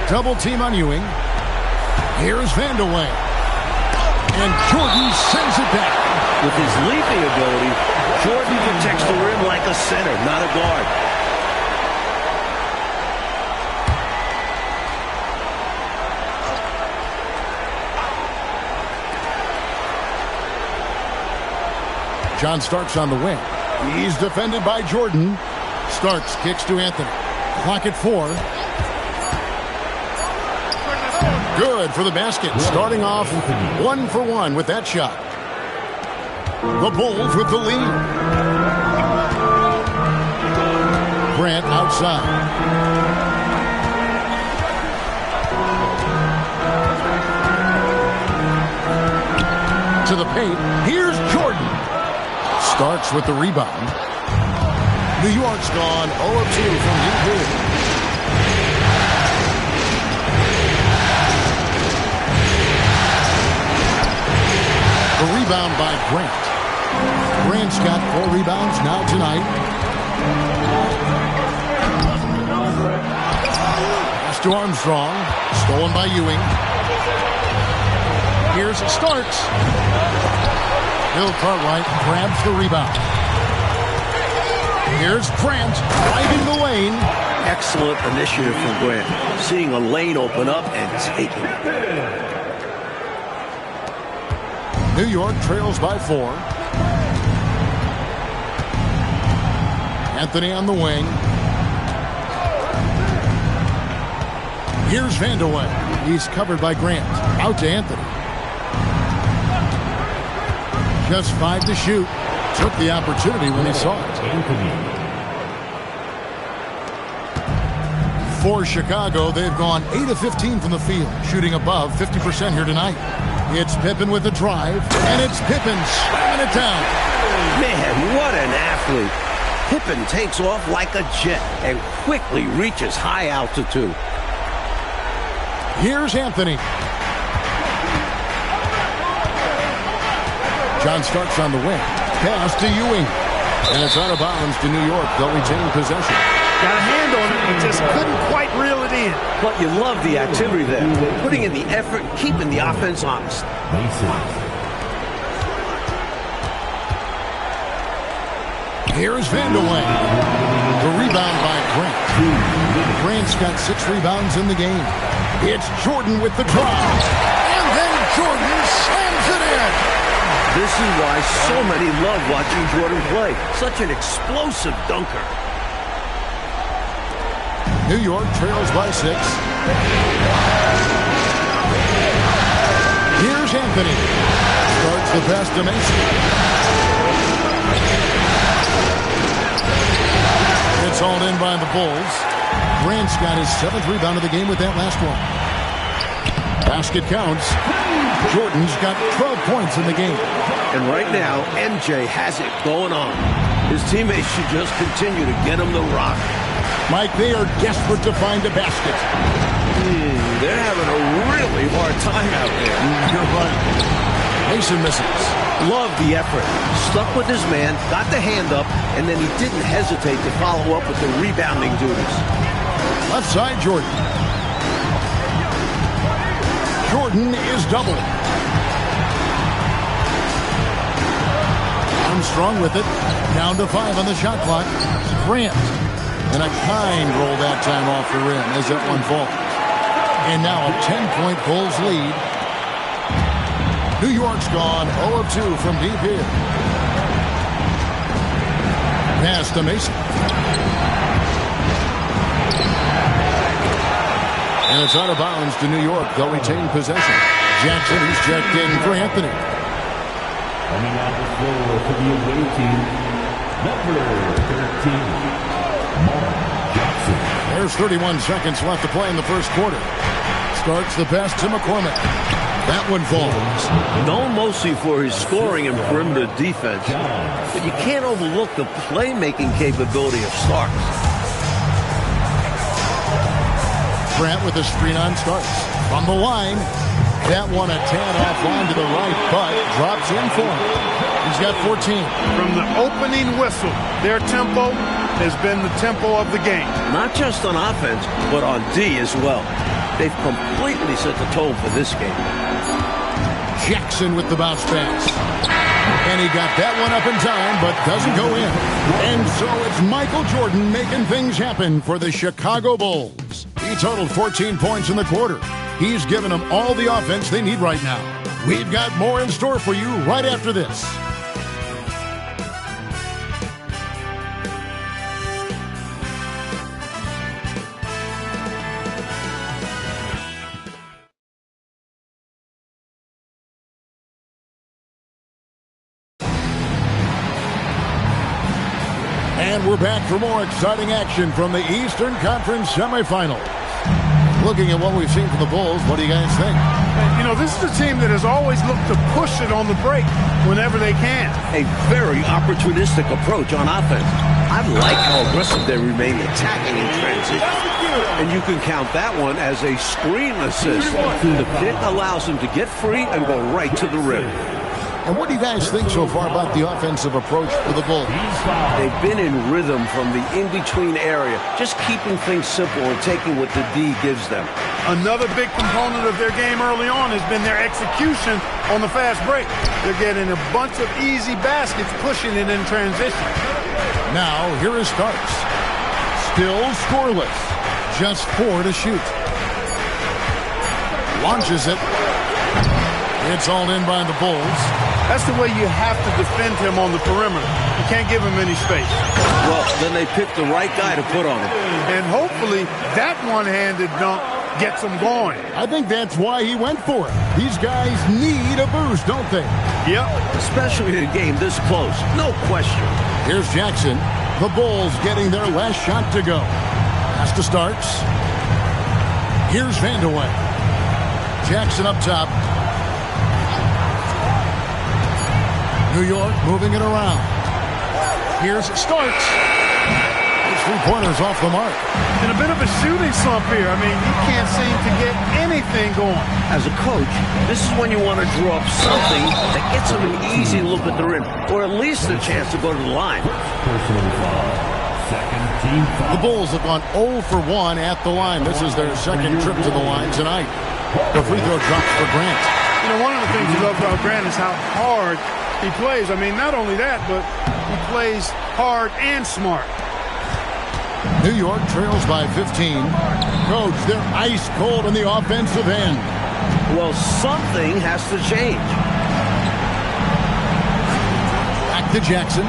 Double team on Ewing. Here's Vandeweghe. And Jordan sends it back. With his leaping ability, Jordan protects the rim like a center, not a guard. John Starks on the wing. He's defended by Jordan. Starks kicks to Anthony. Clock at 4. Good for the basket. Starting off 1 for 1 with that shot. The Bulls with the lead. Grant outside. To the paint. Here's Jordan. Starks with the rebound. New York's gone 0 of 2 from deep. The rebound by Grant. Grant's got 4 rebounds now tonight. Pass to Armstrong. Stolen by Ewing. Here's Starks. Bill Cartwright grabs the rebound. Here's Grant driving the lane. Excellent initiative from Grant. Seeing a lane open up and taking it. New York trails by 4. Anthony on the wing. Here's Vandeweghe. He's covered by Grant. Out to Anthony. Just 5 to shoot. Took the opportunity when he saw it. For Chicago, they've gone 8 of 15 from the field, shooting above 50% here tonight. It's Pippen with the drive, and it's Pippen slamming it down. Man, what an athlete. Pippen takes off like a jet and quickly reaches high altitude. Here's Anthony. John Starks on the wing. Pass to Ewing. And it's out of bounds to New York. They'll retain possession. Got a hand on it, but just couldn't quite reel it in. But you love the activity there. Putting in the effort, keeping the offense honest. Here's Vandeweghe. The rebound by Grant. Grant's got 6 rebounds in the game. It's Jordan with the drive. And then Jordan slams it in. This is why so many love watching Jordan play. Such an explosive dunker. New York trails by 6. Here's Anthony. Starts the pass to Mason. It's hauled in by the Bulls. Grant's got his 7th rebound of the game with that last one. Basket counts. Jordan's got 12 points in the game. And right now, MJ has it going on. His teammates should just continue to get him the rock. Mike, they are desperate to find a basket. They're having a really hard time out there. You're right. Mason misses. Love the effort. Stuck with his man, got the hand up, and then he didn't hesitate to follow up with the rebounding duties. Left side, Jordan. Jordan is doubled. Armstrong with it. Down to 5 on the shot clock. Grant. And a kind roll that time off the rim as that one falls. And now a 10-point Bulls lead. New York's gone 0 of 2 from deep here. Pass to Mason. And it's out of bounds to New York. They'll retain possession. Jackson, he's checked in for Anthony. Coming out the floor for the away team, number 13, Mark Jackson. There's 31 seconds left to play in the first quarter. Starts the pass to McCormick. That one falls. Known mostly for his scoring and perimeter defense, but you can't overlook the playmaking capability of Starks. Grant with a screen on Starks. From the line, that one a tad offline to the right, but drops in for him. He's got 14. From the opening whistle, their tempo has been the tempo of the game. Not just on offense, but on D as well. They've completely set the tone for this game. Jackson with the bounce pass. And he got that one up in time, but doesn't go in. And so it's Michael Jordan making things happen for the Chicago Bulls. He totaled 14 points in the quarter. He's given them all the offense they need right now. We've got more in store for you right after this. And we're back for more exciting action from the Eastern Conference Semifinals. Looking at what we've seen from the Bulls, what do you guys think? You know, this is a team that has always looked to push it on the break whenever they can. A very opportunistic approach on offense. I like how aggressive they remain attacking in transition. And you can count that one as a screen assist. The pick allows them to get free and go right to the rim. And what do you guys think so far about the offensive approach for the Bulls? They've been in rhythm from the in-between area, just keeping things simple and taking what the D gives them. Another big component of their game early on has been their execution on the fast break. They're getting a bunch of easy baskets, pushing it in transition. Now, here is Starks. Still scoreless. Just 4 to shoot. Launches it. It's all in by the Bulls. That's the way you have to defend him on the perimeter. You can't give him any space. Well, then they pick the right guy to put on him. And hopefully that one-handed dunk gets him going. I think that's why he went for it. These guys need a boost, don't they? Yep. Especially in a game this close. No question. Here's Jackson. The Bulls getting their last shot to go. Pass to Starks. Here's Vandeweghe. Jackson up top. New York moving it around. Here's Starks. His three-pointers off the mark. In a bit of a shooting slump here. I mean, he can't seem to get anything going. As a coach, this is when you want to draw up something that gets him an easy look at the rim, or at least a chance to go to the line. Personal foul. Second team foul. The Bulls have gone 0 for 1 at the line. This is their second trip to the line tonight. The free throw drops for Grant. You know, one of the things you love about Grant is how hard he plays. I mean, not only that, but he plays hard and smart. New York trails by 15. Coach, they're ice cold on the offensive end. Well, something has to change. Back to Jackson.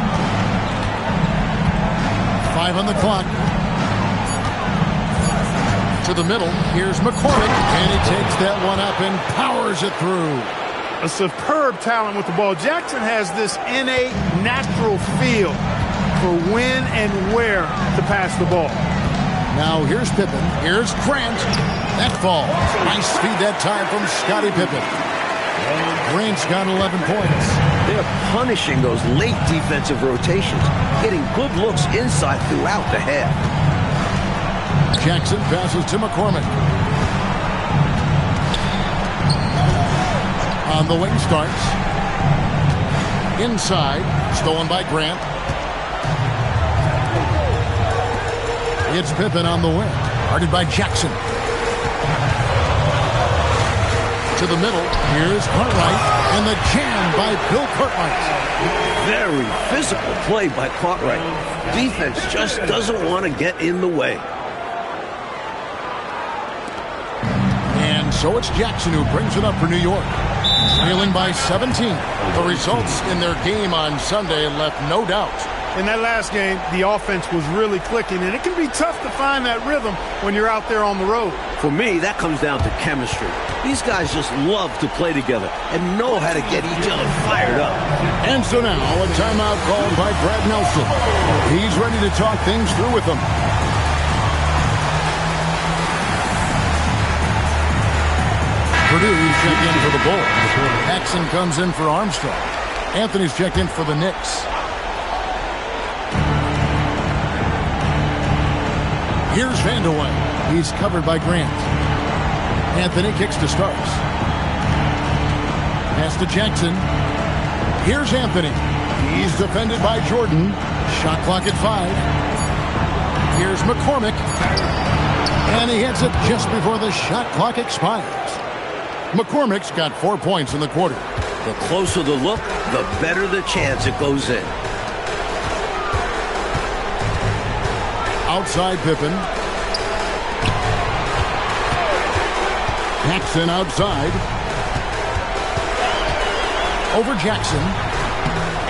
5 on the clock. To the middle. Here's McCormick. And he takes that one up and powers it through. A superb talent with the ball. Jackson has this innate, natural feel for when and where to pass the ball. Now here's Pippen. Here's Grant. That falls. Nice feed that time from Scottie Pippen. Grant's got 11 points. They're punishing those late defensive rotations, getting good looks inside throughout the half. Jackson passes to McCormick. On the wing starts. Inside. Stolen by Grant. It's Pippen on the wing. Guarded by Jackson. To the middle. Here's Cartwright. And the jam by Bill Cartwright. Very physical play by Cartwright. Defense just doesn't want to get in the way. And so it's Jackson who brings it up for New York. Trailing by 17. The results in their game on Sunday left no doubt. In that last game, the offense was really clicking, and it can be tough to find that rhythm when you're out there on the road. For me, that comes down to chemistry. These guys just love to play together and know how to get each other fired up. And so now, a timeout called by Brad Nelson. He's ready to talk things through with them. Purdue checked in for the Bulls. Paxson comes in for Armstrong. Anthony's checked in for the Knicks. Here's Vandeweghe. He's covered by Grant. Anthony kicks to Starks. Pass to Jackson. Here's Anthony. He's defended by Jordan. Shot clock at 5. Here's McCormick. And he hits it just before the shot clock expires. McCormick's got 4 points in the quarter. The closer the look, the better the chance it goes in. Outside Pippen. Paxson outside. Over Jackson.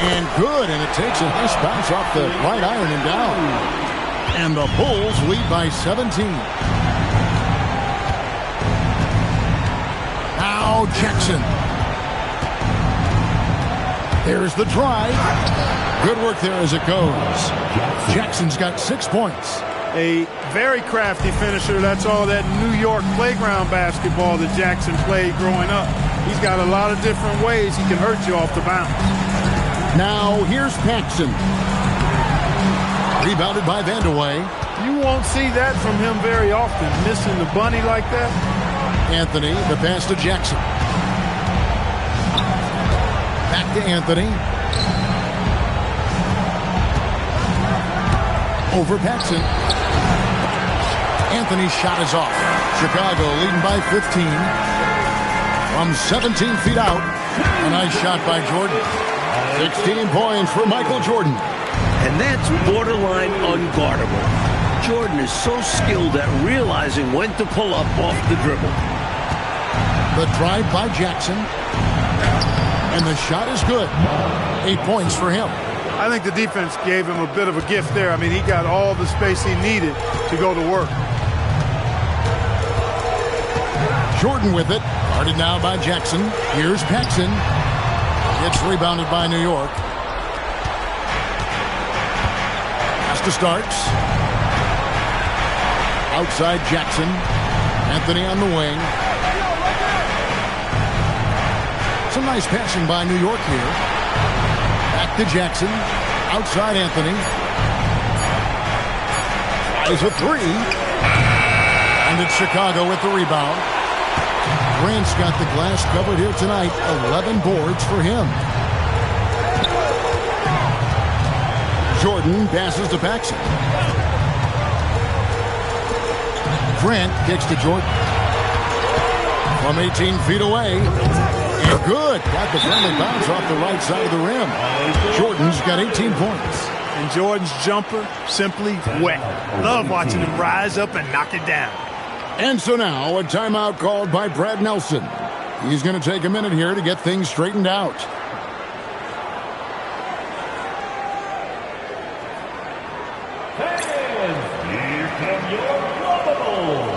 And good, and it takes a nice bounce off the right iron and down. And the Bulls lead by 17. Now Jackson. There's the drive. Good work there as it goes. Jackson's got 6 points. A very crafty finisher. That's all that New York playground basketball that Jackson played growing up. He's got a lot of different ways he can hurt you off the bounce. Now here's Paxson. Rebounded by Vandeweghe. You won't see that from him very often, missing the bunny like that. Anthony, the pass to Jackson. Back to Anthony. Over Paxson. Anthony's shot is off. Chicago leading by 15. From 17 feet out. A nice shot by Jordan. 16 points for Michael Jordan. And that's borderline unguardable. Jordan is so skilled at realizing when to pull up off the dribble. The drive by Jackson. And the shot is good. 8 points for him. I think the defense gave him a bit of a gift there. I mean, he got all the space he needed to go to work. Jordan with it. Guarded now by Jackson. Here's Paxson. It's rebounded by New York. Pass to Starks. Outside Jackson. Anthony on the wing. Some nice passing by New York here. Back to Jackson. Outside Anthony. Tries a 3. And it's Chicago with the rebound. Grant's got the glass covered here tonight. 11 boards for him. Jordan passes to Paxson. Grant kicks to Jordan. From 18 feet away. And good. Got the friendly bounce off the right side of the rim. Jordan's got 18 points. And Jordan's jumper, simply wet. Love watching him rise up and knock it down. And so now, a timeout called by Brad Nelson. He's going to take a minute here to get things straightened out. And here come your probables.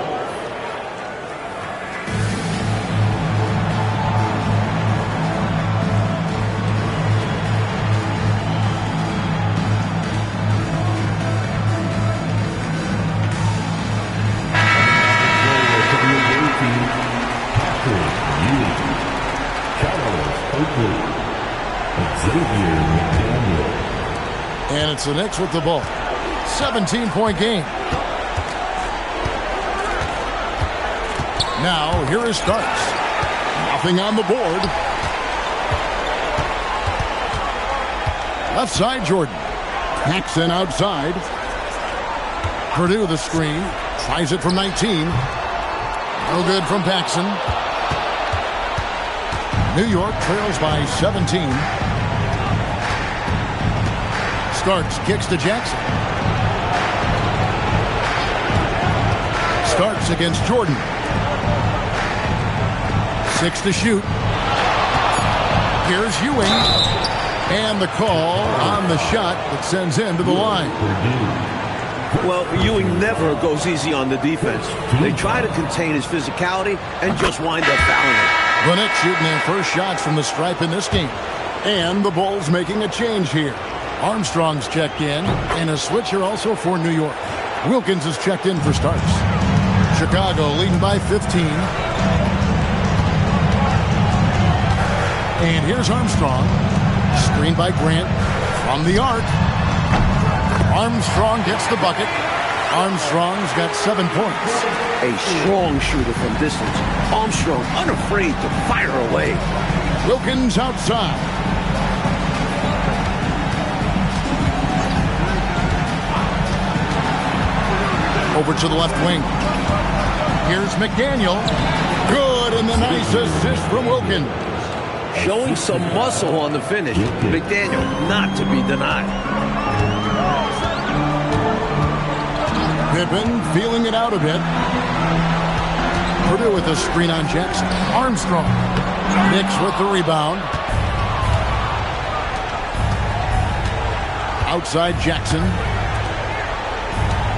And it's the Knicks with the ball. 17-point game. Now, here is Starks. Nothing on the board. Left side, Jordan. Paxson outside. Purdue the screen. Tries it from 19. No good from Paxson. New York trails by 17. Starks kicks to Jackson. Starks against Jordan. 6 to shoot. Here's Ewing. And the call on the shot that sends him to the line. Well, Ewing never goes easy on the defense. They try to contain his physicality and just wind up fouling him. The Knicks shooting their first shots from the stripe in this game. And the Bulls making a change here. Armstrong's checked in, and a switcher also for New York. Wilkins is checked in for starts. Chicago leading by 15. And here's Armstrong. Screened by Grant from the arc. Armstrong gets the bucket. Armstrong's got 7 points. A strong shooter from distance. Armstrong unafraid to fire away. Wilkins outside. Over to the left wing. Here's McDaniel. Good, and the nice assist from Wilkins. Showing some muscle on the finish. McDaniel not to be denied. Pippen feeling it out a bit. Purdue with a screen on Jackson. Armstrong. Knicks with the rebound. Outside Jackson.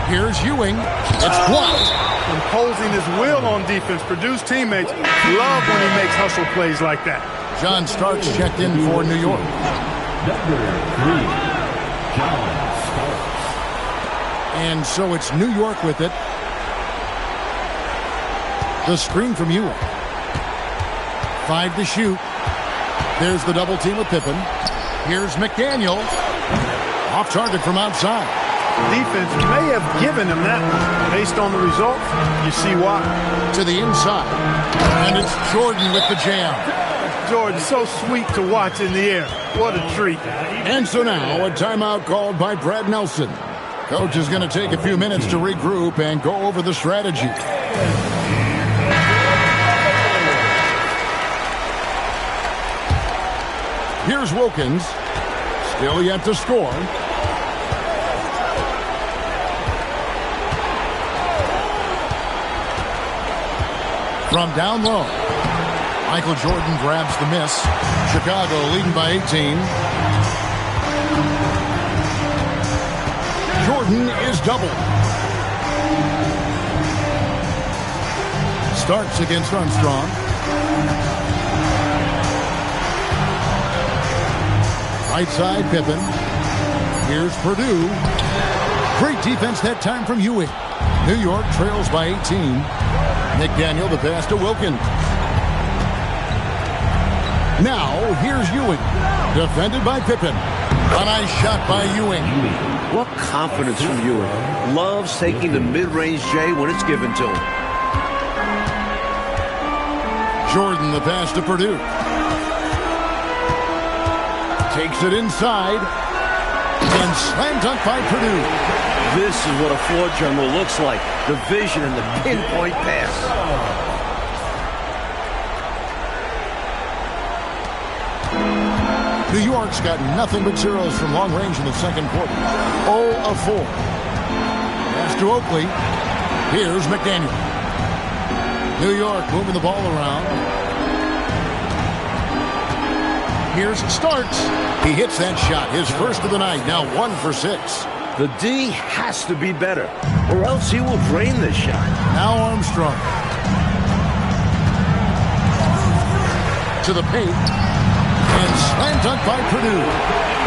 Here's Ewing. It's blocked. Imposing his will on defense. Purdue's teammates love when he makes hustle plays like that. John Starks checked in for New York. Number 3, John Starks. And so it's New York with it. The screen from Ewing. 5 to shoot. There's the double team with Pippen. Here's McDaniel. Off target from outside. Defense may have given him that one. Based on the results, you see why. To the inside. And it's Jordan with the jam. Jordan, so sweet to watch in the air. What a treat. And so now a timeout called by Brad Nelson. Coach is going to take a few minutes to regroup and go over the strategy. Here's Wilkins. Still yet to score. From down low. Michael Jordan grabs the miss. Chicago leading by 18. Jordan is doubled. Starts against Armstrong. Right side, Pippen. Here's Purdue. Great defense that time from Ewing. New York trails by 18. McDaniel the pass to Wilkins. Now, here's Ewing. Defended by Pippen. A nice shot by Ewing. What confidence from Ewing. Loves taking the mid-range J when it's given to him. Jordan the pass to Purdue. Takes it inside. And slam dunk by Purdue. This is what a floor general looks like. The vision and the pinpoint pass. New York's got nothing but zeros from long range in the second quarter. 0 of 4. Pass to Oakley. Here's McDaniel. New York moving the ball around. Here's Starks. He hits that shot, his first of the night, now 1 for 6. The D has to be better, or else he will drain this shot. Now Armstrong. To the paint. And slam dunk by Purdue.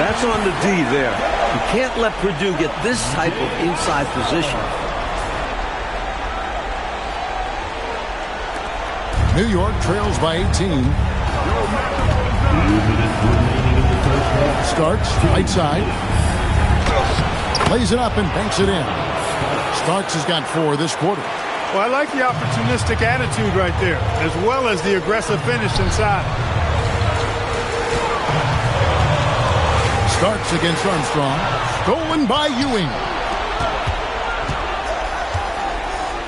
That's on the D there. You can't let Purdue get this type of inside position. New York trails by 18. Starks, right side. Lays it up and banks it in. Starks has got 4 this quarter. Well, I like the opportunistic attitude right there, as well as the aggressive finish inside. Starks against Armstrong. Stolen by Ewing.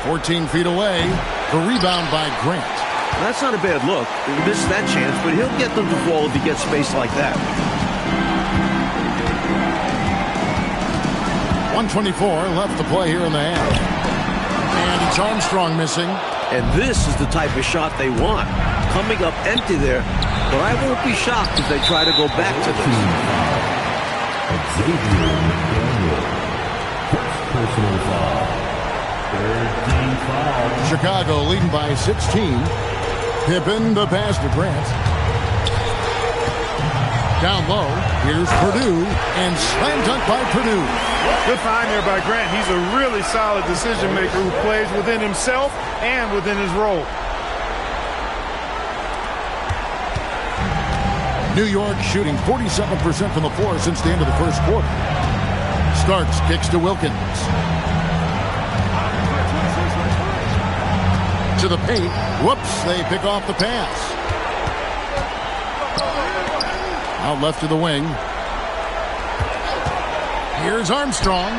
14 feet away. The rebound by Grant. That's not a bad look. He missed that chance, but he'll get them to fall if he gets space like that. 1:24 left to play here in the half. And it's Armstrong missing. And this is the type of shot they want. Coming up empty there, But I won't be shocked if they try to go back to this. Personal foul. Third team foul. Chicago leading by 16. Pippen, the pass to Grant. Down low, here's Purdue, and slam dunk by Purdue. Good find there by Grant. He's a really solid decision maker who plays within himself and within his role. New York shooting 47% from the floor since the end of the first quarter. Starks kicks to Wilkins. To the paint. Whoops, they pick off the pass. Out left to the wing. Here's Armstrong.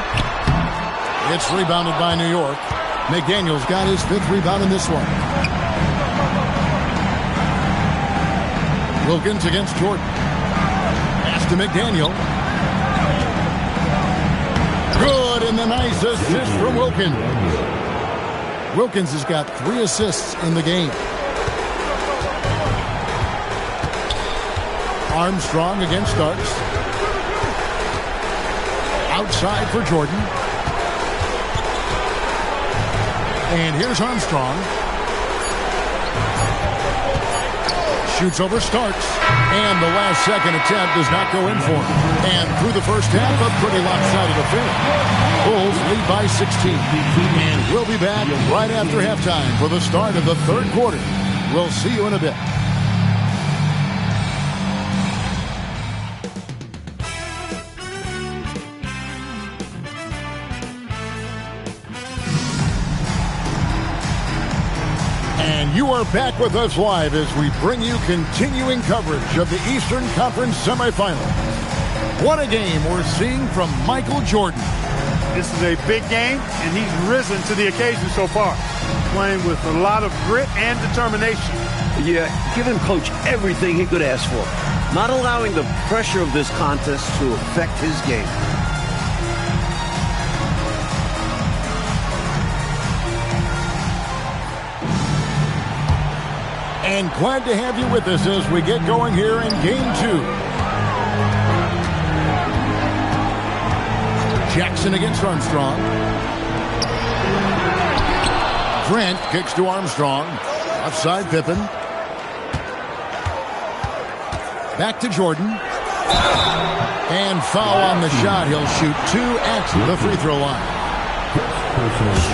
It's rebounded by New York. McDaniel's got his 5th rebound in this one. Wilkins against Jordan. Pass to McDaniel. Good, and the nice assist from Wilkins. Wilkins has got 3 assists in the game. Armstrong against Starks. Outside for Jordan. And here's Armstrong. Shoots over Starks. And the last second attempt does not go in for him. And through the first half, a pretty lopsided affair. Bulls lead by 16. And we'll be back right after halftime for the start of the third quarter. We'll see you in a bit. And you are back with us live as we bring you continuing coverage of the Eastern Conference semifinals. What a game we're seeing from Michael Jordan. This is a big game, and he's risen to the occasion so far, playing with a lot of grit and determination. Yeah, giving Coach everything he could ask for, not allowing the pressure of this contest to affect his game. And glad to have you with us as we get going here in Game 2. Jackson against Armstrong. Grant kicks to Armstrong. Offside Pippen. Back to Jordan. And foul on the shot. He'll shoot 2 at the free throw line.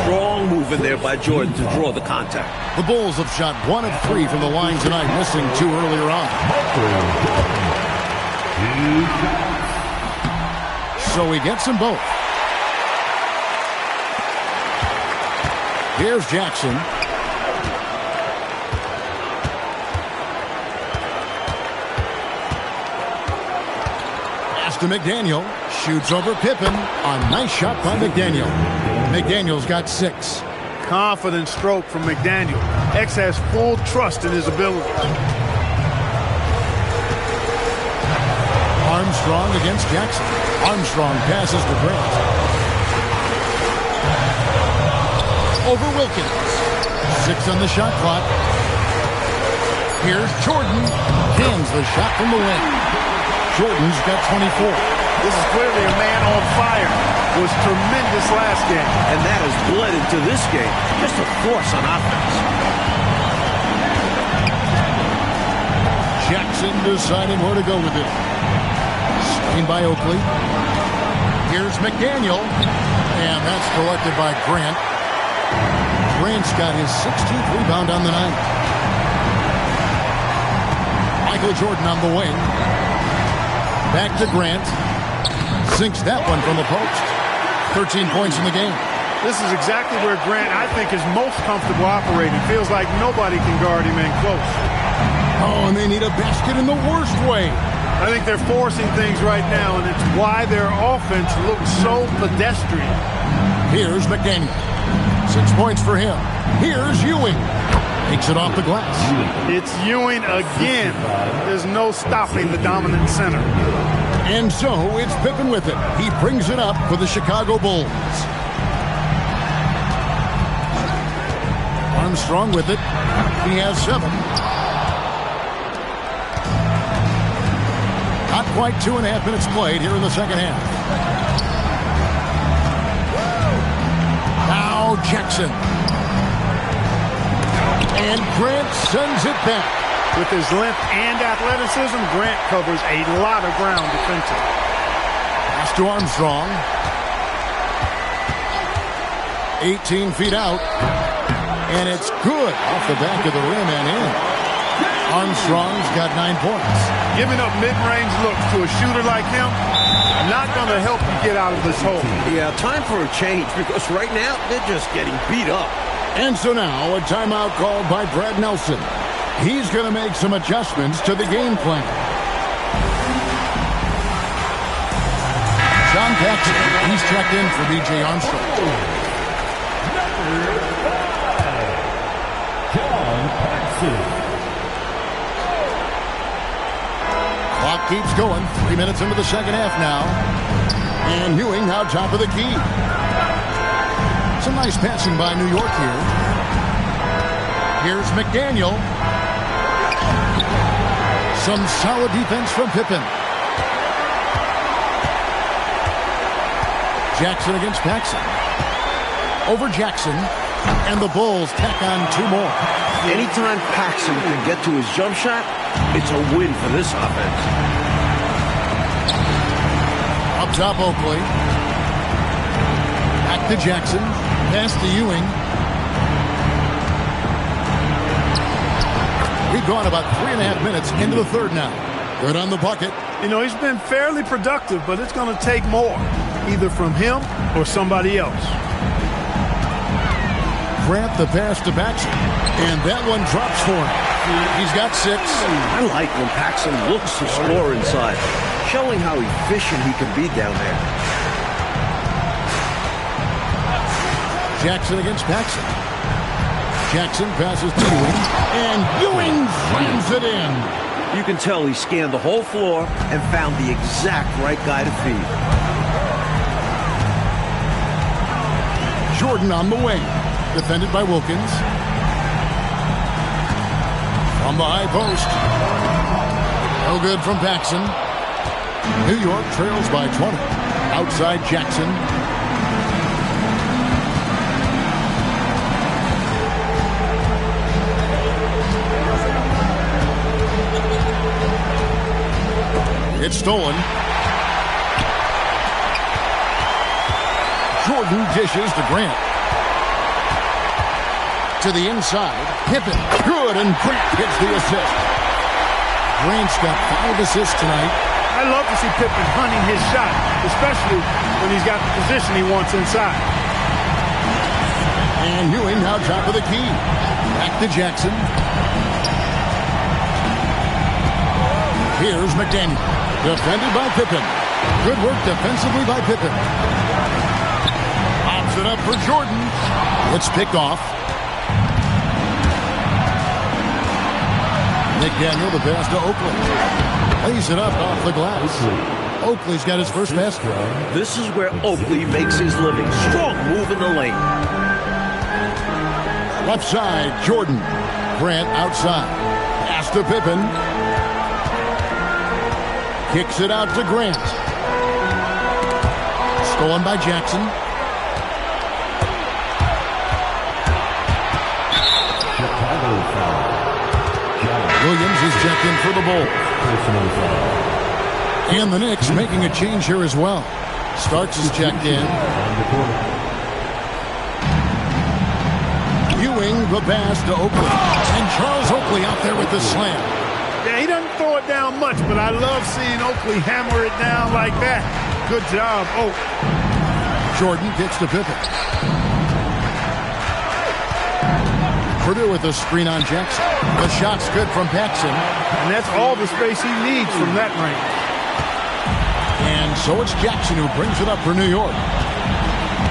Strong move in there by Jordan to draw the contact. The Bulls have shot 1 of 3 from the line tonight, missing 2 earlier on. So he gets them both. Here's Jackson. Pass to McDaniel. Shoots over Pippen. A nice shot by McDaniel. McDaniel's got 6. Confident stroke from McDaniel. X has full trust in his ability. Armstrong against Jackson. Armstrong passes to Grant. Over Wilkins. 6 on the shot clock. Here's Jordan. Hands the shot from the wing. Jordan's got 24. This is clearly a man on fire. Was tremendous last game. And that has bled into this game. Just a force on offense. Jackson deciding where to go with it. Screen by Oakley. Here's McDaniel. And that's collected by Grant. Grant's got his 16th rebound on the night. Michael Jordan on the wing. Back to Grant. Sinks that one from the post. 13 points in the game. This is exactly where Grant, I think, is most comfortable operating. Feels like nobody can guard him in close. Oh, and they need a basket in the worst way. I think they're forcing things right now, and it's why their offense looks so pedestrian. Here's McDaniel. 6 points for him. Here's Ewing. Takes it off the glass. It's Ewing again. There's no stopping the dominant center. And so it's Pippen with it. He brings it up for the Chicago Bulls. Armstrong with it. He has 7. Not quite 2.5 minutes played here in the second half. Now Jackson. And Grant sends it back. With his length and athleticism, Grant covers a lot of ground defensively. Pass to Armstrong. 18 feet out. And it's good off the back of the rim and in. Armstrong's got 9 points. Giving up mid-range looks to a shooter like him, not going to help you get out of this hole. Yeah, time for a change because right now they're just getting beat up. And so now a timeout called by Brad Nelson. He's going to make some adjustments to the game plan. John Paxson, he's checked in for B.J. Armstrong. John Paxson. Clock keeps going. 3 minutes into the second half now. And Ewing now top of the key. Some nice passing by New York here. Here's McDaniel. Some solid defense from Pippen. Jackson against Paxson. Over Jackson. And the Bulls tack on 2 more. Anytime Paxson can get to his jump shot, it's a win for this offense. Up top, Oakley. Back to Jackson. Pass to Ewing. We've gone about 3.5 minutes into the third now. Good on the bucket. You know, he's been fairly productive, but it's going to take more, either from him or somebody else. Grant the pass to Paxson. And that one drops for him. He's got 6. I like when Paxson looks to score inside, showing how efficient he can be down there. Jackson against Paxson. Jackson passes to Ewing. And Ewing slams it in. You can tell he scanned the whole floor and found the exact right guy to feed. Jordan on the wing. Defended by Wilkins. From the high post. No good from Paxson. New York trails by 20. Outside Jackson. It's stolen. Jordan dishes to Grant. To the inside. Pippen. Good, and Grant gets the assist. Grant's got 5 assists tonight. I love to see Pippen hunting his shot, especially when he's got the position he wants inside. And Ewing now top of the key. Back to Jackson. Here's McDaniel. Defended by Pippen. Good work defensively by Pippen. Pops it up for Jordan. It's picked off. McDaniel the pass to Oakley. Lays it up off the glass. Oakley's got his first basket. This is where Oakley makes his living. Strong move in the lane. Left side, Jordan. Grant outside. Pass to Pippen. Kicks it out to Grant. Stolen by Jackson. Williams is checked in for the Bulls. And the Knicks making a change here as well. Starks is checked in. Ewing the pass to Oakley. And Charles Oakley out there with the slam. Yeah, he doesn't throw it down much, but I love seeing Oakley hammer it down like that. Good job, Oak. Jordan gets to Pippen. Purdue with a screen on Jackson. The shot's good from Paxson. And that's all the space he needs from that range. And so it's Jackson who brings it up for New York.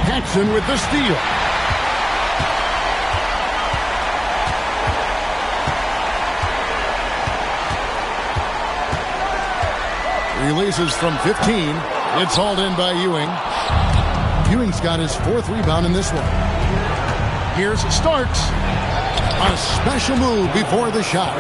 Paxson with the steal. Releases from 15. It's hauled in by Ewing. Ewing's got his 4th rebound in this one. Here's Starks. A special move before the shot.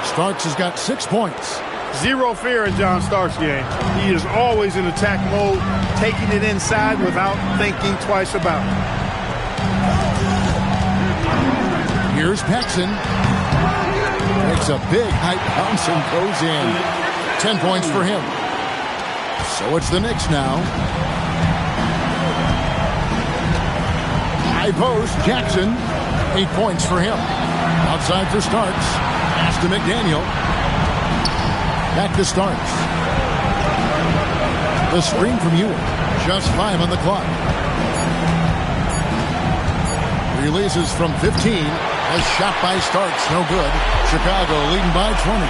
Starks has got 6 points. Zero fear in John Stark's game. He is always in attack mode, taking it inside without thinking twice about it. Here's Paxson. Makes a big high bounce and goes in. 10 points for him. So it's the Knicks now. High post, Jackson. 8 points for him. Outside for Starks. Pass to McDaniel. Back to Starks. The screen from Ewing. Just 5 on the clock. Releases from 15. A shot by Starks. No good. Chicago leading by 20.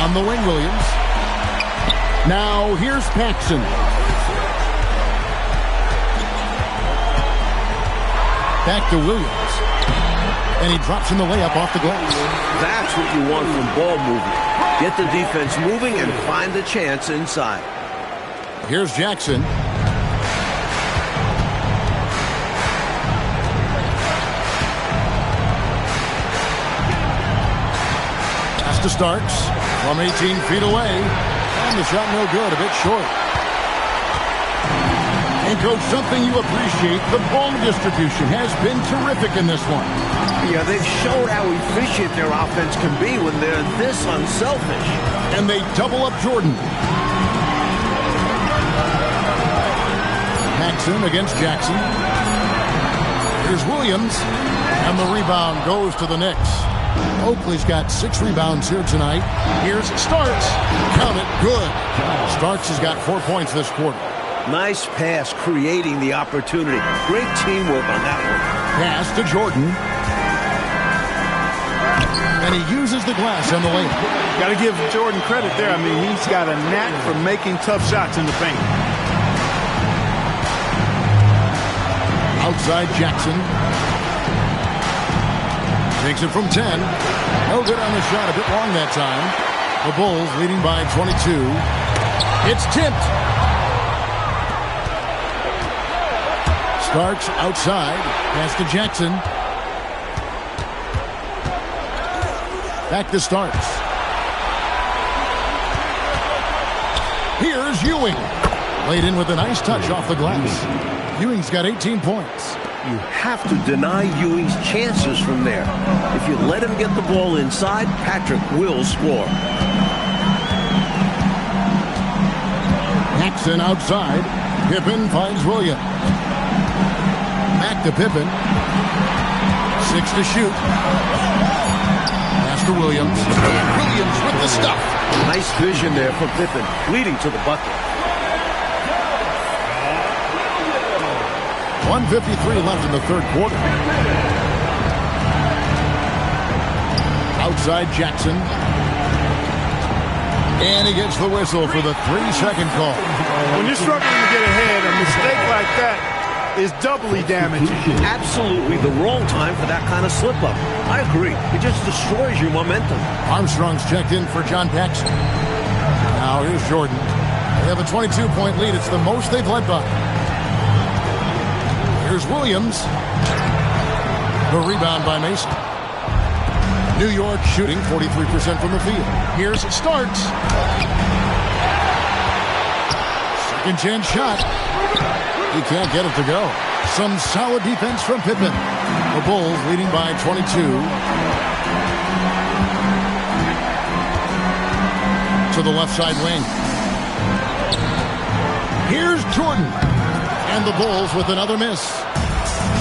On the wing, Williams. Now here's Paxson. Back to Williams. And he drops in the layup off the glass. That's what you want from ball movement. Get the defense moving and find the chance inside. Here's Jackson. Pass to Starks from 18 feet away. And the shot no good, a bit short. And, Coach, something you appreciate, the ball distribution has been terrific in this one. Yeah, they've showed how efficient their offense can be when they're this unselfish. And they double up Jordan. Paxson against Jackson. Here's Williams. And the rebound goes to the Knicks. Oakley's got 6 rebounds here tonight. Here's Starks. Count it, good. Starks has got 4 points this quarter. Nice pass, creating the opportunity. Great teamwork on that one. Pass to Jordan. And he uses the glass on the lane. Got to give Jordan credit there. I mean, he's got a knack for making tough shots in the paint. Outside Jackson. Takes it from 10. No good on the shot. A bit long that time. The Bulls leading by 22. It's tipped. Starks outside. Pass to Jackson. Back to Starks. Here's Ewing. Laid in with a nice touch off the glass. Ewing's got 18 points. You have to deny Ewing's chances from there. If you let him get the ball inside, Patrick will score. Paxson outside. Pippen finds Williams. Back to Pippen. 6 to shoot. Pass to Williams. Williams with the stuff. Nice vision there from Pippen, leading to the bucket. 1:53 left in the third quarter. Outside Jackson. And he gets the whistle for the 3-second call. When you're struggling to get ahead, a mistake like that is doubly damaging. Absolutely the wrong time for that kind of slip-up. I agree. It just destroys your momentum. Armstrong's checked in for John Paxson. Now here's Jordan. They have a 22-point lead. It's the most they've led by. Here's Williams. The rebound by Mason. New York shooting 43% from the field. Here's Starks. Second chance shot. He can't get it to go. Some solid defense from Pippen. The Bulls leading by 22. To the left side wing. Here's Jordan. And the Bulls with another miss.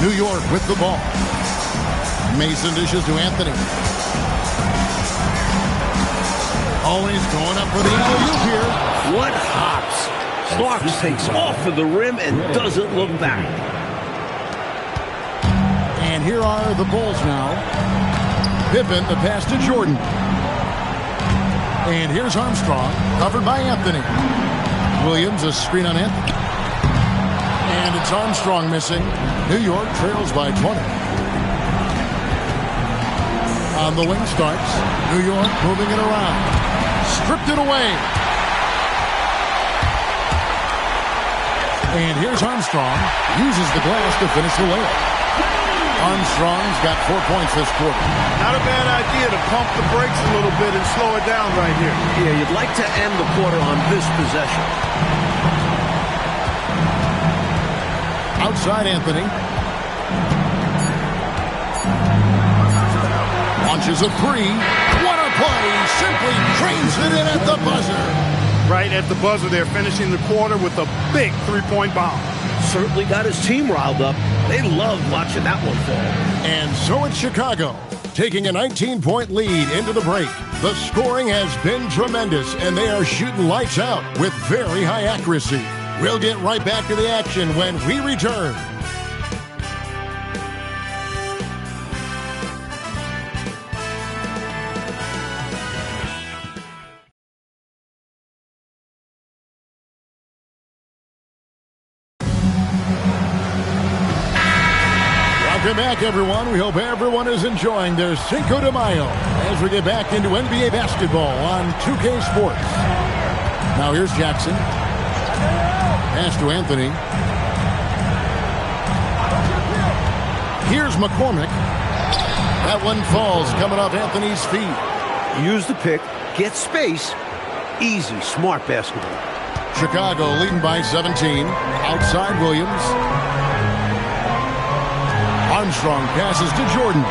New York with the ball. Mason dishes to Anthony. Always going up for the alley-oop here. What hops. Starks takes off of the rim and doesn't look back. And here are the Bulls now. Pippen, the pass to Jordan. And here's Armstrong, covered by Anthony. Williams, a screen on Anthony. And it's Armstrong missing. New York trails by 20. On the wing Starks. New York moving it around. Stripped it away. And here's Armstrong. Uses the glass to finish the layup. Armstrong's got 4 points this quarter. Not a bad idea to pump the brakes a little bit and slow it down right here. Yeah, you'd like to end the quarter on this possession. Outside Anthony. Launches a three. What a play. Simply trains it in at the buzzer. Right at the buzzer, they're finishing the quarter with a big three-point bomb. Certainly got his team riled up. They love watching that one fall. And so it's Chicago, taking a 19-point lead into the break. The scoring has been tremendous, and they are shooting lights out with very high accuracy. We'll get right back to the action when we return. Welcome back, everyone. We hope everyone is enjoying their Cinco de Mayo as we get back into NBA basketball on 2K Sports. Now here's Jackson. Pass to Anthony. Here's McCormick. That one falls coming off Anthony's feet. Use the pick, get space. Easy, smart basketball. Chicago leading by 17. Outside Williams. Armstrong passes to Jordan.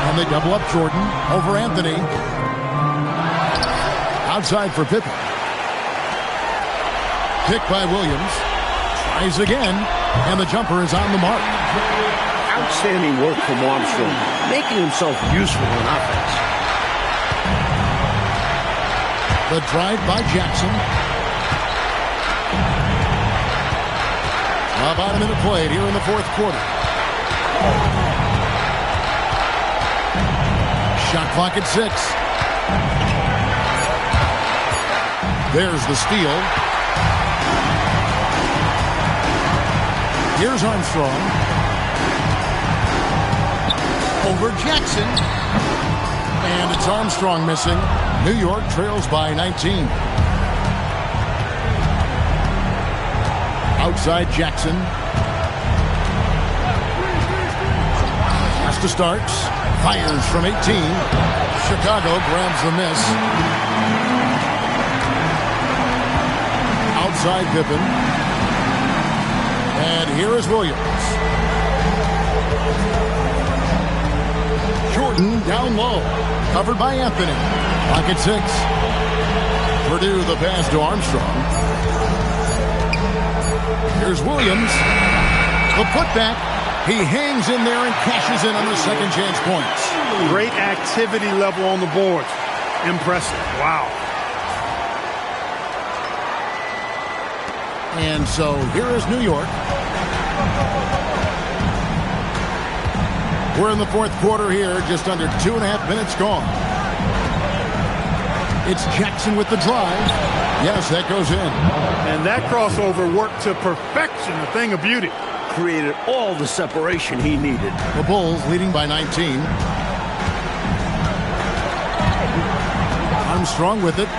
And they double up Jordan over Anthony. Outside for Pippen. Picked by Williams. Tries again. And the jumper is on the mark. Outstanding work from Armstrong, making himself useful on offense. The drive by Jackson. About a minute played here in the fourth quarter. Shot clock at 6. There's the steal. Here's Armstrong. Over Jackson. And it's Armstrong missing. New York trails by 19. Outside Jackson. Has to starts. Fires from 18. Chicago grabs the miss. Outside Pippen. And here is Williams. Jordan down low. Covered by Anthony. Clock at 6. Purdue the pass to Armstrong. Here's Williams. The putback. He hangs in there and cashes in on the second chance points. Great activity level on the boards. Impressive. Wow. And so here is New York. We're in the fourth quarter here, just under 2.5 minutes gone. It's Jackson with the drive. Yes, that goes in. And that crossover worked to perfection, a thing of beauty. Created all the separation he needed. The Bulls leading by 19. Armstrong with it.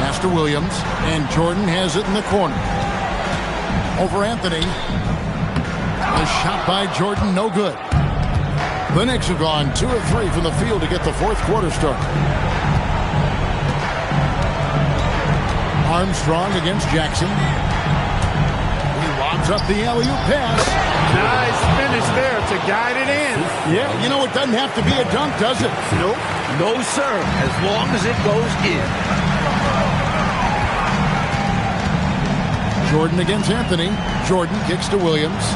Pass to Williams. And Jordan has it in the corner. Over Anthony. A shot by Jordan, no good. The Knicks have gone 2 of 3 from the field to get the fourth quarter started. Armstrong against Jackson. He lobs up the alley-oop pass. Nice finish there to guide it in. Yeah, you know, it doesn't have to be a dunk, does it? Nope. No, sir, as long as it goes in. Jordan against Anthony. Jordan kicks to Williams.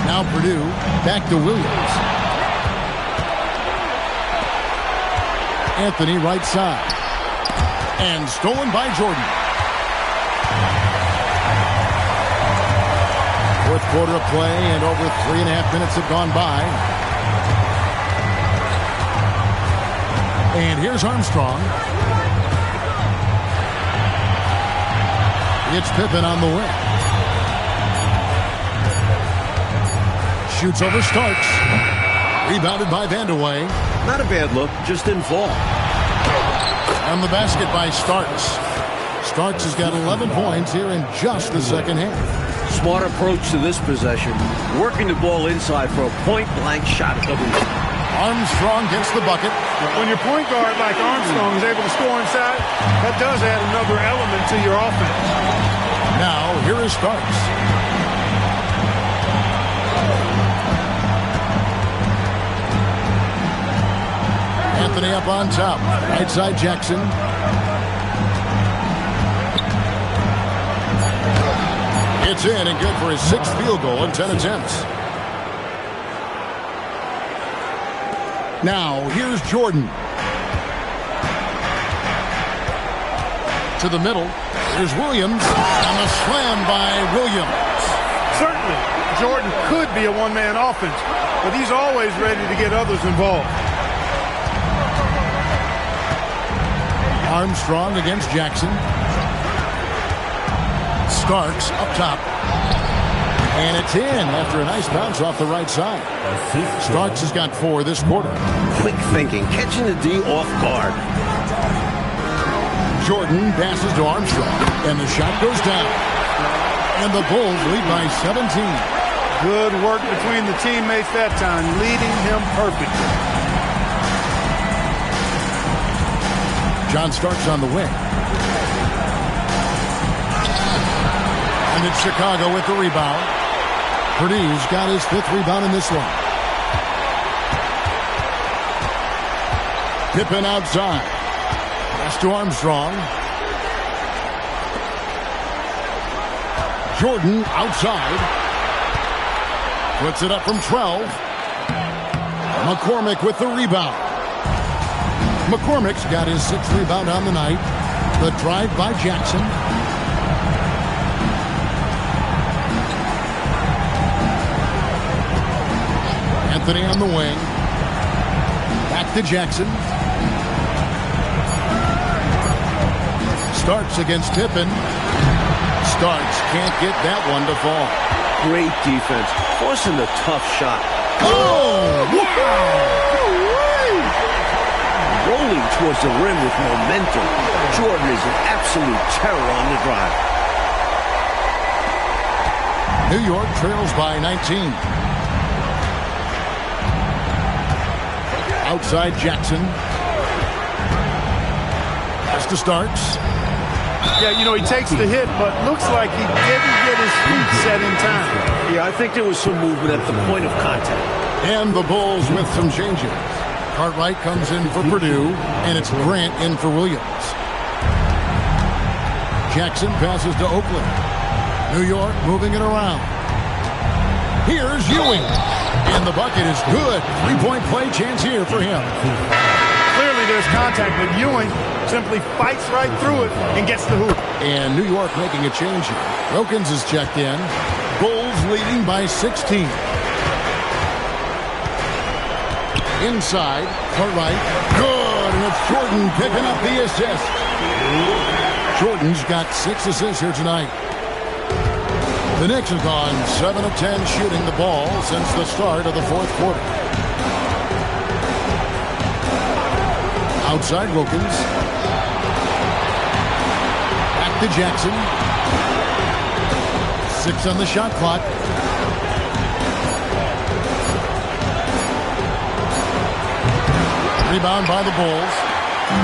Now Purdue back to Williams. Anthony right side. And stolen by Jordan. Fourth quarter of play and over 3.5 minutes have gone by. And here's Armstrong. It's Pippen on the wing. Shoots over Starks. Rebounded by Vandeweghe. Not a bad look, just didn't fall. On the basket by Starks. Starks has got 11 points here in just the second half. Smart approach to this possession. Working the ball inside for a point-blank shot at the hoop. Armstrong gets the bucket. When your point guard like Armstrong is able to score inside, that does add another element to your offense. Now, here is Starks. Anthony up on top. Right side Jackson. It's in and good for his 6th field goal in 10 attempts. Now, here's Jordan. To the middle. Here's Williams. And a slam by Williams. Certainly, Jordan could be a one-man offense, but he's always ready to get others involved. Armstrong against Jackson. Starks up top. And it's in after a nice bounce off the right side. Starks has got 4 this quarter. Quick thinking, catching the D off guard. Jordan passes to Armstrong, and the shot goes down. And the Bulls lead by 17. Good work between the teammates that time, leading him perfectly. John Starks on the wing. And it's Chicago with the rebound. Purdue's got his 5th rebound in this one. Pippen outside. Pass to Armstrong. Jordan outside. Puts it up from 12. McCormick with the rebound. McCormick's got his 6th rebound on the night. The drive by Jackson. Anthony on the wing. Back to Jackson. Starks against Pippen. Starks can't get that one to fall. Great defense. Forcing the tough shot. Oh! Wow! Rolling towards the rim with momentum. Jordan is an absolute terror on the drive. New York trails by 19. Outside Jackson. Pass to Starks. Yeah, you know, he takes the hit, but looks like he didn't get his feet set in time. Yeah, I think there was some movement at the point of contact. And the Bulls with some changes. Cartwright comes in for Purdue, and it's Grant in for Williams. Jackson passes to Oakland. New York moving it around. Here's Ewing. And the bucket is good. 3-point play chance here for him. Clearly there's contact, but Ewing simply fights right through it and gets the hoop. And New York making a change here. Wilkins is checked in. Bulls leading by 16. Inside, Cartwright. Good, and it's Jordan picking up the assist. Jordan's got 6 assists here tonight. The Knicks have gone 7 of 10 shooting the ball since the start of the 4th quarter. Outside Wilkins. Back to Jackson. 6 on the shot clock. Rebound by the Bulls.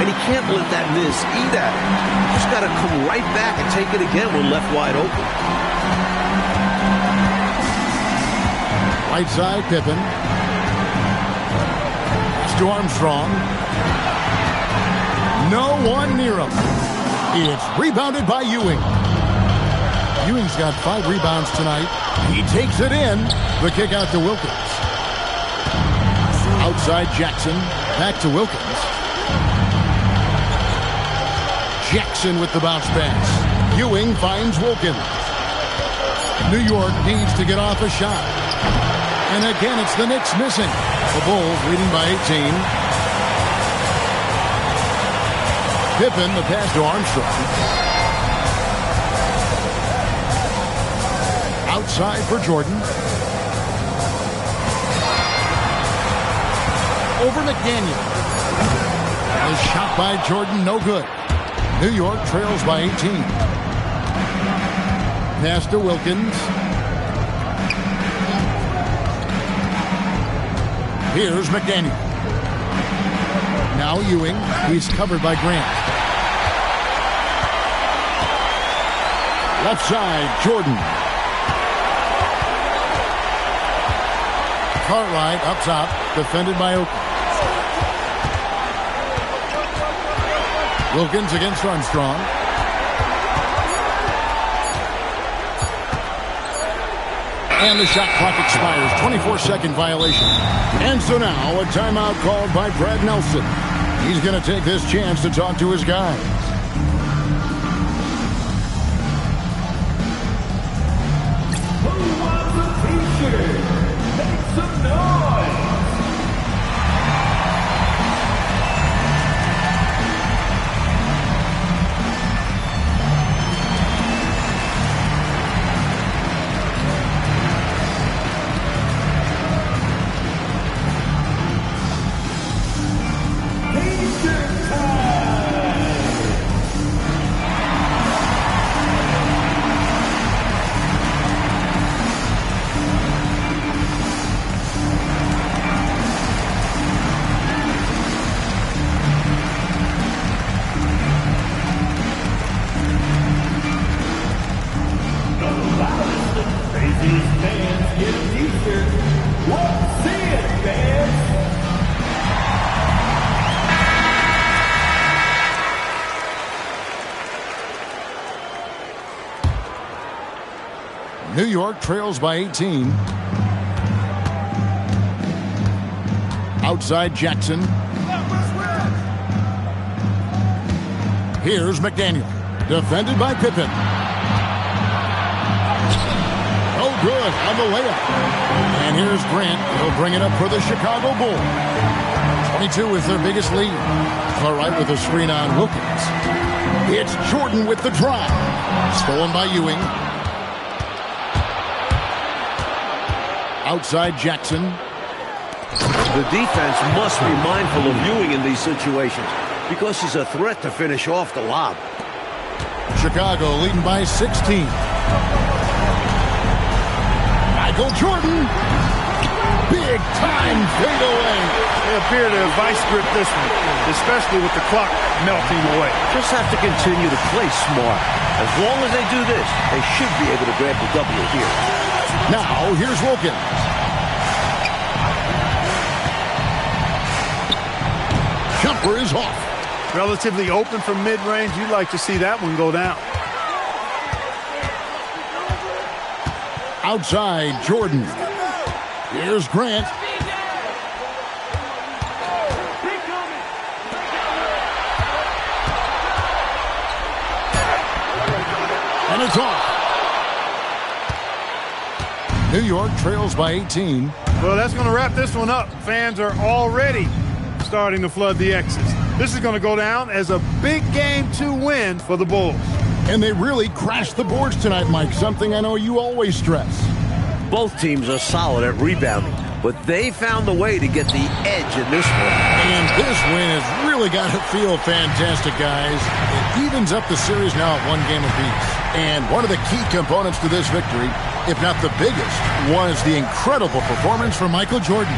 And he can't let that miss eat at him. Just got to come right back and take it again when left wide open. Right side, Pippen. Pass to Armstrong. No one near him. It's rebounded by Ewing. Ewing's got 5 rebounds tonight. He takes it in. The kick out to Wilkins. Outside Jackson. Back to Wilkins. Jackson with the bounce pass. Ewing finds Wilkins. New York needs to get off a shot. And again, it's the Knicks missing. The Bulls leading by 18. Pippen, the pass to Armstrong. Outside for Jordan. Over McDaniel. The shot by Jordan, no good. New York trails by 18. Pass to Wilkins. Here's McDaniel. Now Ewing. He's covered by Grant. Left side, Jordan. Cartwright up top, defended by Oakland. Wilkins against Armstrong. And the shot clock expires. 24-second violation. And so now a timeout called by Brad Nelson. He's going to take this chance to talk to his guys. Who wants a t-shirt? Make some noise! T-shirt time! The loudest and craziest fans get a t-shirt. Let's see it, fans! New York trails by 18. Outside Jackson. Here's McDaniel. Defended by Pippen. Oh, good on the layup. And here's Grant. He'll bring it up for the Chicago Bulls. 22 is their biggest lead. Cartwright with a screen on Wilkins. It's Jordan with the drive. Stolen by Ewing. Outside Jackson. The defense must be mindful of Ewing in these situations because he's a threat to finish off the lob. Chicago leading by 16. Michael Jordan. Big time fadeaway. They appear to have vice gripped this one, especially with the clock melting away. Just have to continue to play smart. As long as they do this, they should be able to grab the W here. Now, here's Wilkins. Jumper is off. Relatively open from mid-range. You'd like to see that one go down. Outside, Jordan. Here's Grant. And it's off. New York trails by 18. Well, that's going to wrap this one up. Fans are already starting to flood the X's. This is going to go down as a big Game 2 win for the Bulls. And they really crashed the boards tonight, Mike, something I know you always stress. Both teams are solid at rebounding, but they found a way to get the edge in this one. And this win has really got to feel fantastic, guys. It evens up the series now at 1 game apiece. And one of the key components to this victory, if not the biggest, was the incredible performance from Michael Jordan.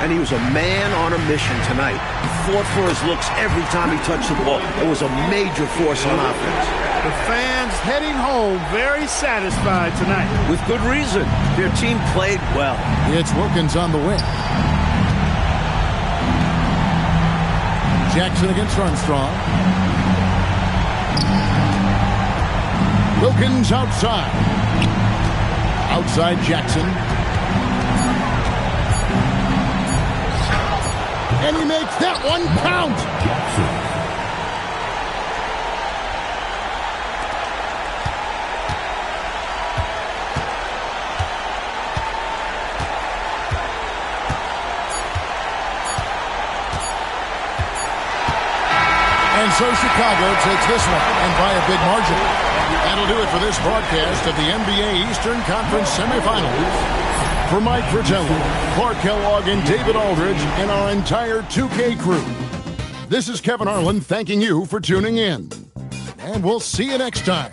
And he was a man on a mission tonight. He fought for his looks every time he touched the ball. It was a major force on offense. The fans heading home very satisfied tonight. With good reason. Their team played well. It's Wilkins on the wing. Jackson against Armstrong. Wilkins outside. Outside Jackson. And he makes that one count. And so Chicago takes this one, and by a big margin. That'll do it for this broadcast of the NBA Eastern Conference Semifinals. For Mike Fratelli, Clark Kellogg, and David Aldridge, and our entire 2K crew, this is Kevin Harlan thanking you for tuning in. and we'll see you next time.